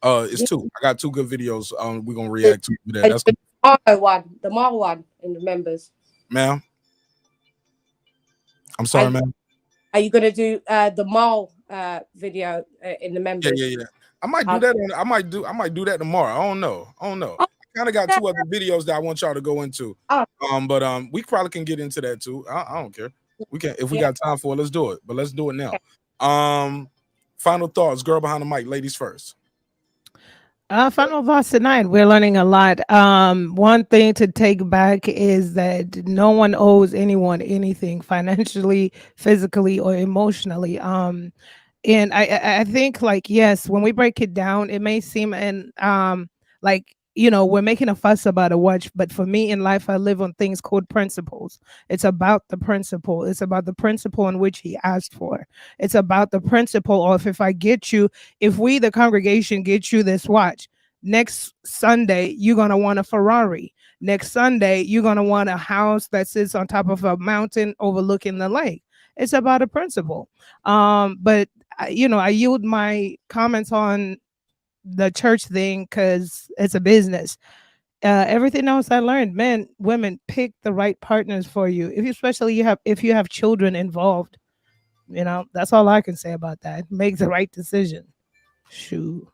It's two. I got two good videos. We're gonna react to that. That's the Marl one in the members. Ma'am. I'm sorry, ma'am. Are you gonna do the Marl video in the members? Yeah. I might do that. I might do that tomorrow. I don't know. I kind of got two other videos that I want y'all to go into. But we probably can get into that too. I don't care. We can, if we got time for it, let's do it. But let's do it now. Final thoughts, girl behind the mic, ladies first. Final thoughts tonight. We're learning a lot. One thing to take back is that no one owes anyone anything financially, physically, or emotionally. And I think, like, yes, when we break it down, it may seem like, we're making a fuss about a watch, but for me in life, I live on things called principles. It's about the principle. It's about the principle in which he asked for. It's about the principle of, if we, the congregation, get you this watch, next Sunday, you're going to want a Ferrari. Next Sunday, you're going to want a house that sits on top of a mountain overlooking the lake. It's about a principle. But I yield my comments on the church thing because it's a business. Everything else I learned, men, women, pick the right partners for you. If you have children involved, that's all I can say about that. Make the right decision. Shoot.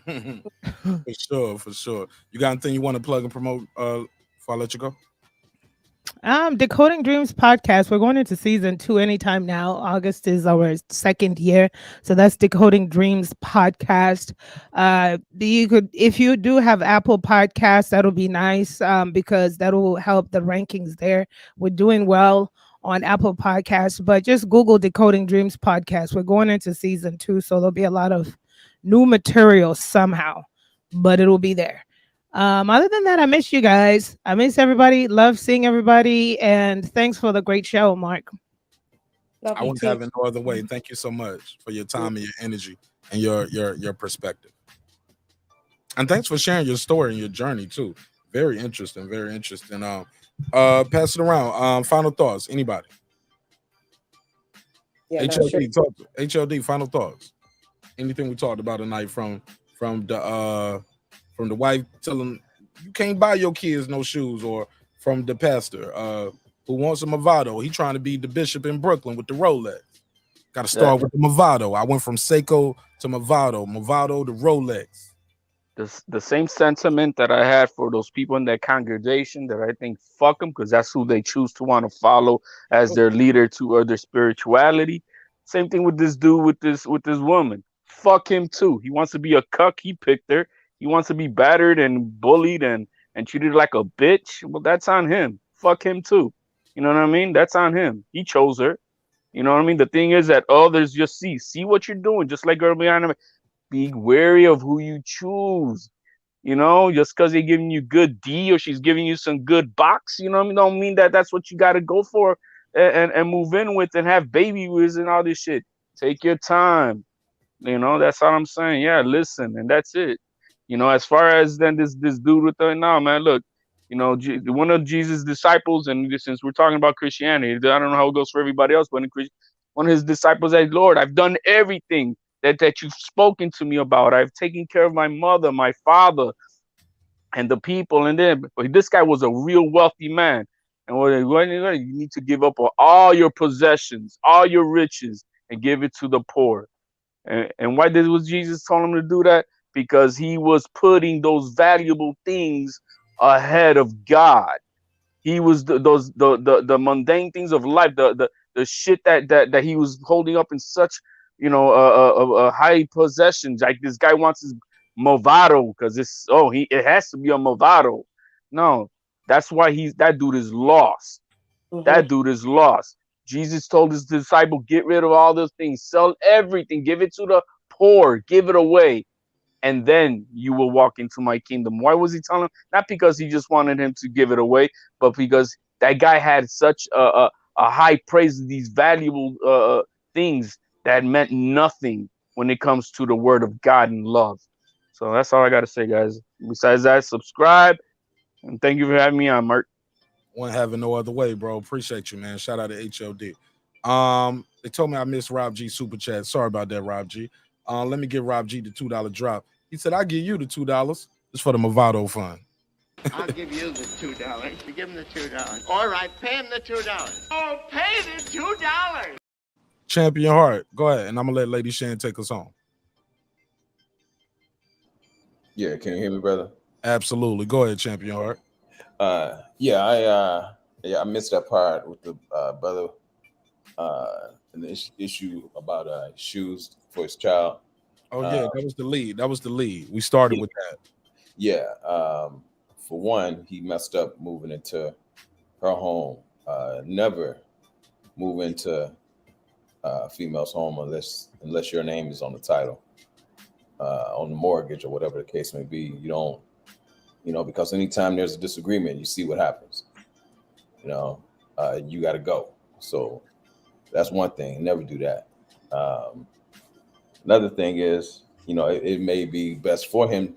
For sure. You got anything you want to plug and promote before I let you go? Decoding Dreams podcast. We're going into season 2 anytime now. August is our second year, so that's Decoding Dreams podcast. If you do have Apple Podcasts, that'll be nice, because that will help the rankings there. We're doing well on Apple Podcasts, but just Google Decoding Dreams podcast. We're going into season 2, so there'll be a lot of new material somehow, but it'll be there. Other than that, I miss you guys. I miss everybody. Love seeing everybody. And thanks for the great show, Mark. I wouldn't have it no other way. Thank you so much for your time and your energy and your perspective. And thanks for sharing your story and your journey too. Very interesting. Very interesting. Pass it around. Final thoughts. Anybody? Yeah, HLD, talk to HLD. Final thoughts. Anything we talked about tonight from the wife telling you can't buy your kids no shoes, or from the pastor who wants a Movado. He trying to be the bishop in Brooklyn with the Rolex. Got to start with the Movado. I went from Seiko to Movado to Rolex. The same sentiment that I had for those people in that congregation, that I think fuck them, because that's who they choose to want to follow as their leader to their spirituality. Same thing with this dude, with this woman. Fuck him too. He wants to be a cuck. He picked her. He wants to be battered and bullied and treated like a bitch. Well, that's on him. Fuck him too. You know what I mean? That's on him. He chose her. You know what I mean? The thing is that others just see what you're doing. Just like girl behind him. Be wary of who you choose. You know, just because they're giving you good D or she's giving you some good box, you know what I mean? Don't mean that that's what you got to go for and move in with and have baby with and all this shit. Take your time. You know, that's all I'm saying. Yeah, listen, and that's it. You know, as far as then this dude with the no man, look, you know, one of Jesus' disciples, and since we're talking about Christianity, I don't know how it goes for everybody else, but one of his disciples said, Lord, I've done everything that you've spoken to me about. I've taken care of my mother, my father, and the people. And then but this guy was a real wealthy man. And you need to give up all your possessions, all your riches, and give it to the poor. And why was Jesus telling him to do that? Because he was putting those valuable things ahead of God. He was the mundane things of life, the shit that he was holding up in such, you know, high possessions. Like this guy wants his Movado because it has to be a Movado. No, that's why that dude is lost. That dude is lost. Jesus told his disciple, get rid of all those things, sell everything, give it to the poor, give it away, and then you will walk into my kingdom. Why was he telling him? Not because he just wanted him to give it away, but because that guy had such a high praise of these valuable things that meant nothing when it comes to the word of God and love. So that's all I got to say, guys. Besides that, subscribe, and thank you for having me on, Mark. Won't have it no other way, bro. Appreciate you, man. Shout out to HLD. They told me I missed Rob G super chat. Sorry about that, Rob G. Let me give Rob G the $2 drop. He said, I'll give you the $2. It's for the Movado fund. I'll give you the $2. You give him the $2. All right, pay him the $2. Oh, pay the $2. Champion Heart, go ahead, and I'm gonna let Lady Shan take us home. Yeah, can you hear me, brother? Absolutely. Go ahead, Champion Heart. I missed that part with the brother and the issue about shoes for his child. Oh yeah, that was the lead. That was the lead. We started with that. Yeah. For one, he messed up moving into her home. Never move into a female's home unless your name is on the title, on the mortgage or whatever the case may be. You don't, because anytime there's a disagreement, you see what happens. You got to go. So that's one thing. Never do that. Another thing is, it may be best for him,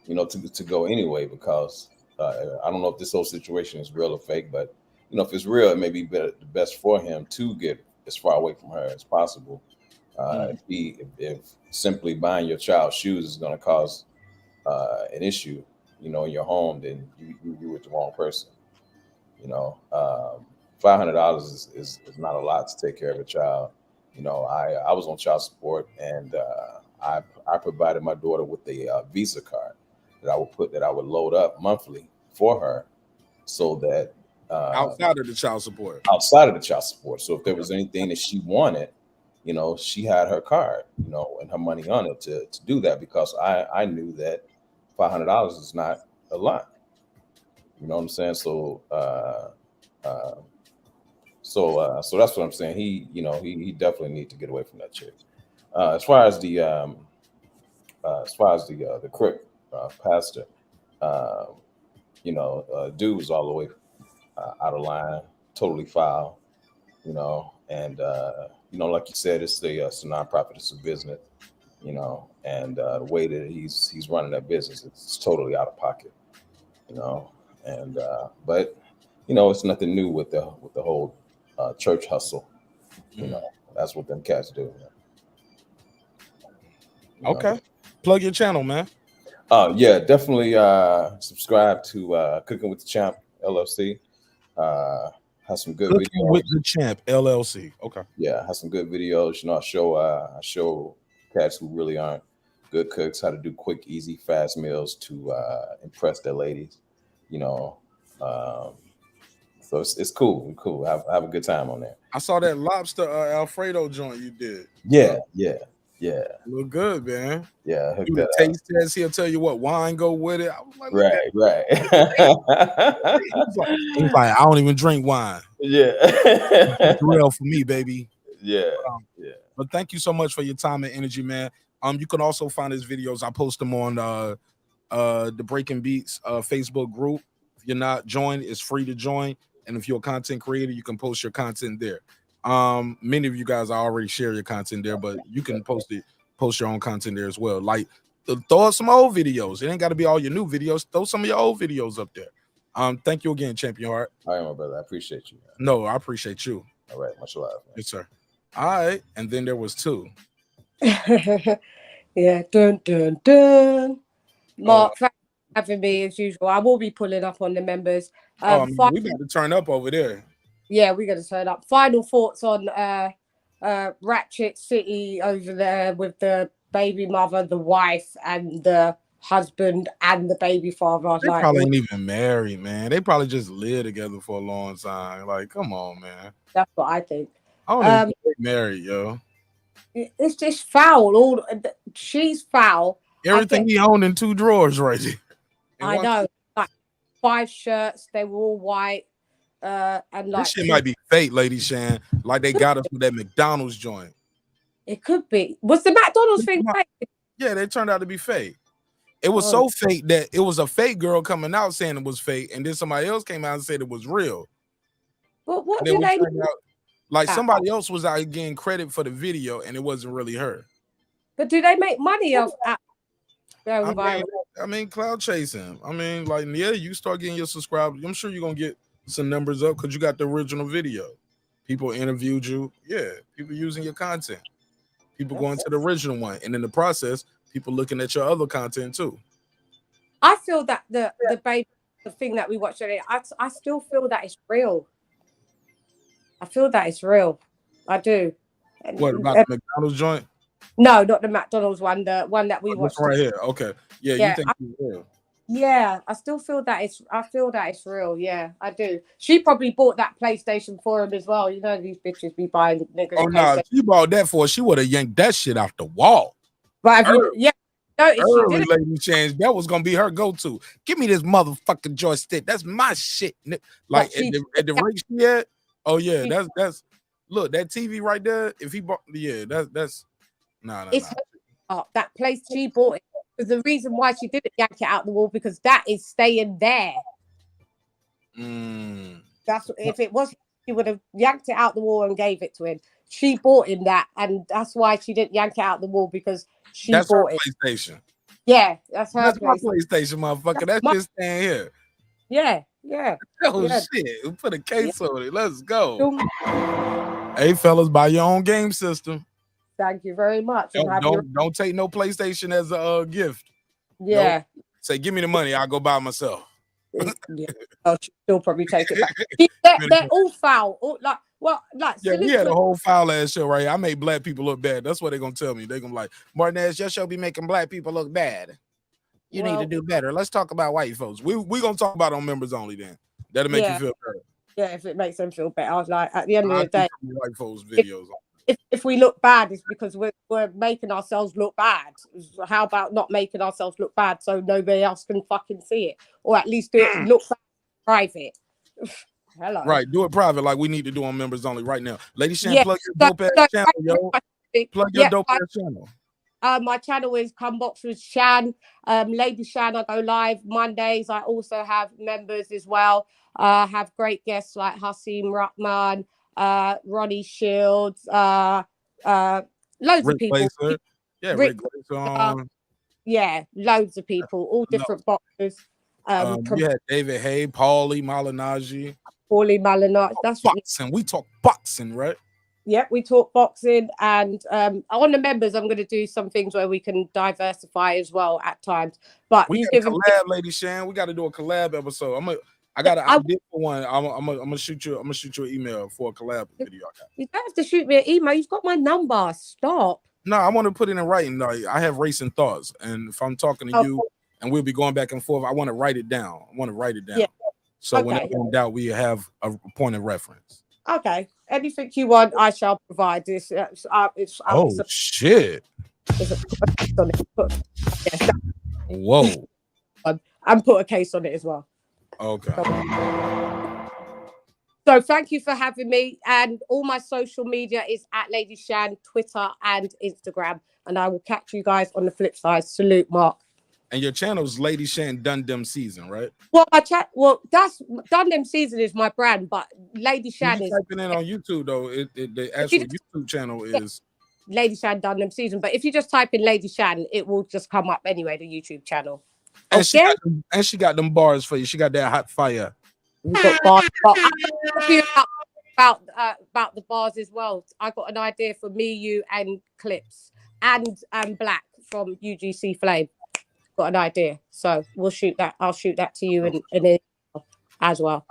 to go anyway, because I don't know if this whole situation is real or fake, but if it's real, it may be best for him to get as far away from her as possible. If simply buying your child shoes is going to cause an issue, in your home, then you're with the wrong person. $500 is not a lot to take care of a child. I was on child support, and I provided my daughter with a Visa card that I would load up monthly for her, so that outside of the child support. So if there was anything that she wanted, she had her card, and her money on it to do that, because I knew that $500 is not a lot. You know what I'm saying? So that's what I'm saying. He definitely needs to get away from that chick. As far as the crook pastor, dude was all the way out of line, totally foul, and like you said, it's a nonprofit, it's a business, and the way that he's running that business, it's totally out of pocket, and but it's nothing new with the whole church hustle. That's what them cats do. Okay, plug your channel, man. Yeah, definitely subscribe to Cooking with the Champ LLC. Has some good Cooking videos. with the Champ LLC. Okay. Yeah, has some good videos. I show cats who really aren't good cooks how to do quick, easy, fast meals to impress their ladies. So it's cool. Cool. Have a good time on there. I saw that lobster Alfredo joint you did. Yeah. Look good, man. Yeah. Do the taste test. He'll tell you what wine go with it. I was like, right. He's like, I don't even drink wine. Yeah. It's real for me, baby. Yeah. But thank you so much for your time and energy, man. You can also find his videos. I post them on the Breaking Beats Facebook group. If you're not joined, it's free to join. And if you're a content creator, you can post your content there. Many of you guys already share your content there, but you can post your own content there as well. Like throw up some old videos. It ain't got to be all your new videos. Throw some of your old videos up there. Thank you again, Champion Heart. All right, my brother. I appreciate you. No, I appreciate you. All right, much love. Man. Yes, sir. All right, and then there was 2. Yeah, dun dun dun. Mark, thanks for having me as usual. I will be pulling up on the members. We got to turn up over there. Yeah, we're gonna turn up. Final thoughts on Ratchet City over there with the baby mother, the wife, and the husband and the baby father. They probably ain't even married, man. They probably just live together for a long time. Like, come on, man. That's what I think. I don't even think they're married, yo. It's just foul. She's foul. Everything he owned in 2 drawers right there. I know. Like 5 shirts, they were all white. And like this shit might be fake, Lady Shan. Like they got us with that McDonald's joint. It could be. Was the McDonald's thing fake? Yeah, they turned out to be fake. It was so fake that it was a fake girl coming out saying it was fake, and then somebody else came out and said it was real. But what did they like somebody else was out getting credit for the video, and it wasn't really her. But do they make money off? I mean, cloud chasing. I mean, like, yeah, you start getting your subscribers. I'm sure you're gonna get some numbers up because you got the original video. People interviewed you. Yeah, people using your content. People going to the original one, and in the process, people looking at your other content too. I feel that the thing that we watched earlier, I still feel that it's real. I feel that it's real. I do. What about the McDonald's joint? No, not the McDonald's one. The one that we watched right here. Okay. Yeah, you think it's real? Yeah, I still feel that it's. I feel that it's real. Yeah, I do. She probably bought that PlayStation for him as well. You know, these bitches be buying niggas. Oh no, if she bought that for, she would have yanked that shit off the wall. But yeah, no, early Lady Change, that was gonna be her go-to. Give me this motherfucking joystick. That's my shit. Like at the rate she had. Oh yeah, that's look, that TV right there. If he bought, yeah, that's no. That place she bought it. Because the reason why she didn't yank it out the wall because that is staying there. That's if it was, she would have yanked it out the wall and gave it to him. She bought him that, and that's why she didn't yank it out the wall because she bought her PlayStation. Yeah, that's her. That's my PlayStation, motherfucker. That's just staying here. Yeah. Oh shit! We put a case on it. Let's go. Hey fellas, buy your own game system. Thank you very much. Don't take no PlayStation as a gift. Yeah. Nope. Say, give me the money. I'll go buy it myself. Yeah. She'll probably take it back. They're all foul. Yeah, we had a whole foul ass show right here. I made black people look bad. That's what they're gonna tell me. They're gonna be like, Marq Nash, your show be making black people look bad. You need to do better. Let's talk about white folks. We gonna talk about on members only then. That'll make you feel better. Yeah, if it makes them feel better. I was like, at the end of the day, white folks videos. If we look bad, it's because we're making ourselves look bad. How about not making ourselves look bad so nobody else can fucking see it, or at least do it look bad private. Hello. Right, do it private like we need to do on members only right now. Lady Shan, plug your dope ass channel, yo. Plug your dope ass channel. My channel is Come Box with Shan. Lady Shan, I go live Mondays. I also have members as well. Have great guests like Hasim Rahman, Ronnie Shields, loads of people. Glaser. Yeah, Rick Glaser. Yeah, loads of people, all different boxers. We had David Hay, Paulie Malignaggi. That's boxing. We talk boxing, right? Yeah, we talk boxing, and on the members, I'm going to do some things where we can diversify as well at times. But we got a collab, Lady Shan. We got to do a collab episode. I got an idea for one. I'm gonna shoot you. I'm gonna shoot you an email for a collab video. You don't have to shoot me an email. You've got my number. Stop. No, I want to put it in writing. No, I have racing thoughts, and if I'm talking to you, and we'll be going back and forth, I want to write it down. Yeah. So whenever in doubt, we have a point of reference. Okay. Anything you want, I shall provide. This. Shit! Whoa. And put a case on it as well. Okay. So thank you for having me. And all my social media is at Lady Shan, Twitter and Instagram. And I will catch you guys on the flip side. Salute, Mark. And your channel is Lady Shan Dun Dem Season, right? Well, that's Dun Dem Season is my brand, but Lady When Shan you is type it in on YouTube though, the actual YouTube channel is Lady Shan Dun Dem Season. But if you just type in Lady Shan, it will just come up anyway, the YouTube channel. and she got them bars for you. She got that hot fire. We got bars. Well, I talk to you about the bars as well. I got an idea for me, you, and Clips, and Black from UGC Flame. Got an idea, so we'll shoot that. I'll shoot that to you and as well.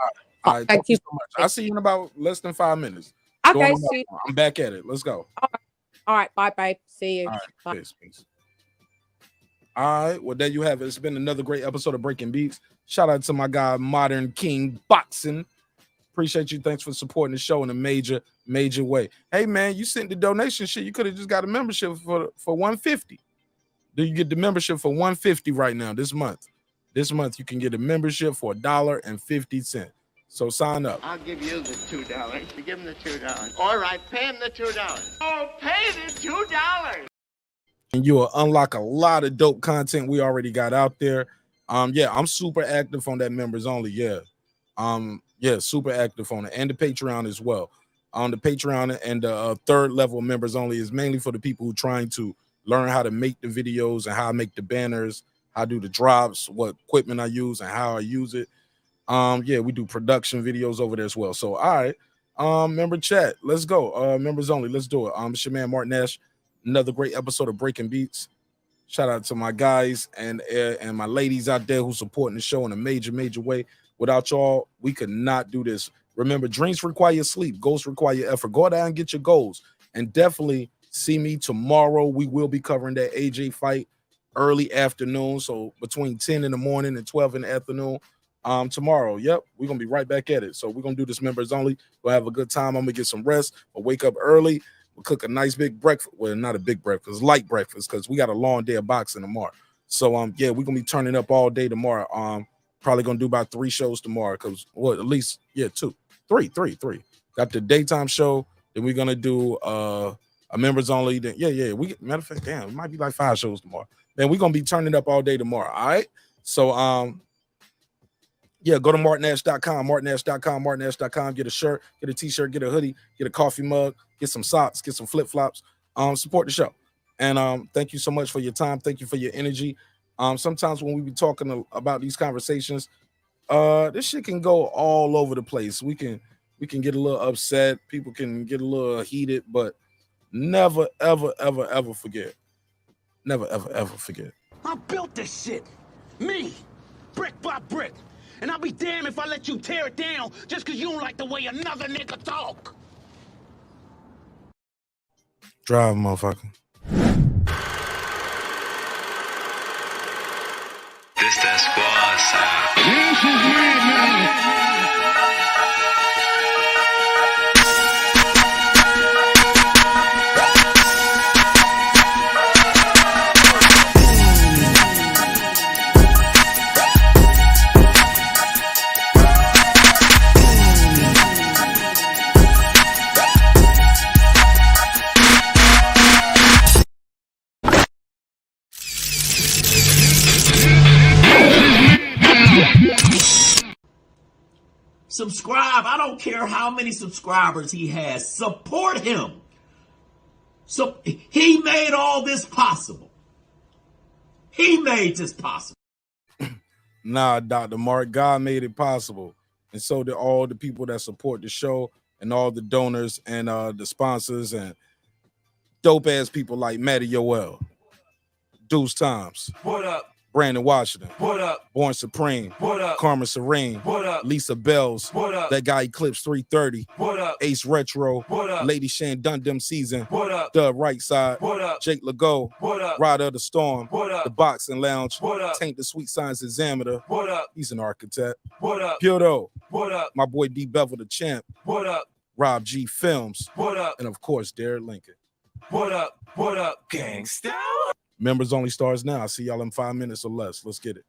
All right, thank you so much. I'll see you in about less than 5 minutes. Okay, see. I'm back at it. Let's go. All right, bye, babe. See you. All right, Bye. peace. All right, well, there you have it. It's been another great episode of Breaking Beats. Shout out to my guy, Modern King Boxing. Appreciate you. Thanks for supporting the show in a major way. Hey, man, you sent the donation shit. You could have just got a membership for $150. Do you get the membership for $150 right now this month? This month, you can get a membership for $1.50. So sign up. I'll give you the $2. You give him the $2. All right, pay him the $2. Oh, pay the $2. And you will unlock a lot of dope content we already got out there. Yeah, I'm super active on that members only. Yeah. Super active on it, and the Patreon as well. On the Patreon and the third level members only is mainly for the people who are trying to learn how to make the videos and how I make the banners, how I do the drops, what equipment I use and how I use it. Yeah, we do production videos over there as well. So all right, member chat, let's go. Members only, let's do it. It's your man Marq Nash. Another great episode of Breaking Beats. Shout out to my guys and my ladies out there who supporting the show in a major way. Without y'all, we could not do this. Remember, dreams require sleep, goals require effort. Go out there and get your goals, and definitely see me tomorrow. We will be covering that AJ fight early afternoon, so between 10 in the morning and 12 in the afternoon. Tomorrow, yep, we're gonna be right back at it. So we're gonna do this members only. We'll have a good time. I'm gonna get some rest. We'll wake up early. We'll cook a nice big breakfast. Well, not a big breakfast, light breakfast, because we got a long day of boxing tomorrow. So yeah, we're gonna be turning up all day tomorrow. Probably gonna do about 3 shows tomorrow, because at least three. Got the daytime show, then we're gonna do a members only. Then we matter of fact, damn, it might be like 5 shows tomorrow. Then we're gonna be turning up all day tomorrow. All right. So go to marqnash.com, marqnash.com, get a shirt, get a t-shirt, get a hoodie, get a coffee mug, get some socks, get some flip-flops. Support the show. And thank you so much for your time. Thank you for your energy. Sometimes when we be talking about these conversations, this shit can go all over the place. We can get a little upset. People can get a little heated, but never, ever forget. Never, ever forget. I built this shit. Me. Brick by brick. And I'll be damned if I let you tear it down just because you don't like the way another nigga talk. Drive, motherfucker. This that squad sound. Subscribe. I don't care how many subscribers he has. Support him. So he made all this possible. He made this possible. Nah, Dr. Mark, God made it possible. And so did all the people that support the show and all the donors and the sponsors and dope ass people like Matty Yoel, Deuce Times. What up? Brandon Washington. What up? Born Supreme. What up? Karma Serene. What up? Lisa Bells. What up? That guy Eclipse 330. What up? Ace Retro. What up? Lady Shan Dun Dem Season. What up? The Right Side. What up? Jake Legault. What up? Rider of the Storm. What up? The Boxing Lounge. What up? Taint the Sweet Science Examiner. What up? He's an architect. What up? Purdo. What up? My boy D Bevel the Champ. What up? Rob G Films. What up? And of course, Derek Lincoln. What up? What up, gangsta? Members only starts now. I'll see y'all in 5 minutes or less. Let's get it.